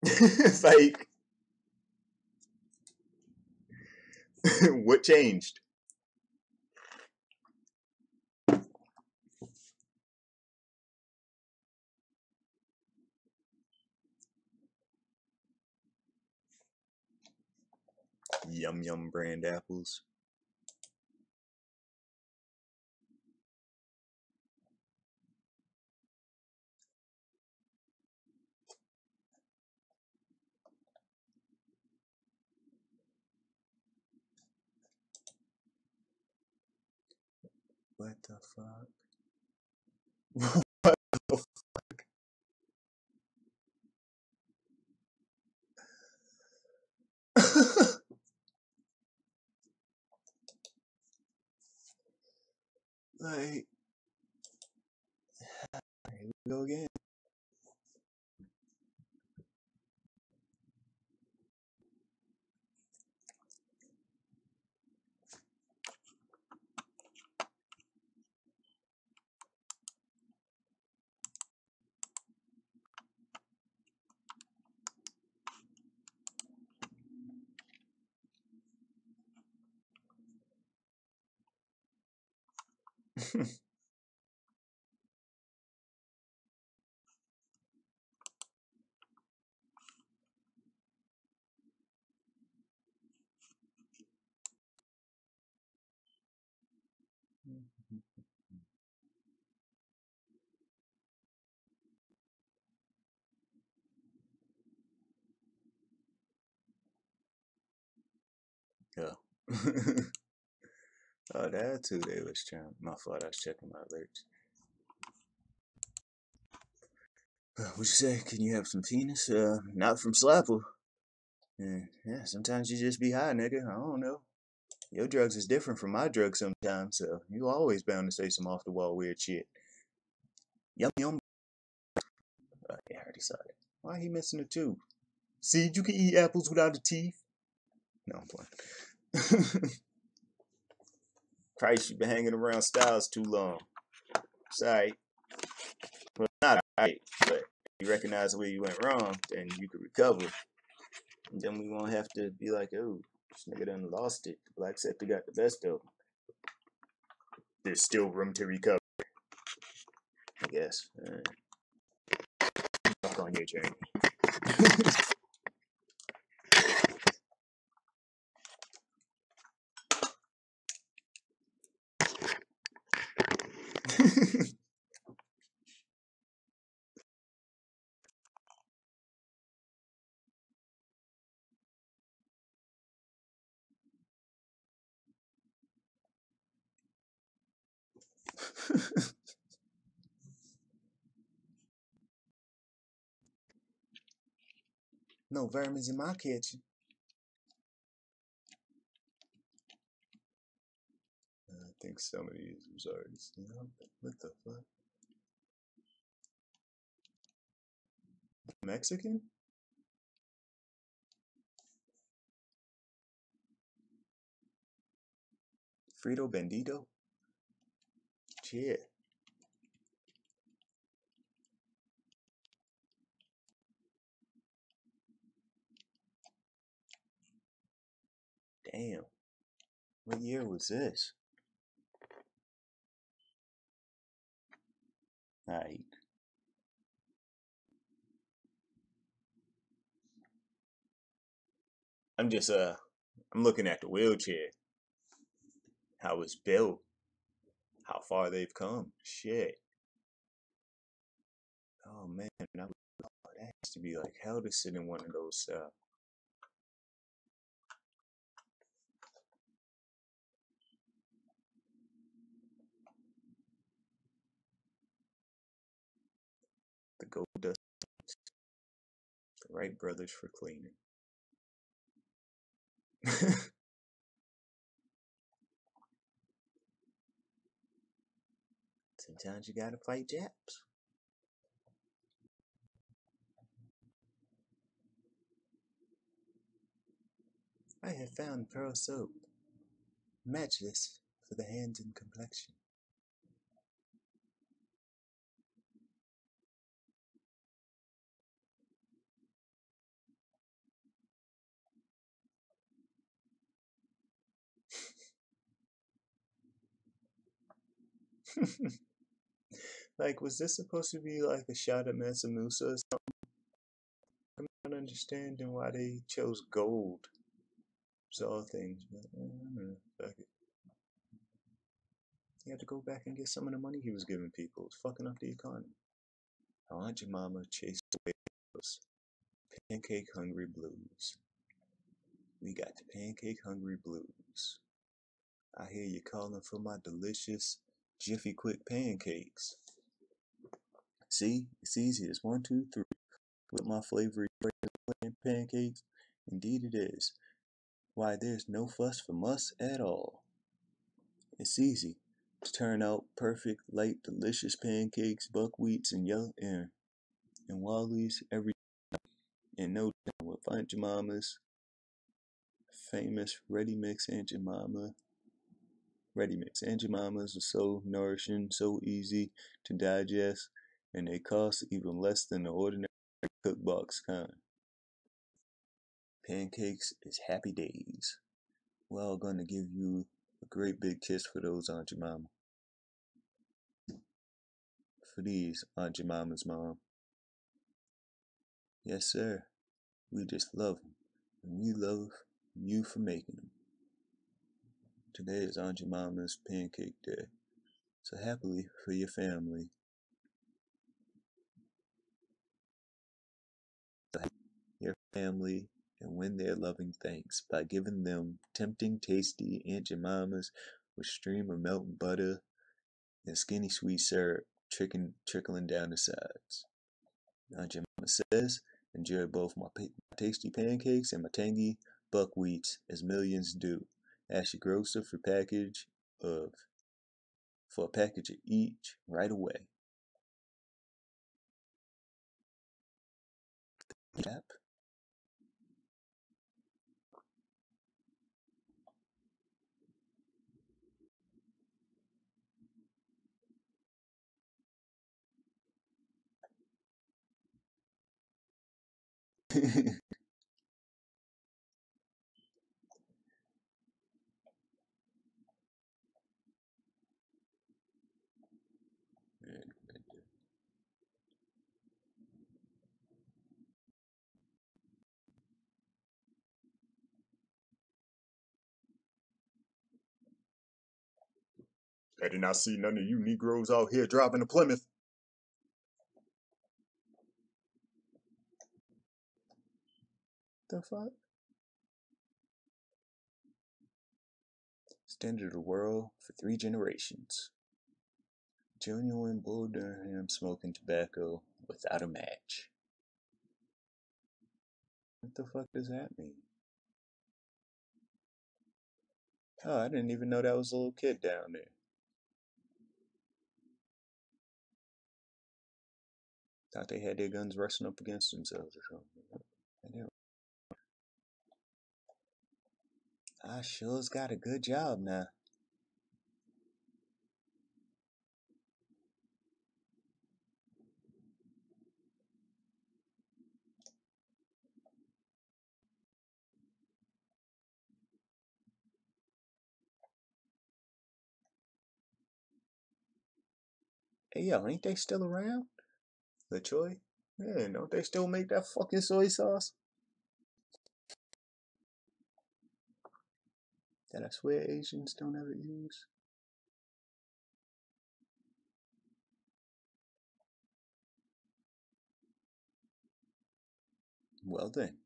It's like, what changed? Yum Yum brand apples. What the fuck? What the fuck? Like, here we go again. Yeah. Oh, that's who they was trying. My fault, I was checking my alerts. What you say? Can you have some penis? Not from Slapple. Yeah, sometimes you just be high, nigga. I don't know. Your drugs is different from my drugs sometimes, so you always bound to say some off the wall weird shit. Yum yum. Yeah, I already saw it. Why he missing a tooth? See, you can eat apples without a teeth. No, I'm playing. Christ, you been hanging around Styles too long. Sorry. Well, not alright, but you recognize where you went wrong, then you could recover. And then we won't have to be like, oh, this nigga done lost it. The black sector got the best of him. There's still room to recover, I guess. Fuck on your journey. No vermin's in my kitchen. I think some of these was already seen. What the fuck? Mexican? Frito Bandito? Shit. Damn. What year was this? Alright. I'm looking at the wheelchair. How it's built. How far they've come. Shit. Oh man, that has to be like hell to sit in one of those the Gold Dust. The Wright brothers for cleaning. Sometimes you gotta fight Japs. I have found pearl soap, matchless for the hands and complexion. Like, was this supposed to be like a shot at Mansa Musa or something? I'm not understanding why they chose gold. It's all things, but I don't know. Fuck it. He had to go back and get some of the money he was giving people. It's fucking up the economy. Aunt Jemima chased away those pancake hungry blues. We got the pancake hungry blues. I hear you calling for my delicious Jiffy Quick pancakes. See, it's easy as 1, 2, 3. With my flavory pancakes, indeed it is. Why, there's no fuss from us at all. It's easy to turn out perfect, light, delicious pancakes, buckwheats, and Wally's every in no time with Aunt Jemima's famous Ready Mix Aunt Jemima. Ready Mix Aunt Jemima's are so nourishing, so easy to digest, and they cost even less than the ordinary cook box kind. Pancakes is happy days. We're all gonna give you a great big kiss for those, Aunt Jemima. For these, Aunt Jemima's mom. Yes, sir. We just love them, and we love you for making them. Today is Aunt Jemima's Pancake Day, so happily for your family. Your family and win their loving thanks by giving them tempting, tasty Aunt Jemima's with stream of melting butter and skinny sweet syrup trickling down the sides. Aunt Jemima says, enjoy both my tasty pancakes and my tangy buckwheats as millions do. Ask your grocer for a package of each right away. Yep. I did not see none of you Negroes out here dropping a Plymouth. The fuck? Standard of the world for 3 generations. Genuine Bull Durham smoking tobacco without a match. What the fuck does that mean? Oh, I didn't even know that was a little kid down there. Thought they had their guns resting up against themselves or something. I sure's got a good job now. Hey, yo, ain't they still around? LaChoy? Yeah, don't they still make that fucking soy sauce? That I swear Asians don't ever use. Well then.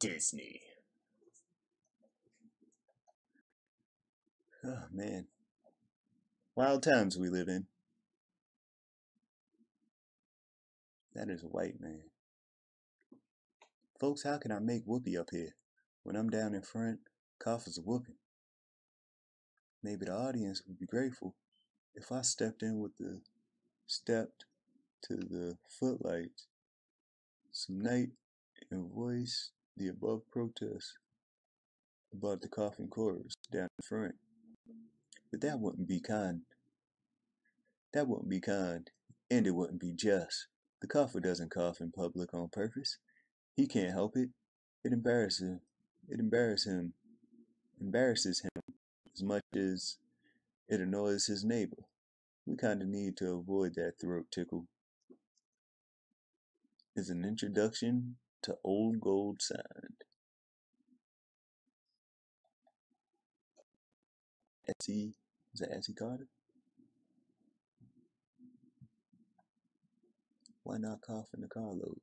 Disney. Oh man. Wild times we live in. That is a white man. Folks, how can I make whoopee up here? When I'm down in front, coffers are whooping. Maybe the audience would be grateful if I stepped to the footlights some night and voiced the above protest about the coughing chorus down in front. But that wouldn't be kind. That wouldn't be kind, and it wouldn't be just. The cougher doesn't cough in public on purpose. He can't help it. It embarrasses him. It embarrasses him as much as it annoys his neighbor. We kind of need to avoid that throat tickle. It's an introduction to Old Gold Sound. Etsy, is that Etsy Carter? Why not cough in the carload?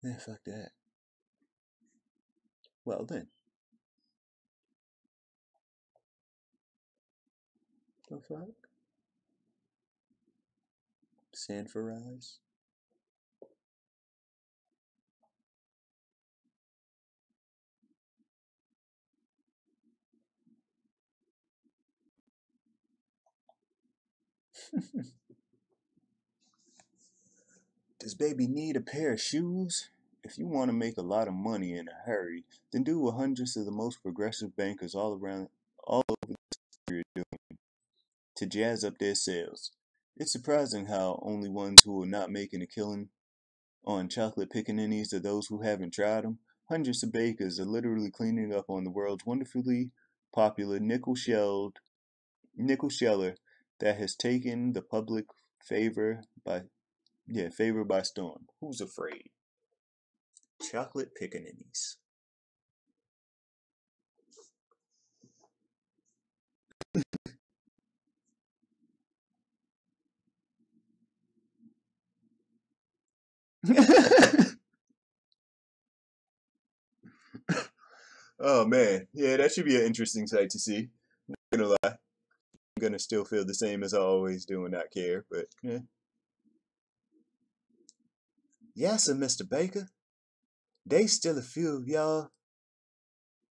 Yeah, fuck that. Well then. The fuck? Sanforize? Does baby need a pair of shoes? If you want to make a lot of money in a hurry, then do what hundreds of the most progressive bankers all over the country are doing to jazz up their sales. It's surprising how only ones who are not making a killing on chocolate pickaninnies are those who haven't tried them. Hundreds of bakers are literally cleaning up on the world's wonderfully popular nickel sheller that has taken the public favor by storm. Who's afraid? Chocolate pickaninnies. Oh man, yeah, that should be an interesting sight to see. Not gonna lie, I'm gonna still feel the same as I always do and not care, but yeah. Yes, sir, Mr. Baker. They still a few of y'all.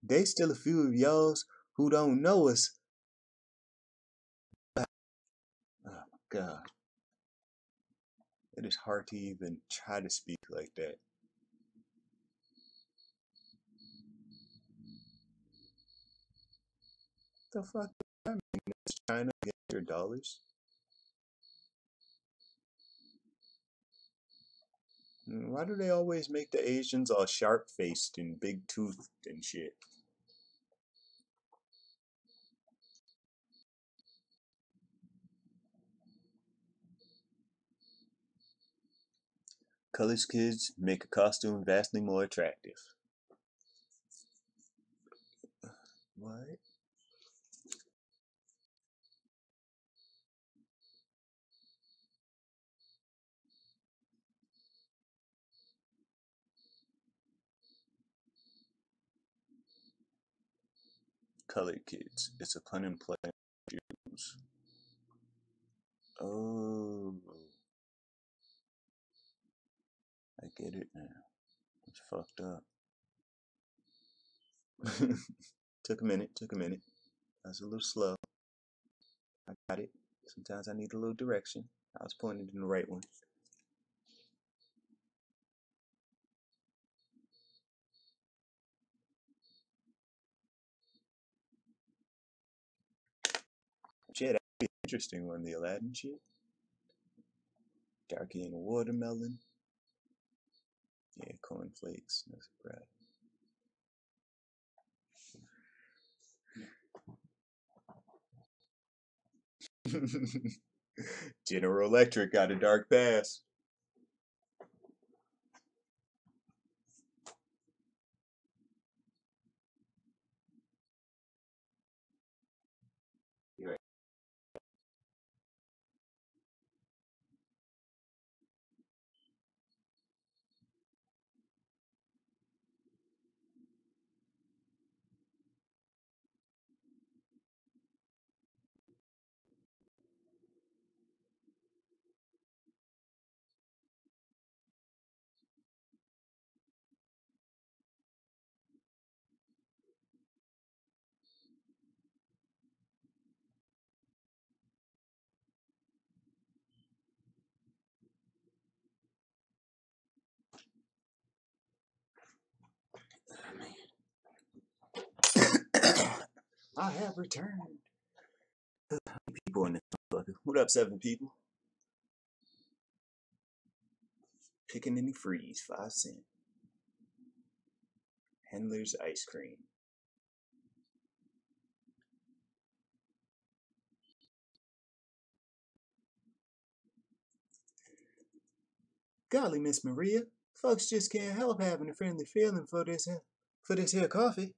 They still a few of y'alls who don't know us. Oh my God, it is hard to even try to speak like that. The fuck does that mean? Is China against your dollars? Why do they always make the Asians all sharp faced and big toothed and shit? College kids make a costume vastly more attractive. What? Colored kids. It's a pun and play on Jews. Oh, I get it now. It's fucked up. Took a minute. I was a little slow. I got it. Sometimes I need a little direction. I was pointed in the right one. Shit, that'd be interesting one, the Aladdin shit. Darky and a watermelon. Yeah, cornflakes, no surprise. General Electric got a dark past. I have returned. People in this motherfucker. What up, 7 people? Picking any freeze, 5 cents. Handler's ice cream. Golly, Miss Maria, folks just can't help having a friendly feeling for this here coffee.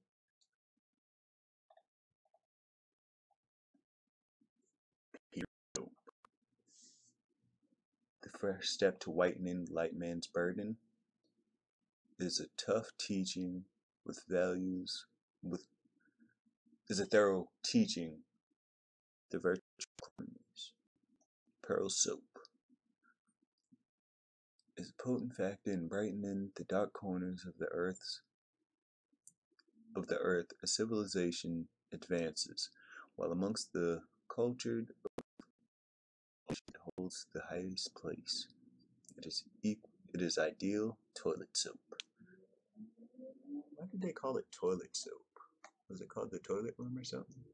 The first step to whitening the light man's burden is a tough teaching with values, is a thorough teaching the virtual corners. Pearl soap is a potent factor in brightening the dark corners of the earth. As civilization advances, while amongst the cultured it holds the highest place. It is ideal toilet soap. Why did they call it toilet soap? Was it called the toilet room or something?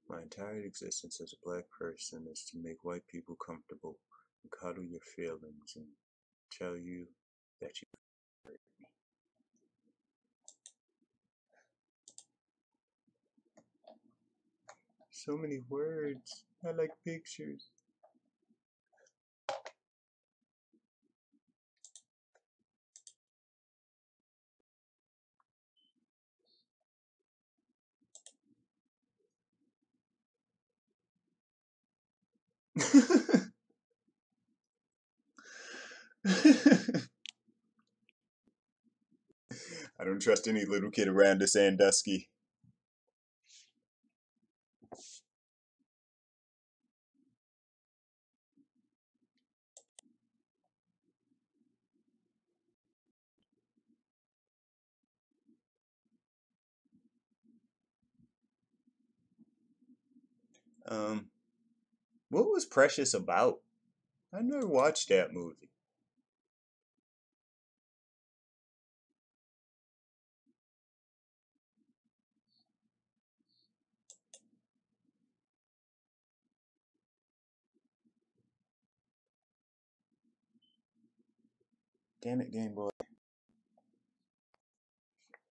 My entire existence as a black person is to make white people comfortable and cuddle your feelings and tell you that you hurt me. So many words. I like pictures. I don't trust any little kid around this Sandusky. What was Precious about? I never watched that movie. Damn it, Game Boy.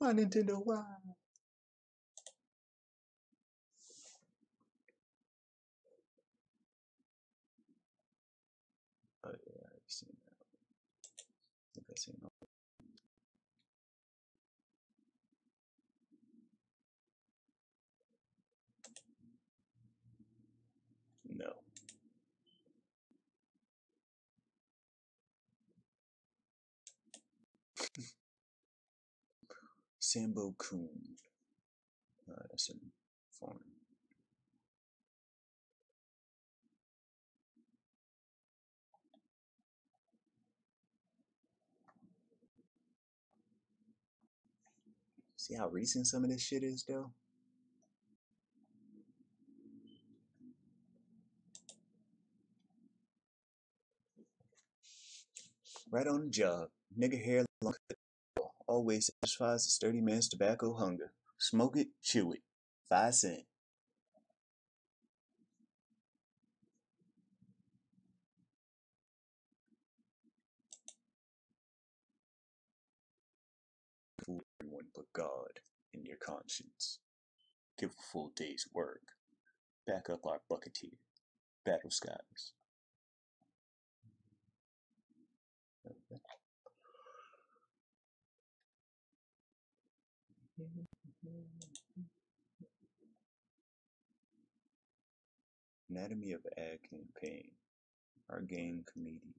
My Nintendo, why? Oh yeah, I've seen that. I think I've seen that. No. Sambo Coon. That's in foreign. See how recent some of this shit is, though? Right on the job. Nigga hair long, always satisfies a sturdy man's tobacco hunger. Smoke it, chew it. 5 cents. Fool everyone but God and your conscience. Give a full day's work. Back up our bucketeer. Battle skies. Anatomy of ad campaign. Our game comedian.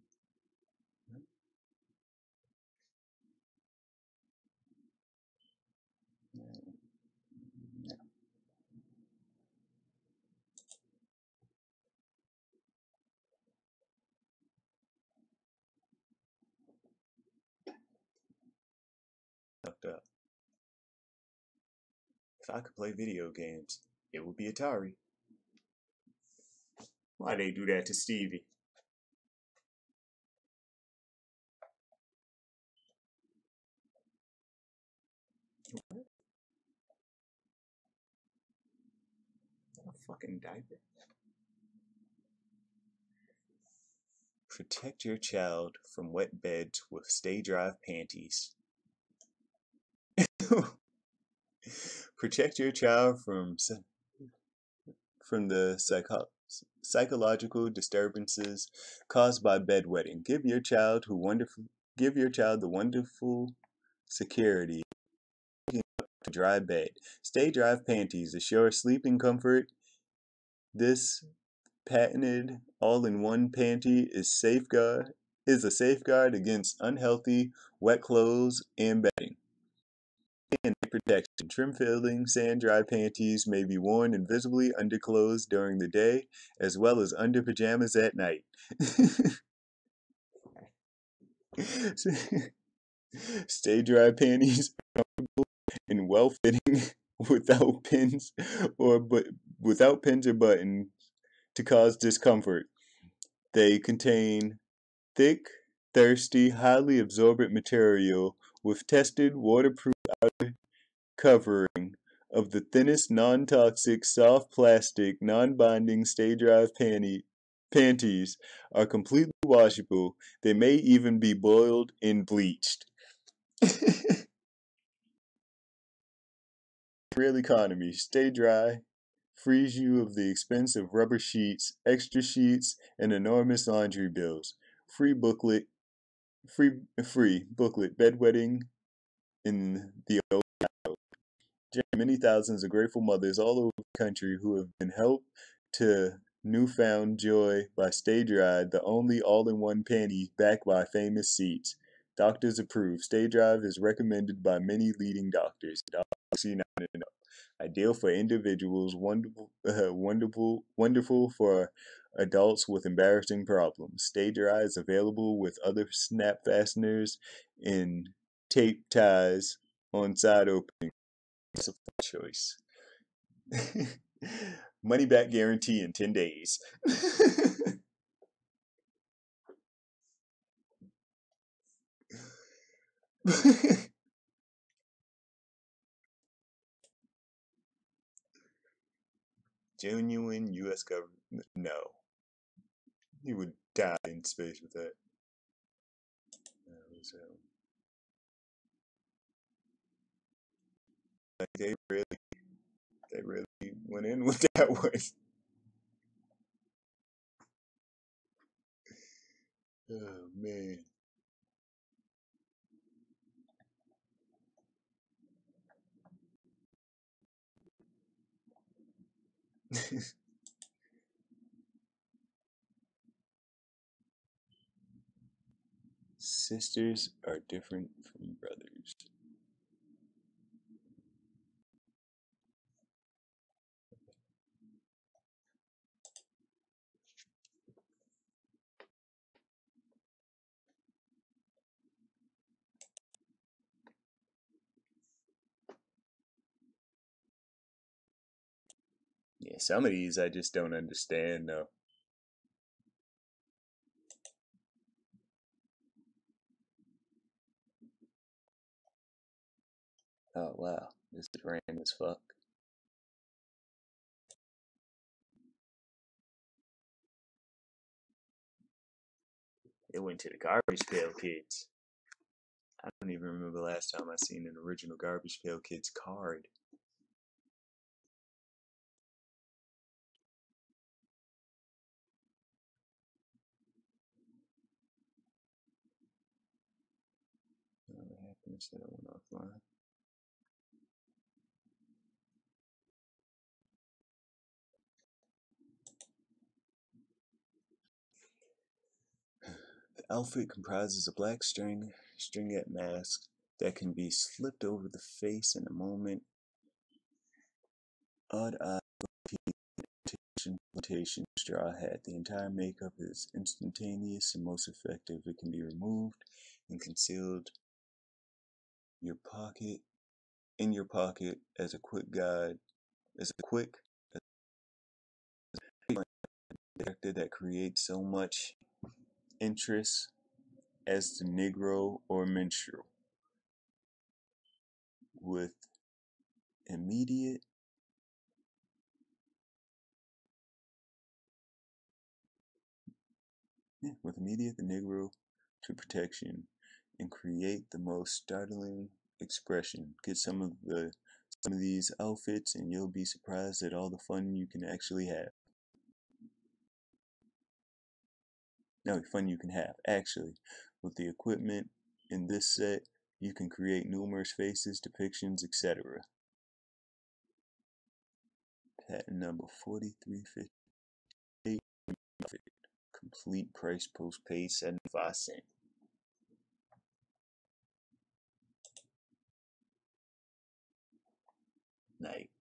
Fucked up. If I could play video games, it would be Atari. Why they do that to Stevie? A fucking diaper. Protect your child from wet beds with Stay Drive panties. Protect your child from the psychological disturbances caused by bedwetting. Give your child the wonderful security to dry bed. Stay Drive panties assure sleeping comfort. This patented all-in-one panty is a safeguard against unhealthy wet clothes and bedding. And protection. Trim-filling, sand-dry panties may be worn invisibly under clothes during the day, as well as under pajamas at night. Stay Dry panties are comfortable and well-fitting without pins or buttons to cause discomfort. They contain thick, thirsty, highly absorbent material with tested waterproof outer covering of the thinnest non-toxic soft plastic non-binding Stay Dry panties are completely washable. They may even be boiled and bleached. Real economy. Stay Dry frees you of the expense of rubber sheets, extra sheets, and enormous laundry bills. Free booklet bedwetting in the old South. Many thousands of grateful mothers all over the country who have been helped to newfound joy by Stay Dry, the only all-in-one panty backed by famous seats. Doctors approve. Stay Dry is recommended by many leading doctors. Ideal for individuals, wonderful for adults with embarrassing problems. Stay Dry is available with other snap fasteners and tape ties on side opening. It's a choice. Money back guarantee in 10 days. Genuine U.S. government? No. He would die in space with that. Like they really went in with that one. Oh man. Sisters are different from brothers. Yeah, some of these I just don't understand though. Oh wow, this is random as fuck. It went to the Garbage Pail Kids. I don't even remember the last time I seen an original Garbage Pail Kids card. What happened instead I went offline? The outfit comprises a black stringette mask that can be slipped over the face in a moment. Odd eye, flotation, straw hat. The entire makeup is instantaneous and most effective. It can be removed and concealed in your pocket as a quick character that creates so much interest as the Negro or minstrel with immediate the Negro to protection and create the most startling expression. Get some of these outfits and you'll be surprised at all the fun you can actually have. Actually, with the equipment in this set, you can create numerous faces, depictions, etc. Patent number 4358. Complete price postpaid 75 cents. Like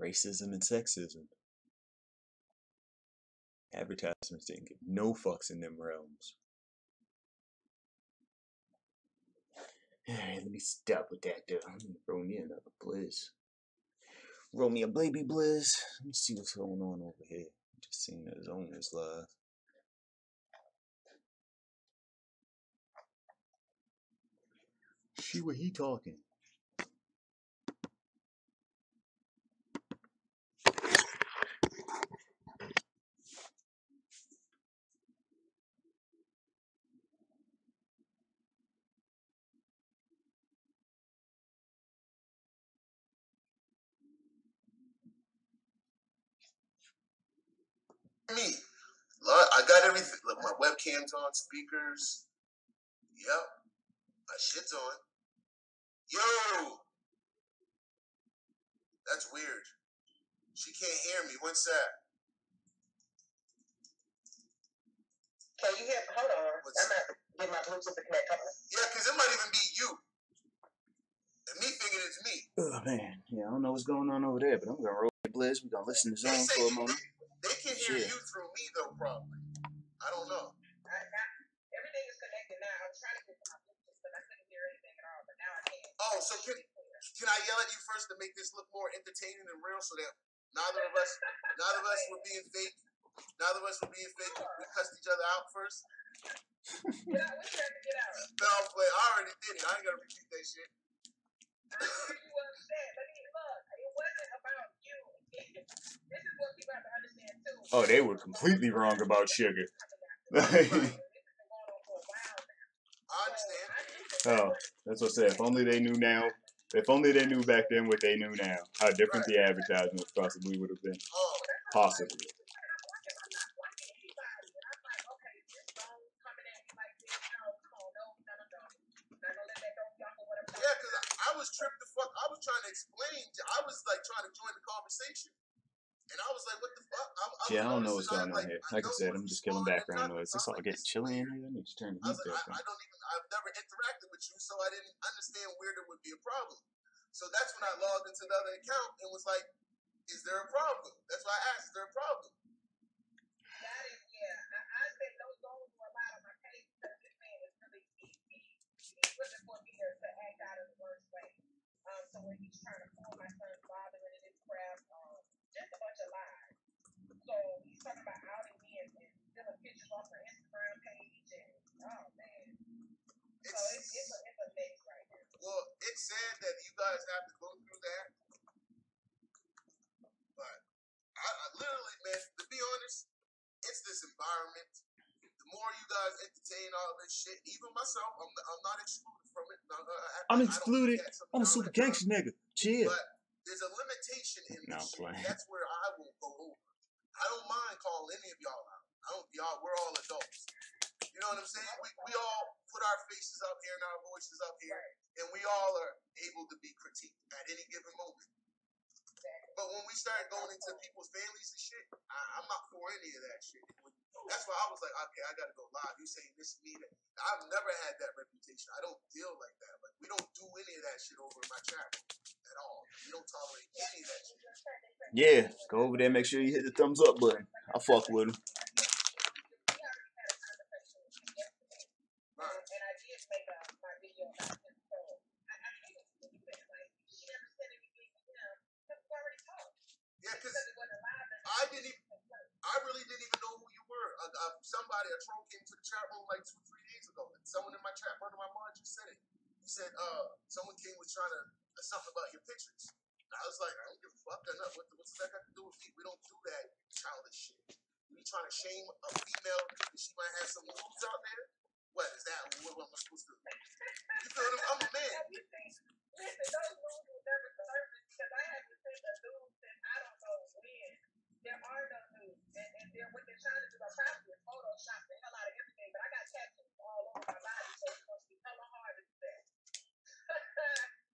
racism and sexism. Advertisements didn't give no fucks in them realms. Alright, let me stop with that though. I'm gonna throw me another Blizz. Roll me a baby Blizz. Let me see what's going on over here. Just seeing that his owner's live. See what he talking. Me. I got everything. Look, my webcam's on, speakers. Yep. My shit's on. Yo! That's weird. She can't hear me. What's that? Can you hear? Hold on. I'm not get my Bluetooth to connect. Yeah, because it might even be you. And me thinking it's me. Oh man, yeah, I don't know what's going on over there, but I'm gonna roll the Blizz. We're gonna listen to Zone for a moment. They can hear you through me though, probably. I don't know. Everything is connected now. I was trying to get my Bluetooth, but I couldn't hear anything at all. But now I can. Oh, so can I yell at you first to make this look more entertaining and real, so that neither of us were being fake. Neither of us were being fake. We cussed each other out first. Get out. What you have to get out? No, I already did it. I ain't gonna repeat that shit. I heard you upset. But look, it wasn't about you. This is what people have to understand too. Oh, they were completely wrong about Sugar. I understand. Oh, that's what I said. If only they knew now. If only they knew back then what they knew now. How different the advertisements possibly would have been. Possibly. Yeah, because I was tripped the fuck. I was trying to explain. I was like trying to join the conversation. And I was like, what the fuck? I don't know what's going on here. Like I said, I'm just killing background noise. It's all getting chilly in here. Let me just turn the heat back on. I've never interacted with you, so I didn't understand where there would be a problem. So that's when I logged into the other account and was like, is there a problem? That's why I asked, is there a problem? That is, yeah. I said those zones were allowed on my page because this man is really, he's looking for me to act out in the worst way. So when he's trying to pull my son's father into this crap, just a bunch of lies. So he's talking about outing me and stealing pictures off her Instagram page and oh man. So it's a mix right now. Well, it said guys have to go through that. But I literally, man, to be honest, it's this environment. The more you guys entertain all this shit, even myself, I'm not excluded from it. I'm I don't excluded. get some I'm a y'all super that gangster nigga. Chill. But there's a limitation in No, this I'm shit. playing. That's where I will go over. I don't mind calling any of y'all out. We're all adults. You know what I'm saying? We all put our faces up here and our voices up here, and we all are able to be critiqued at any given moment. But when we start going into people's families and shit, I'm not for any of that shit. That's why I was like, okay, I gotta go live. You saying this, me, that. I've never had that reputation. I don't deal like that. Like, we don't do any of that shit over in my channel at all. We don't tolerate any of that shit. Yeah, go over there. Make sure you hit the thumbs up button. I fuck with him. Right. And I did make my video about him. So I hate it when you said, like, she never said anything to him because we already talked. Yeah, because Because it wasn't live. I really didn't even know who you were. Somebody, a troll, came to the chat room like 2-3 days ago. And someone in my chat, one of my mods, just said it. He said, someone came was trying to something about your pictures. And I was like, I don't give a fuck. What's that got to do with me? We don't do that childish shit. We trying to shame a female because she might have some moves out there? What is that? What am I supposed to do? You feel me? I'm a man. Listen, those moves will never surface because I haven't seen the news since I don't know when. There are no news. And then what they're trying to do, I probably Photoshop the hell out of everything, but I got tattoos all over my body, so it's supposed to be hella hard to do that.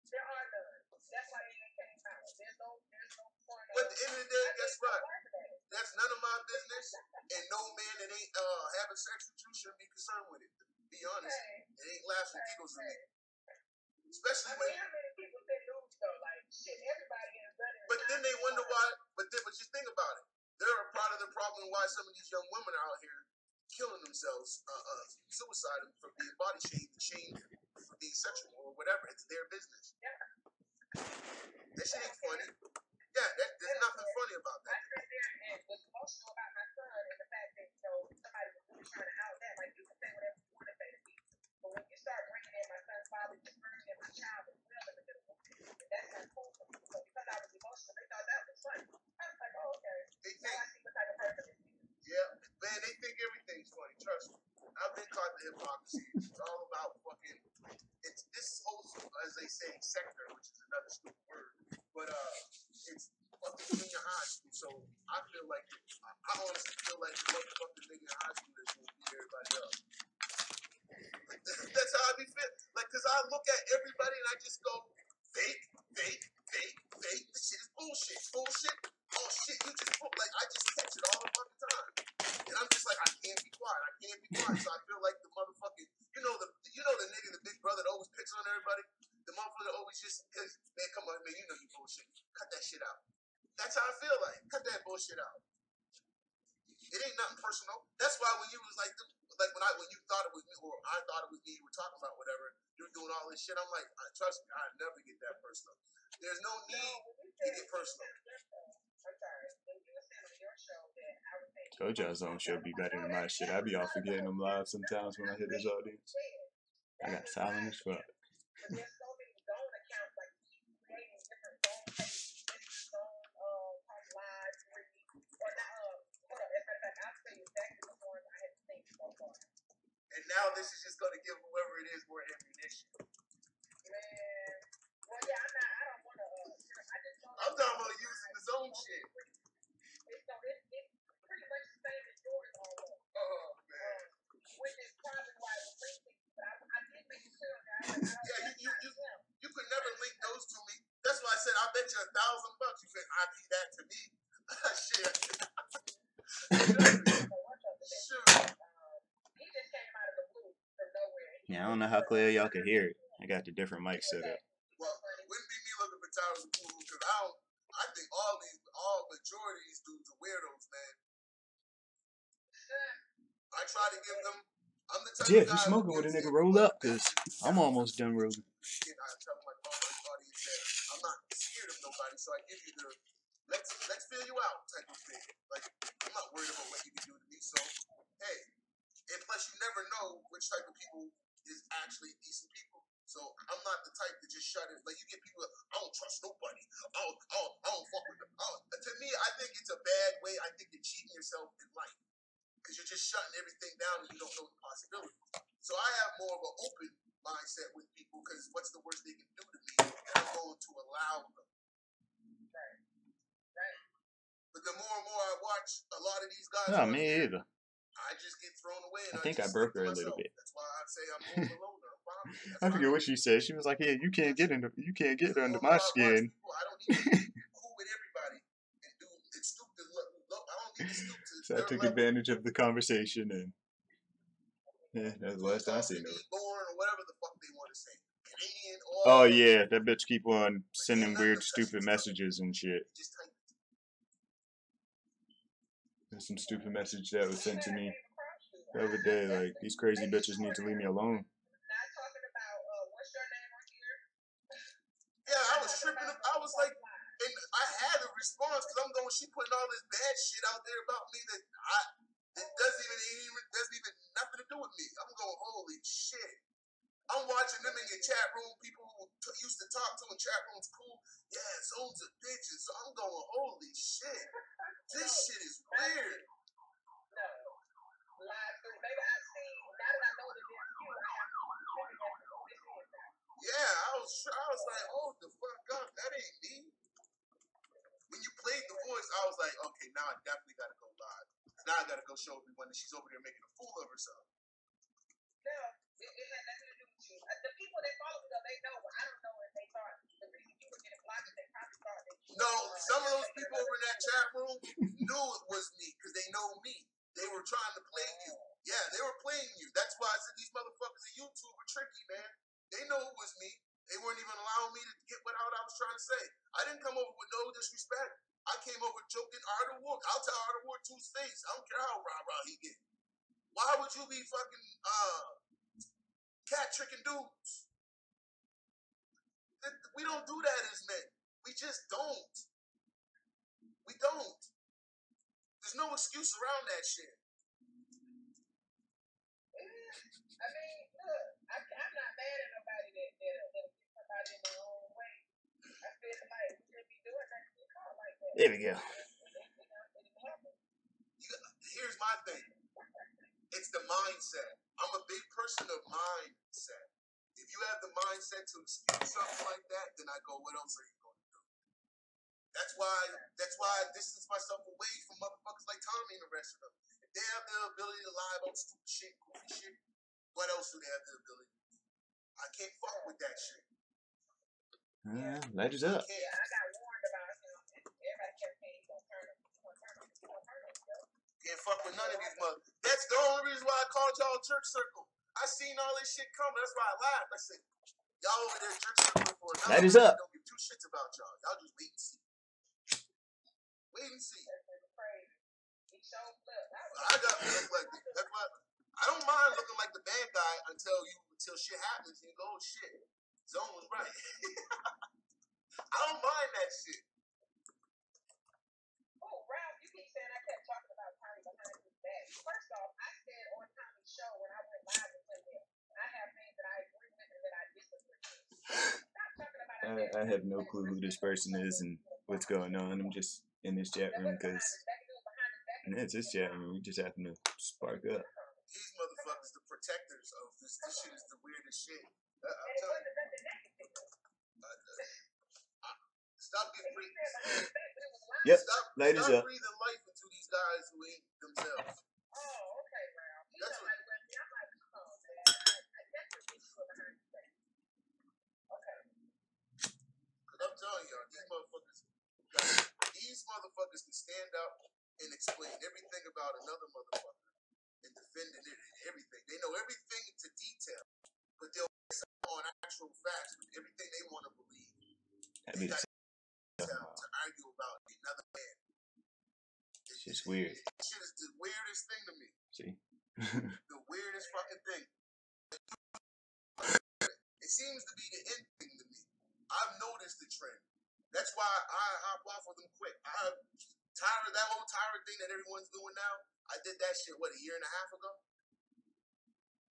There are none. That's why they came out. There's no porno. But at the end of the day, guess what? That's none of my business, and no man that ain't having sex with you should be concerned with it. To be honest, it ain't laughs and giggles with me. Especially when. How many people say news though? Like shit, everybody has done it. But then they wonder why. But just think about it. They're a part of the problem why some of these young women are out here killing themselves, suicide for being body shamed for being sexual or whatever. It's their business. That shit ain't funny. Yeah, there's nothing funny about that. I sat there and was emotional about my son and the fact that somebody was really trying to out that. Like you can say whatever you want to say to me, but when you start bringing in my son's father, just bringing in my child as well in the middle, and that's not cool for me. So because I was emotional, they thought that was funny. I was like, oh okay. Now I see what type of person it is. Yeah, man, they think everything's funny. Trust me. I've been caught the hypocrisy. It's all about fucking. It's this whole, as they say, sector, which is another stupid word, but it's fucking junior high school. So I feel like I honestly feel like the motherfucking nigga in high school is gonna beat everybody up. That's how I be fit. Like, cause I look at everybody and I just go fake. This shit is bullshit. Oh shit, you just like I just catch it all the fucking time. And I'm just like, I can't be quiet. So I feel like the motherfucking, you know the nigga, the big brother that always picks on everybody. The motherfucker always just, man, come on, man, you know you bullshit. Cut that shit out. That's how I feel like. Cut that bullshit out. It ain't nothing personal. That's why when you was like when you thought it was me or I thought it was me, you were talking about whatever, you're doing all this shit. I'm like, trust me, I never get that personal. There's no need to get personal. Told y'all's own show be better than my shit. I be all forgetting them live sometimes when I hit this audience. I got silent as fuck. There's so many zone accounts, like creating different zone pages, zone live, or not. Hold up, as a matter of fact, I'll tell you exactly the ones I have seen so far. And now this is just going to give whoever it is more ammunition. Man, well, yeah, I don't want to. I just don't. I'm talking about using the zone shit. It's pretty much the same as yours almost. Oh man. Which is probably why the link is, but I did make it clear that you could never link those to me. That's why I said I bet you $1,000 you can IP that to me. Shit. Shoot. He just came out of the blue from nowhere. Yeah, I don't know how clear y'all can hear it. I got the different mics set up. Well, it wouldn't be me looking for Tyrus the Blue because I think all majority of these dudes are weirdos, man. I try to give them. I'm the type Yeah, of you guy smoking with a nigga, roll up, cause I'm almost done rolling. I tell my audience that I'm not scared of nobody, so I give you the let's feel you out type of thing. Like I'm not worried about what you can do to me. So hey, and plus you never know which type of people is actually decent people. So So I'm not the type to just shut it. Like you get people, I don't trust nobody. I don't fuck with them. To me, I think it's a bad way. I think you're cheating yourself in life because you're just shutting everything down and you don't know the possibilities. So I have more of an open mindset with people because what's the worst they can do to me? And I'm going to allow them. Right. Right. But the more and more I watch a lot of these guys No, on me here, either. I just get thrown away and I think I just broke stick her to a little myself. bit. That's why I say I'm more of a loner. I'm fine with it. That's I why forget what she said. She was like, "Yeah, you can't get under the under more my I watch skin." people, I don't need to be cool with everybody and stoop to I don't need to stoop to So I their took level. advantage of the conversation, and yeah, that's the last time I Call seen me her. born or whatever the fuck they want to say. Canadian, Oh all yeah, that bitch keep on but sending ain't none of weird, them touch stupid your stuff. messages and shit. You just type There's some stupid message that was sent to me Came across you. the other day. Like, these crazy bitches need to leave me alone. Not talking about what's your name on here. yeah, I was tripping. I was like, and I had a response because I'm going. She putting all this bad shit out there about me that it doesn't even nothing to do with me. I'm going, holy shit. I'm watching them in your chat room. People who used to talk to in chat rooms, cool. Yeah, zones of bitches. So I'm going, holy shit. This shit is weird. No. Live through. Maybe I see, now that I know that it's you, I have to figure out who this is now. Yeah, I was like, hold the fuck up. That ain't me. When you played the voice, I was like, okay, now I definitely got to go live. Now I got to go show everyone that she's over there making a fool of herself. No, it had nothing to do with you. The people that follow me, though, they know. I don't know if they thought the reason you were getting blocked is they probably thought that you No, some of those people over in that chat room knew it was me because they know me. They were trying to play you. Yeah, they were playing you. That's why I said these motherfuckers at YouTube are tricky, man. They know it was me. They weren't even allowing me to get what I was trying to say. I didn't come over with no disrespect. I came over joking Art of War. I'll tell Art of War to his face. I don't care how rah-rah he get. Why would you be fucking cat tricking dudes? We don't do that as men. We just don't. We don't. There's no excuse around that shit. I mean, look, I'm not mad at nobody that get somebody in their own way. I feel like we shouldn't be doing that to get caught like that. There we go. It happens. Here's my thing. It's the mindset. I'm a big person of mindset. If you have the mindset to excuse something like that, then I go, what else are you going to do? That's why I distance myself away from motherfuckers like Tommy and the rest of them. If they have the ability to lie about stupid shit, goofy shit, what else do they have the ability to do? I can't fuck with that shit. Light us up. Yeah, I got warned about him. Everybody kept saying he's gonna turn him. Can't fuck with none of these mother. That's the only reason why I called y'all church circle. I seen all this shit coming. That's why I laughed. I said, y'all over there church circle for Light us up. Don't give two shits about y'all. Y'all just wait and see. Wait and see. That's crazy. He showed flip. I got to look like this. That's why I don't mind looking like the bad guy until shit happens and you go, oh shit, Zone was right. I don't mind that shit. Oh, Ralph, you keep saying I kept talking about Tommy behind his back. First off, I said on Tommy's show when I went live with him, I have things that I agree with and that I disagree with. Stop talking about I have no clue who this person is and what's going on. I'm just in this chat room because it's this chat room. We just happen to spark up. These motherfuckers, the protectors of this shit is the weirdest shit. I'm telling you. Stop getting breathing. Yep, Stop ladies up. breathing life into these guys who ain't themselves. Oh, okay, Ralph. You That's know, what. like, when I'm like, come on, man. I definitely think you're behind his back. Okay. Cause I'm telling y'all, these motherfuckers can stand up and explain everything about another motherfucker and defending it and everything. They know everything to detail, but they'll base it on actual facts with everything they want to believe. They got to argue about another man. It's just weird. Shit is the weirdest thing to me. See? The weirdest fucking thing. It seems to be the end thing to me. I've noticed the trend. That's why I hop off of them quick. I'm tired of that whole tyrant thing that everyone's doing now. I did that shit, what, a year and a half ago?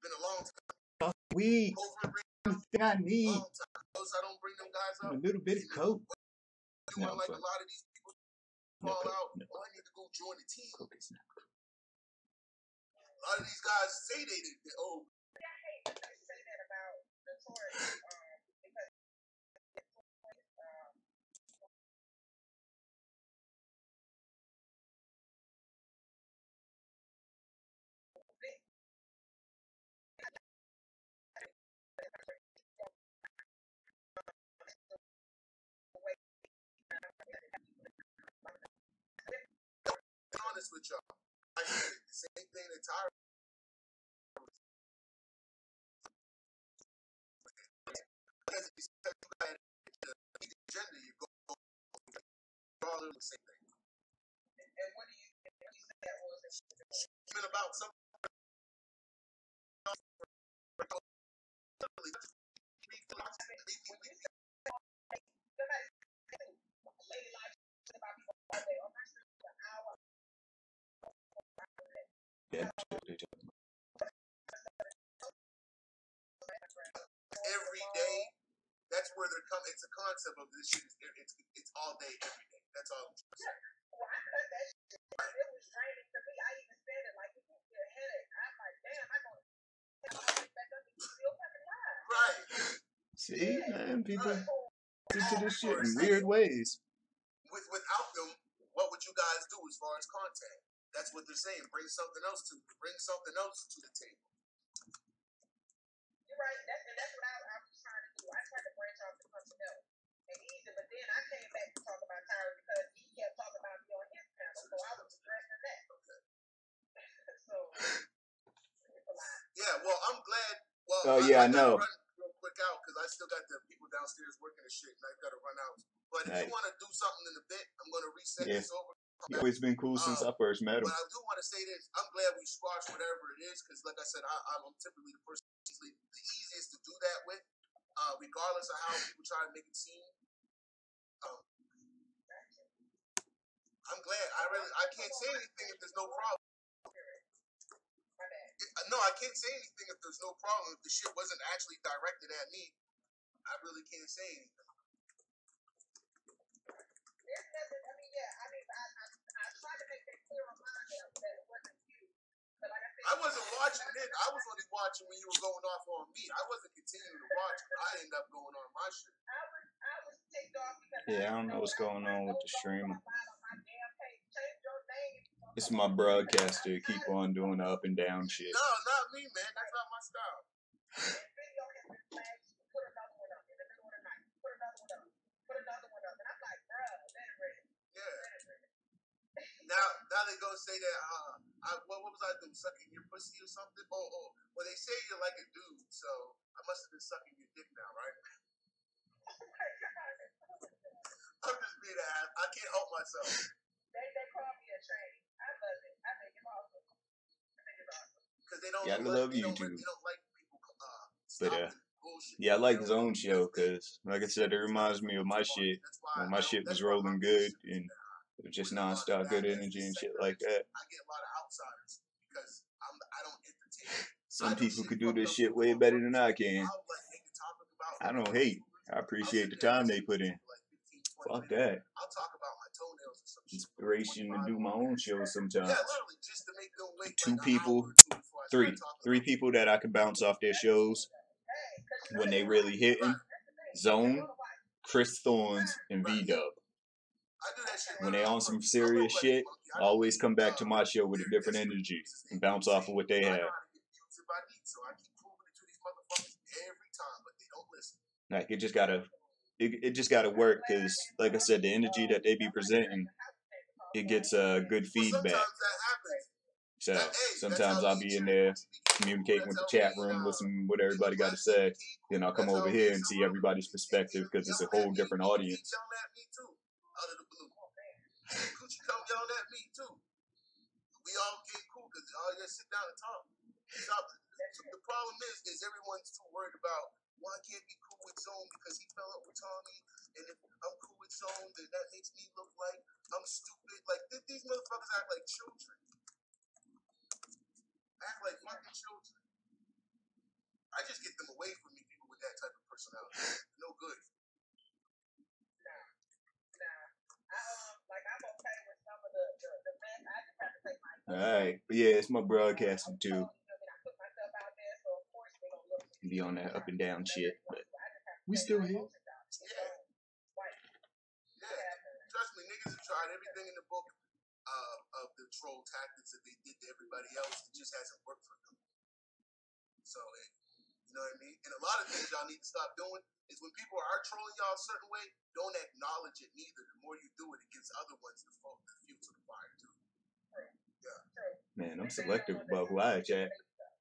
Been a long time. We. Over thing I need. Long time. Notice I don't bring them guys A up. little bit of coke. You No, want like a fuck. lot of these people No fall coke. out. No Oh, I need to go join the team. coke is not. A lot of these guys say they did. Oh, I hate that they say that about Notorious, because be honest with y'all. I said the same thing that Tyra. Because you got agenda, you go all the same thing. and what do you say that was? Even about something. Yeah, they talking about. Every day, that's where they're coming. It's a concept of this shit. It's all day, every day. That's all I'm trying to say. Well, I cut that shit. It was draining to me. I even said it like, it gives me a headache. I'm like, damn, I'm going to back up and you still fucking live. Right. See, man, people Right. into this shit Or in see, weird ways. without them, what would you guys do as far as content? That's what they're saying. Bring something else to the table. You're right. That's what I was trying to do. I tried to branch off to something else and easy, but then I came back to talk about Tyra because he kept talking about me on his panel, so I was addressing that. So it's a lot. Yeah, well, I'm glad. Well, Oh yeah, I gotta know. run real quick out because I still got the people downstairs working and shit, and I gotta run out. But if you Right. want to do something in a bit, I'm gonna reset Yeah, this over. he's always been cool since I first met him. But I do want to say this. I'm glad we squashed whatever it is because, like I said, I'm typically the person the easiest to do that with, regardless of how people try to make it seem. I'm glad. I can't say anything if there's no problem. No, I can't say anything if there's no problem. If the shit wasn't actually directed at me, I really can't say anything. There's nothing. I mean, yeah. I mean, I tried to make that clear on my end that it wasn't you. But like I said, I wasn't watching it. I was only watching when you were going off on me. I wasn't continuing to watch. I ended up going on my shit. I was ticked off because Yeah, I don't know what's going on with the streamer. on my damn page. Change your name. It's my broadcaster. Keep on doing the up and down shit. No, not me, man. That's not my style. This video has been flagged. Put another one up in the middle of the night. Put another one up. Put another one up. And I'm like, bruh, let it rip. Yeah. Let it rip. Now they gonna say that what was I doing? Sucking your pussy or something? Oh. Well, they say you're like a dude, so I must have been sucking your dick now, right? I'm just being an ass. I can't help myself. They call me a train. I love it. I think it's awesome. Because they don't. Gotta love YouTube. They don't like people But bullshit. yeah, I like his own show because, like I said, it reminds me of my shit when my shit was rolling good and it was just nonstop good energy and shit like that. I get a lot of outsiders because I don't entertain. Some people could do this shit way better than I can. I don't hate. I appreciate the time they put in. Fuck that. I'll talk about my toenails or some shit. Inspiration to do my own show sometimes. Yeah, literally, just to make them wait Two like an people, hour or two before I start talking three about it. people that I could bounce off their shows when they really hitting. Zone, Chris Thorns, and V-Dub. I do that shit When they on some serious shit, I always come back to my show with a different energy and bounce off of what they I have. know how to get views if I need, so I keep proving it to these motherfuckers every time, but they don't listen. Like it just gotta work because, like I said, the energy that they be presenting, it gets good Well, feedback. sometimes that happens. So Hey, that's sometimes how I'll me be in and there Cherry communicating with the chat room, listening to what everybody got to say. Then I'll come over here and see everybody's perspective because it's a whole different audience. Yelling at me too, out of the blue. Coochie come yelling at me too. We all get cool because all just sit down and talk. Stop. The problem is everyone's too worried about, well, I can't be cool with Zone because he fell up with Tommy, and if I'm cool with Zone, then that makes me look like I'm stupid. Like these motherfuckers act like children. Act like fucking children. I just get them away from me, people with that type Alright, but yeah, it's my broadcasting too. I put myself out there, so of course they're gonna look for me. Be on that up and down shit, but So I just have to we say still my here. emotions out. Yeah. Yeah. Trust me, niggas have tried everything in the book of the troll tactics that they did to everybody else. It just hasn't worked for them. So, you know what I mean? And a lot of things y'all need to stop doing is when people are trolling y'all a certain way, don't acknowledge it neither. The more you do it, it gives other ones the fuel to the fire too. Man, I'm selective about who I chat.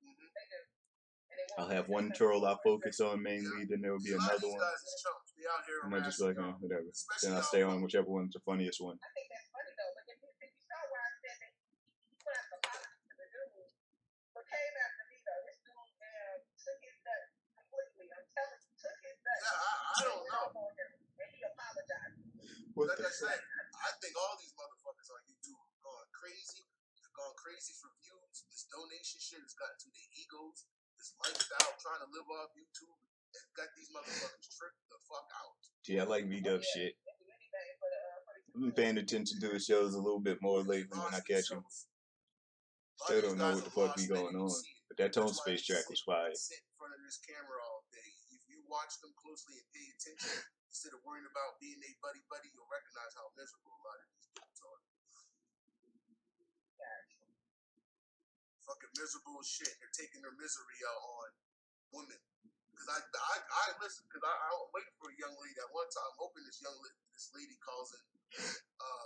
Mm-hmm. I'll have one troll I focus on mainly, then there will be A lot of another these one. guys is chumps. They out here And I just be like, harassing y'all. whatever. Especially Then I y'all stay on from whichever one's the funniest one. I think that's funny though, but if you saw where I said that he put out the apology to the dude, but came after me though, this dude took his nuts completely. I'm telling you, took his nuts. Yeah, I don't know. And he apologized. What Like the I said, I think all these motherfuckers on YouTube have gone crazy. They've gone crazy for views. This donation shit has gotten to their egos. This lifestyle trying to live off YouTube has got these motherfuckers tripped the fuck out. Yeah, I like V-Dub shit. I've been paying attention to the shows a little bit more lately when I catch them. Still don't know what the fuck be going on. But that Tone Space track was fire. Sit in front of this camera all day. If you watch them closely and pay attention, instead of worrying about being a buddy, you'll recognize how miserable a lot of these dudes are. Fucking miserable as shit. They're taking their misery out on women. Because I listen, because I'm waiting for a young lady at one time. I'm hoping this lady calls in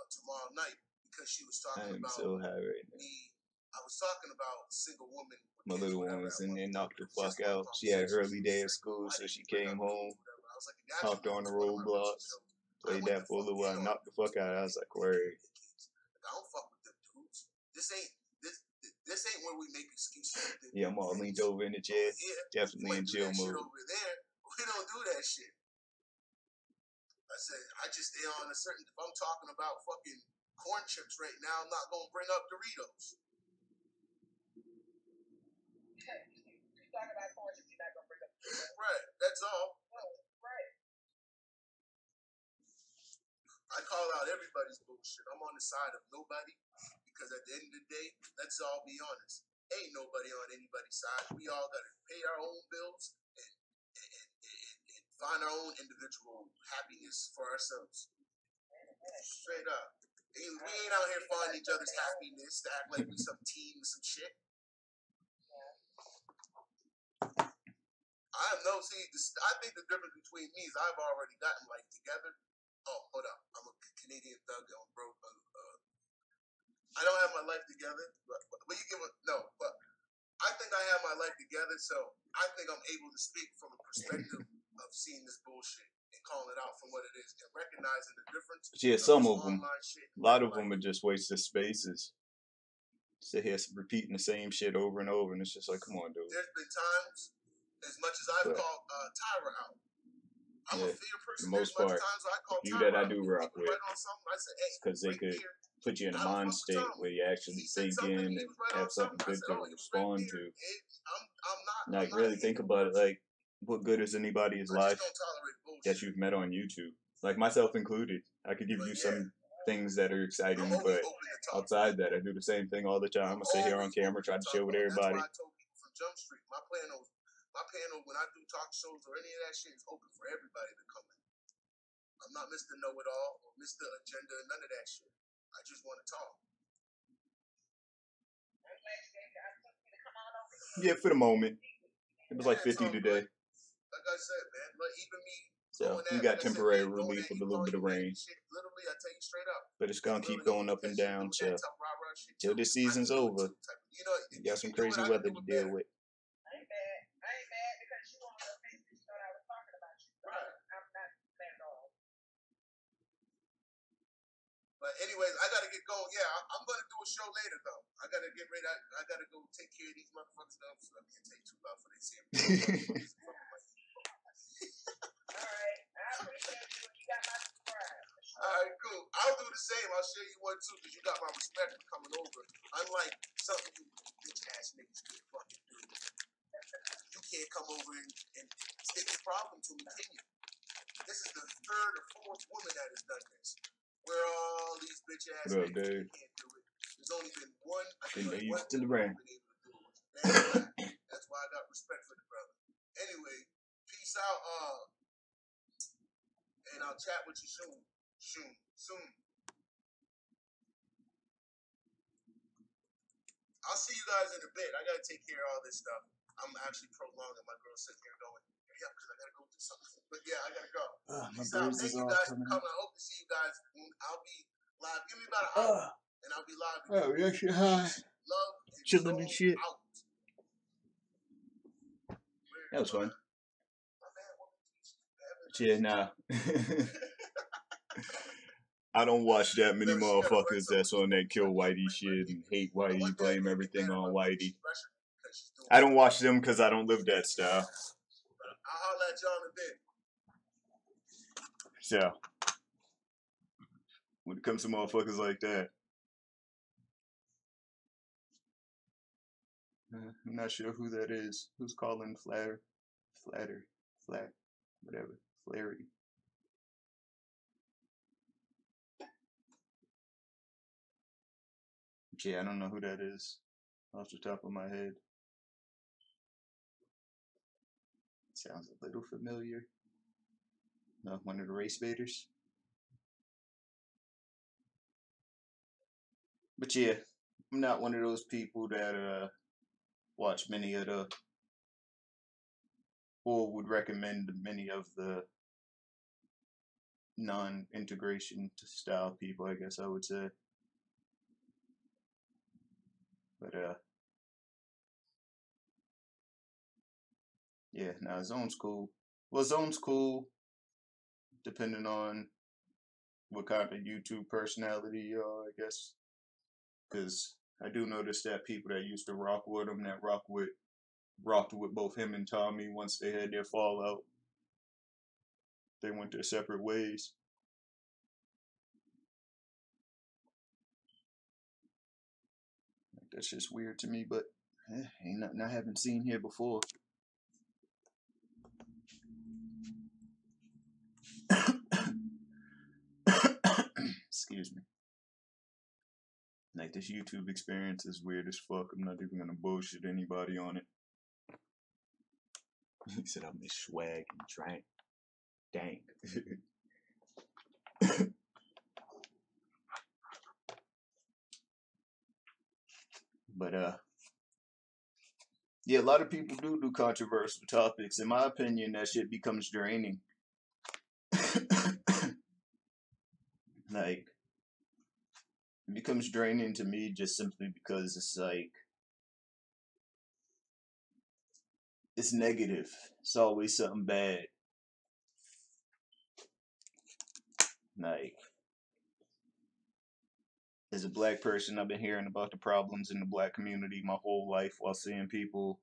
tomorrow night because she was I talking am about so high right now. me. I was talking about single woman. My little one was in there, knocked the fuck out. She had her early day at school, so she came home, hopped on the roadblocks, played that for a little while, knocked the fuck out. I was like, word. I don't fuck with them dudes. This ain't where we make excuses. Yeah, I'm all leaned over in the chair. Definitely in chill mode. Over there, we don't do that shit. I said, I just stay on a certain. If I'm talking about fucking corn chips right now, I'm not gonna bring up Doritos. Right, that's all. Right. I call out everybody's bullshit. I'm on the side of nobody because at the end of the day, let's all be honest. Ain't nobody on anybody's side. We all gotta pay our own bills and find our own individual happiness for ourselves. Straight up. We ain't out here finding each other's happiness to act like we some team or some shit. I think the difference between me is I've already gotten life together. Oh, hold up. I'm a Canadian thug on broke. I don't have my life together, but you give it no. But I think I have my life together, so I think I'm able to speak from a perspective of seeing this bullshit and calling it out from what it is and recognizing the difference. Yeah, some of them. A lot of them are just wasted spaces. Sit here repeating the same shit over and over, and it's just like, come on, dude. There's been times, as much as I've called Tyra out, I'm a fair person. For the most part, you that I do rock with, because they could put you in a mind state where you actually think in and have something good to respond to. Like, really think about it, like, what good is anybody's life that you've met on YouTube? Like, myself included. I could give you some things that are exciting, but outside that, I do the same thing all the time. I sit here on camera, try to chill with everybody. That's why I told people from Jump Street, my panel, when I do talk shows or any of that shit, is open for everybody to come in. I'm not Mr. Know-It-All or Mr. Agenda, none of that shit. I just want to talk. Yeah, for the moment. It was like 50 today. Like I said, man, like even me. So we got temporary relief with a little bit of rain. Literally, I tell you straight up. But it's gonna keep going up and down till this season's over. You got some crazy weather to deal with. I ain't mad because you on the face you thought I was talking about you. Right. I'm not mad at all. But anyways, I gotta get going. Yeah, I'm gonna do a show later though. I gotta get ready. I gotta go take care of these motherfuckers now. So I can't take too long for they see me. Alright, I appreciate you. You got my subscribe. Alright, cool. I'll do the same. I'll share you one too, because you got my respect for coming over. Unlike something you bitch ass niggas can't fucking do. You can't come over and stick the problem to me, can you? This is the third or fourth woman that has done this. Where all these bitch ass niggas can't do it. There's There's only been one. I Didn't know think you one was still dude around. been able to do it. Which is damn black. That's why I got respect for the brother. Anyway, peace out. And I'll chat with you soon. Soon. I'll see you guys in a bit. I gotta take care of all this stuff. I'm actually prolonging. My girl's sitting here going, yeah, because I gotta go do something. But yeah, I gotta go. My Peace out. birds Thank is you all guys for coming coming. I hope to see you guys. I'll be live. Give me about an hour, and I'll be live again. Oh, yeah, shit high. Peace, love, and Chilling and soul shit. out. That was fun. My bad, woman. Yeah, nah. I don't watch that many No, she gotta write motherfuckers something that's with on you. that kill Like, Whitey shit and hate I Whitey, want that blame to get everything mad on about Whitey. she's rushing because she's doing I don't watch them because I don't live that style. But I'll holler at y'all in a bit. So, when it comes to motherfuckers like that, I'm not sure who that is. Who's calling Flatter, whatever, Flarry. Yeah, I don't know who that is off the top of my head. Sounds a little familiar. No, one of the race baiters. But yeah, I'm not one of those people that watch many of the, or would recommend many of the non-integration style people, I guess I would say. But yeah, now Zone's cool. Well, Zone's cool, depending on what kind of YouTube personality you are, I guess. Because I do notice that people that used to rock with him, that rocked with both him and Tommy, once they had their fallout, they went their separate ways. That's just weird to me, but ain't nothing I haven't seen here before. Excuse me. Like, this YouTube experience is weird as fuck. I'm not even gonna bullshit anybody on it. He said I miss swag and drank. Dang. But yeah, a lot of people do controversial topics. In my opinion, that shit becomes draining. Like, it becomes draining to me just simply because it's like, it's negative. It's always something bad. Like, as a black person, I've been hearing about the problems in the black community my whole life while seeing people,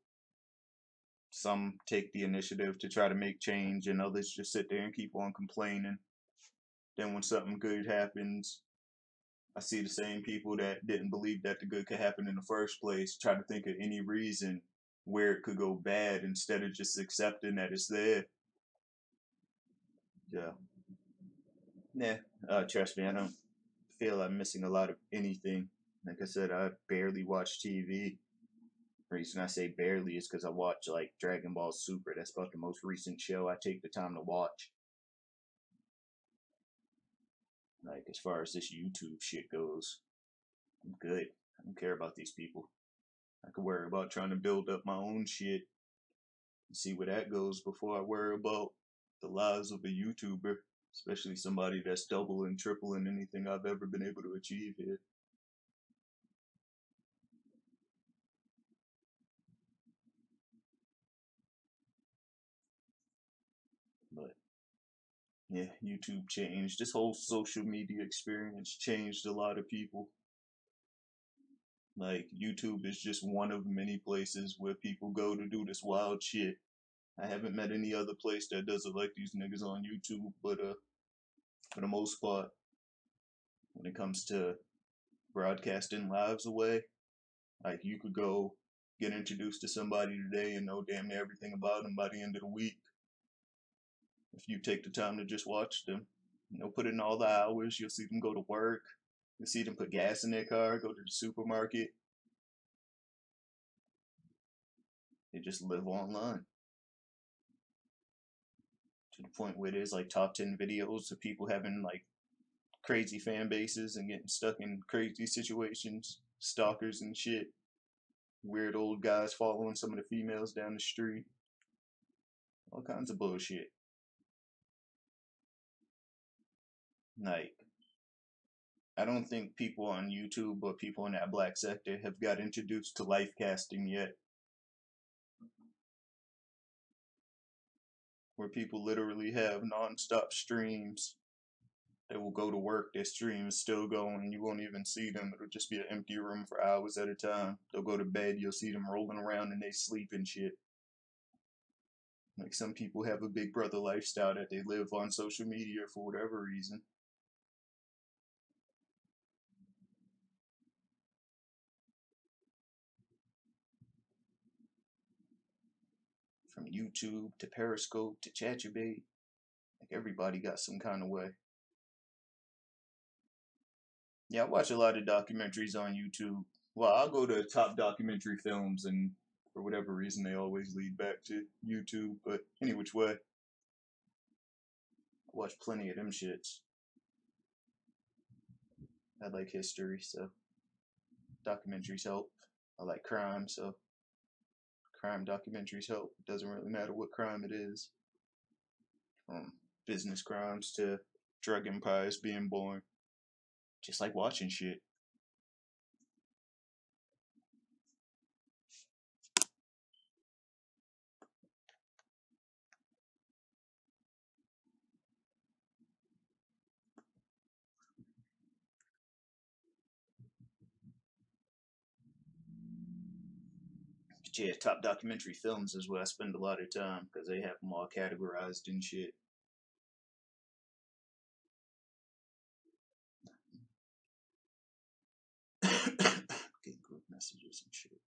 some take the initiative to try to make change and others just sit there and keep on complaining. Then when something good happens, I see the same people that didn't believe that the good could happen in the first place try to think of any reason where it could go bad instead of just accepting that it's there. Yeah. Trust me, I don't feel I'm missing a lot of anything. Like I said, I barely watch TV. The reason I say barely is because I watch like Dragon Ball Super. That's about the most recent show I take the time to watch. Like, as far as this YouTube shit goes, I'm good. I don't care about these people. I could worry about trying to build up my own shit and see where that goes before I worry about the lives of a YouTuber, especially somebody that's double and tripling anything I've ever been able to achieve here. But yeah, YouTube changed. This whole social media experience changed a lot of people. Like, YouTube is just one of many places where people go to do this wild shit. I haven't met any other place that does it like these niggas on YouTube, but for the most part, when it comes to broadcasting lives away, like, you could go get introduced to somebody today and know damn near everything about them by the end of the week. If you take the time to just watch them, put in all the hours, you'll see them go to work, You see them put gas in their car, go to the supermarket. They just live online. To the point where there's like top 10 videos of people having like crazy fan bases and getting stuck in crazy situations, stalkers and shit, weird old guys following some of the females down the street, all kinds of bullshit. Like, I don't think people on YouTube or people in that black sector have got introduced to life casting yet, where people literally have non-stop streams. They will go to work, their stream is still going, you won't even see them. It'll just be an empty room for hours at a time. They'll go to bed, you'll see them rolling around in their sleep and shit. Like, some people have a Big Brother lifestyle that they live on social media for whatever reason. From YouTube to Periscope to Chatterbait, like, everybody got some kind of way. Yeah, I watch a lot of documentaries on YouTube. Well, I'll go to top documentary films, and for whatever reason, they always lead back to YouTube. But any which way, I watch plenty of them shits. I like history, so documentaries help. I like crime, so crime documentaries help. It doesn't really matter what crime it is. From business crimes to drug empires being born. Just like watching shit. But yeah, top documentary films is where I spend a lot of time, because they have them all categorized and shit. Getting group messages and shit.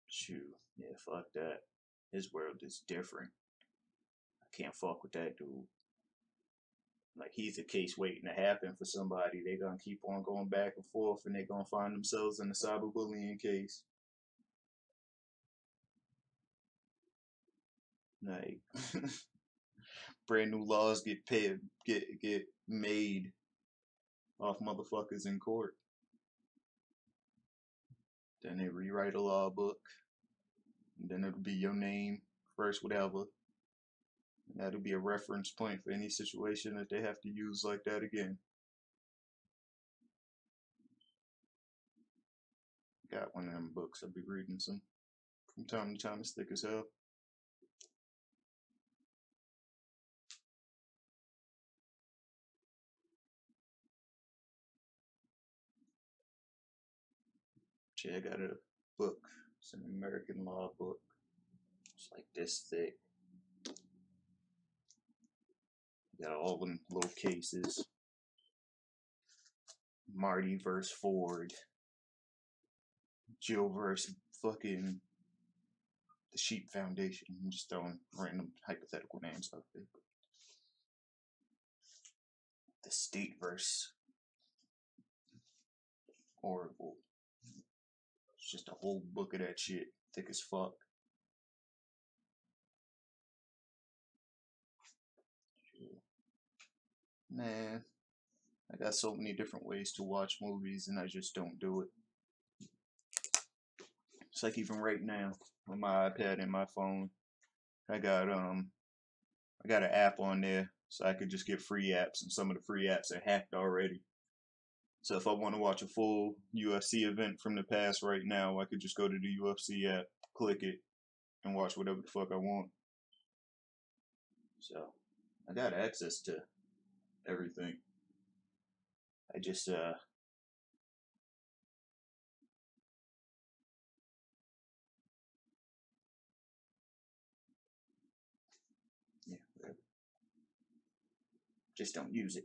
Shoot, yeah, fuck that. His world is different. I can't fuck with that dude. Like, he's a case waiting to happen for somebody. They gonna keep on going back and forth, and they gonna find themselves in a cyberbullying case. Like, brand new laws get made off motherfuckers in court. Then they rewrite a law book. And then it'll be your name first, whatever. And that'll be a reference point for any situation that they have to use like that again. Got one of them books. I'll be reading some from time to time. It's thick as hell. Yeah, I got a book. It's an American law book. It's like this thick. Got all them little cases. Marty versus Ford. Jill versus fucking the Sheep Foundation. I'm just throwing random hypothetical names out there. The State versus Oracle. It's just a whole book of that shit. Thick as fuck. Man, I got so many different ways to watch movies, and I just don't do it. It's like even right now on my iPad and my phone, I got an app on there, so I could just get free apps, and some of the free apps are hacked already. So if I want to watch a full UFC event from the past right now, I could just go to the UFC app, click it, and watch whatever the fuck I want. So I got access to everything. I just yeah, whatever. Just don't use it.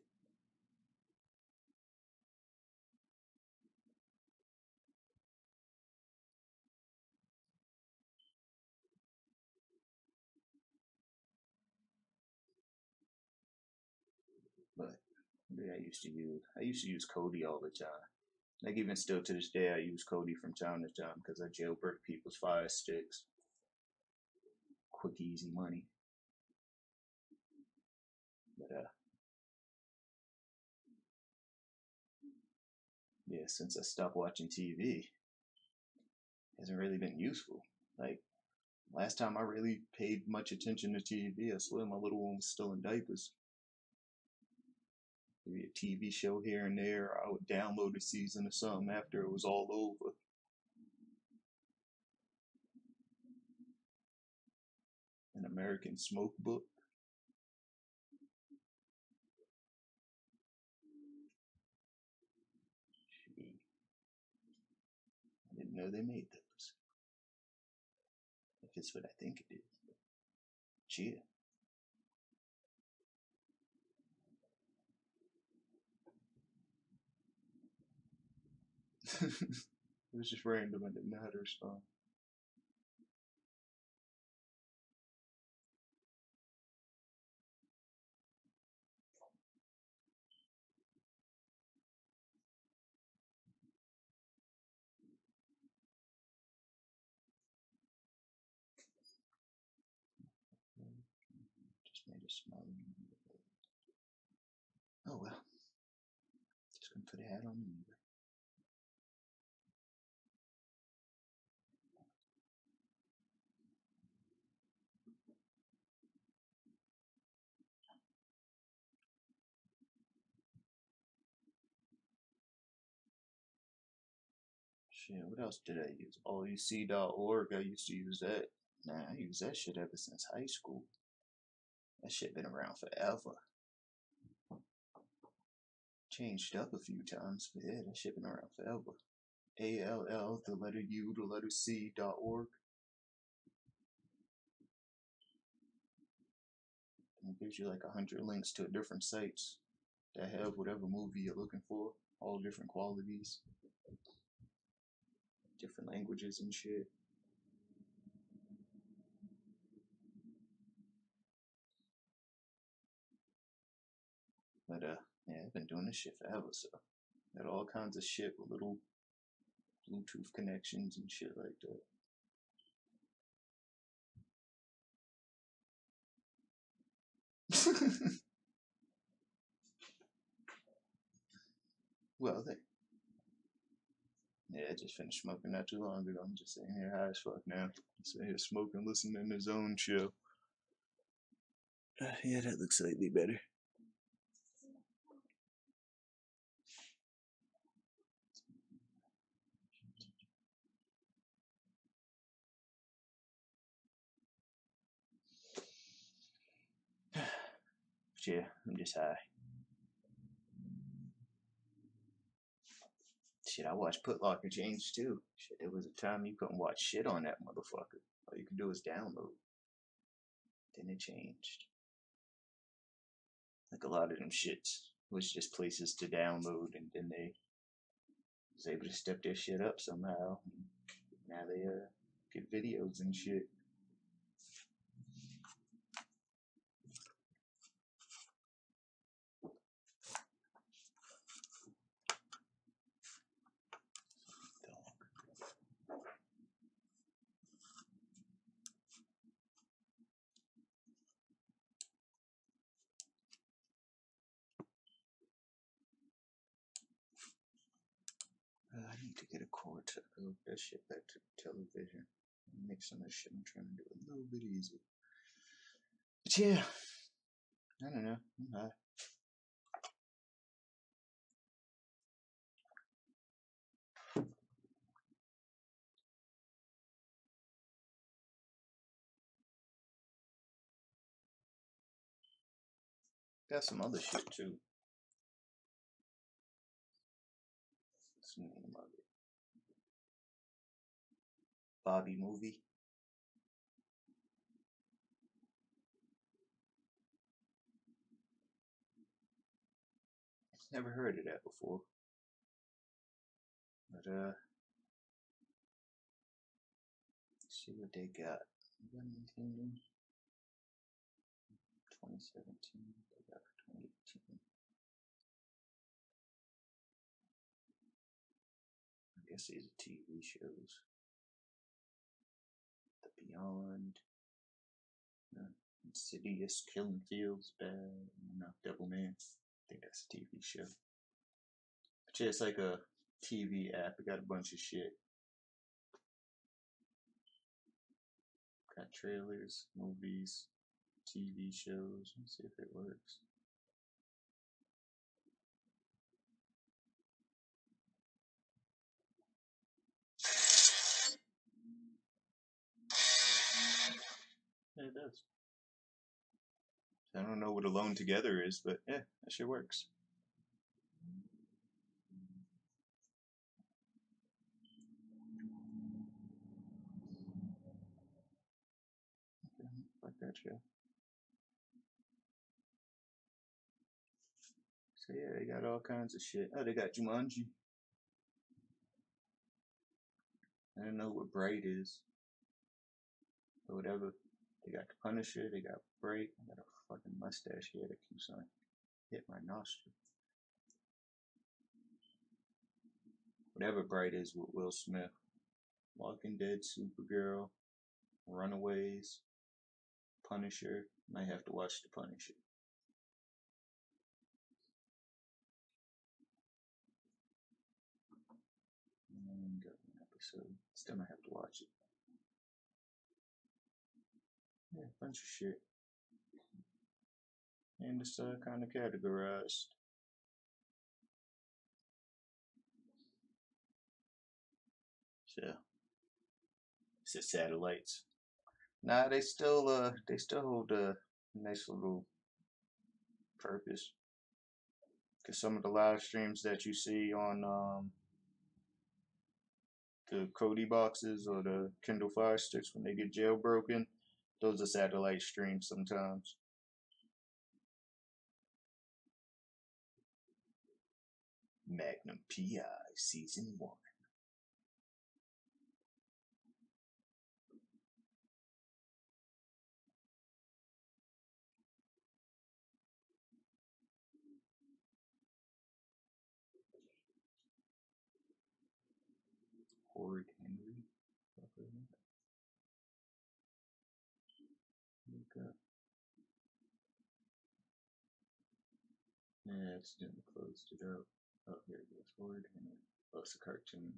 But yeah, I used to use Kodi all the time. Like even still to this day, I use Kodi from time to time because I jailbreak people's Fire Sticks. Quick, easy money. But yeah, since I stopped watching TV, it hasn't really been useful. Like last time I really paid much attention to TV, I swear my little one was still in diapers. Maybe a TV show here and there. I would download a season or something after it was all over. An American Smoke book. Gee, I didn't know they made those. If it's what I think it is. Cheer. It was just random and didn't matter, so. Just made a small. Oh well. Just gonna put a hat on anyway. Shit, what else did I use? Alluc.org. I used to use that. Nah, I use that shit ever since high school. That shit been around forever. Changed up a few times, but yeah, that shit been around forever. ALL, the letter U, the letter C.org. And it gives you like 100 links to different sites that have whatever movie you're looking for, all different qualities, different languages and shit. But yeah, I've been doing this shit forever, so got all kinds of shit with little Bluetooth connections and shit like that. Well, yeah, I just finished smoking not too long ago. I'm just sitting here high as fuck now. Sitting here smoking, listening to his own show. Yeah, that looks slightly better. Yeah, I'm just high. Shit, I watched Put Locker change too. Shit, there was a time you couldn't watch shit on that motherfucker. All you could do was download. Then it changed. Like a lot of them shits was just places to download, and then they was able to step their shit up somehow. Now they get videos and shit. I need to get a cord to hook that shit back to the television. Make some of this shit I'm trying to do a little bit easier. But yeah, I don't know. I'm high. Got some other shit too. What's the name of it? Bobby Movie. Never heard of that before. But let's see what they got. Got anything new? 2017. They got 2018. guess these are TV shows. The Beyond, Insidious, Killing Fields, Devilman. I think that's a TV show. But yeah, it's like a TV app. It got a bunch of shit. Got trailers, movies, TV shows. Let's see if it works. Yeah, it does. I don't know what Alone Together is, but yeah, that shit works. Okay, fuck that show. So yeah, they got all kinds of shit. Oh, they got Jumanji. I don't know what Bright is. Or whatever. They got the Punisher, they got Bright. I got a fucking mustache here that keeps on hitting my nostril. Whatever Bright is with Will Smith. Walking Dead, Supergirl, Runaways, Punisher. Might have to watch the Punisher. And got one episode. Still might have to watch it. Yeah, bunch of shit. And it's kind of categorized. So, it's the satellites. Nah, they still hold a nice little purpose. Cause some of the live streams that you see on the Kodi boxes or the Kindle Fire Sticks when they get jailbroken, those are satellite streams sometimes. Magnum PI Season 1. Horrid Henry. Look up. Yeah, it's didn't closed it out. Oh, here it goes. Horrid Henry. Oh, it's a cartoon.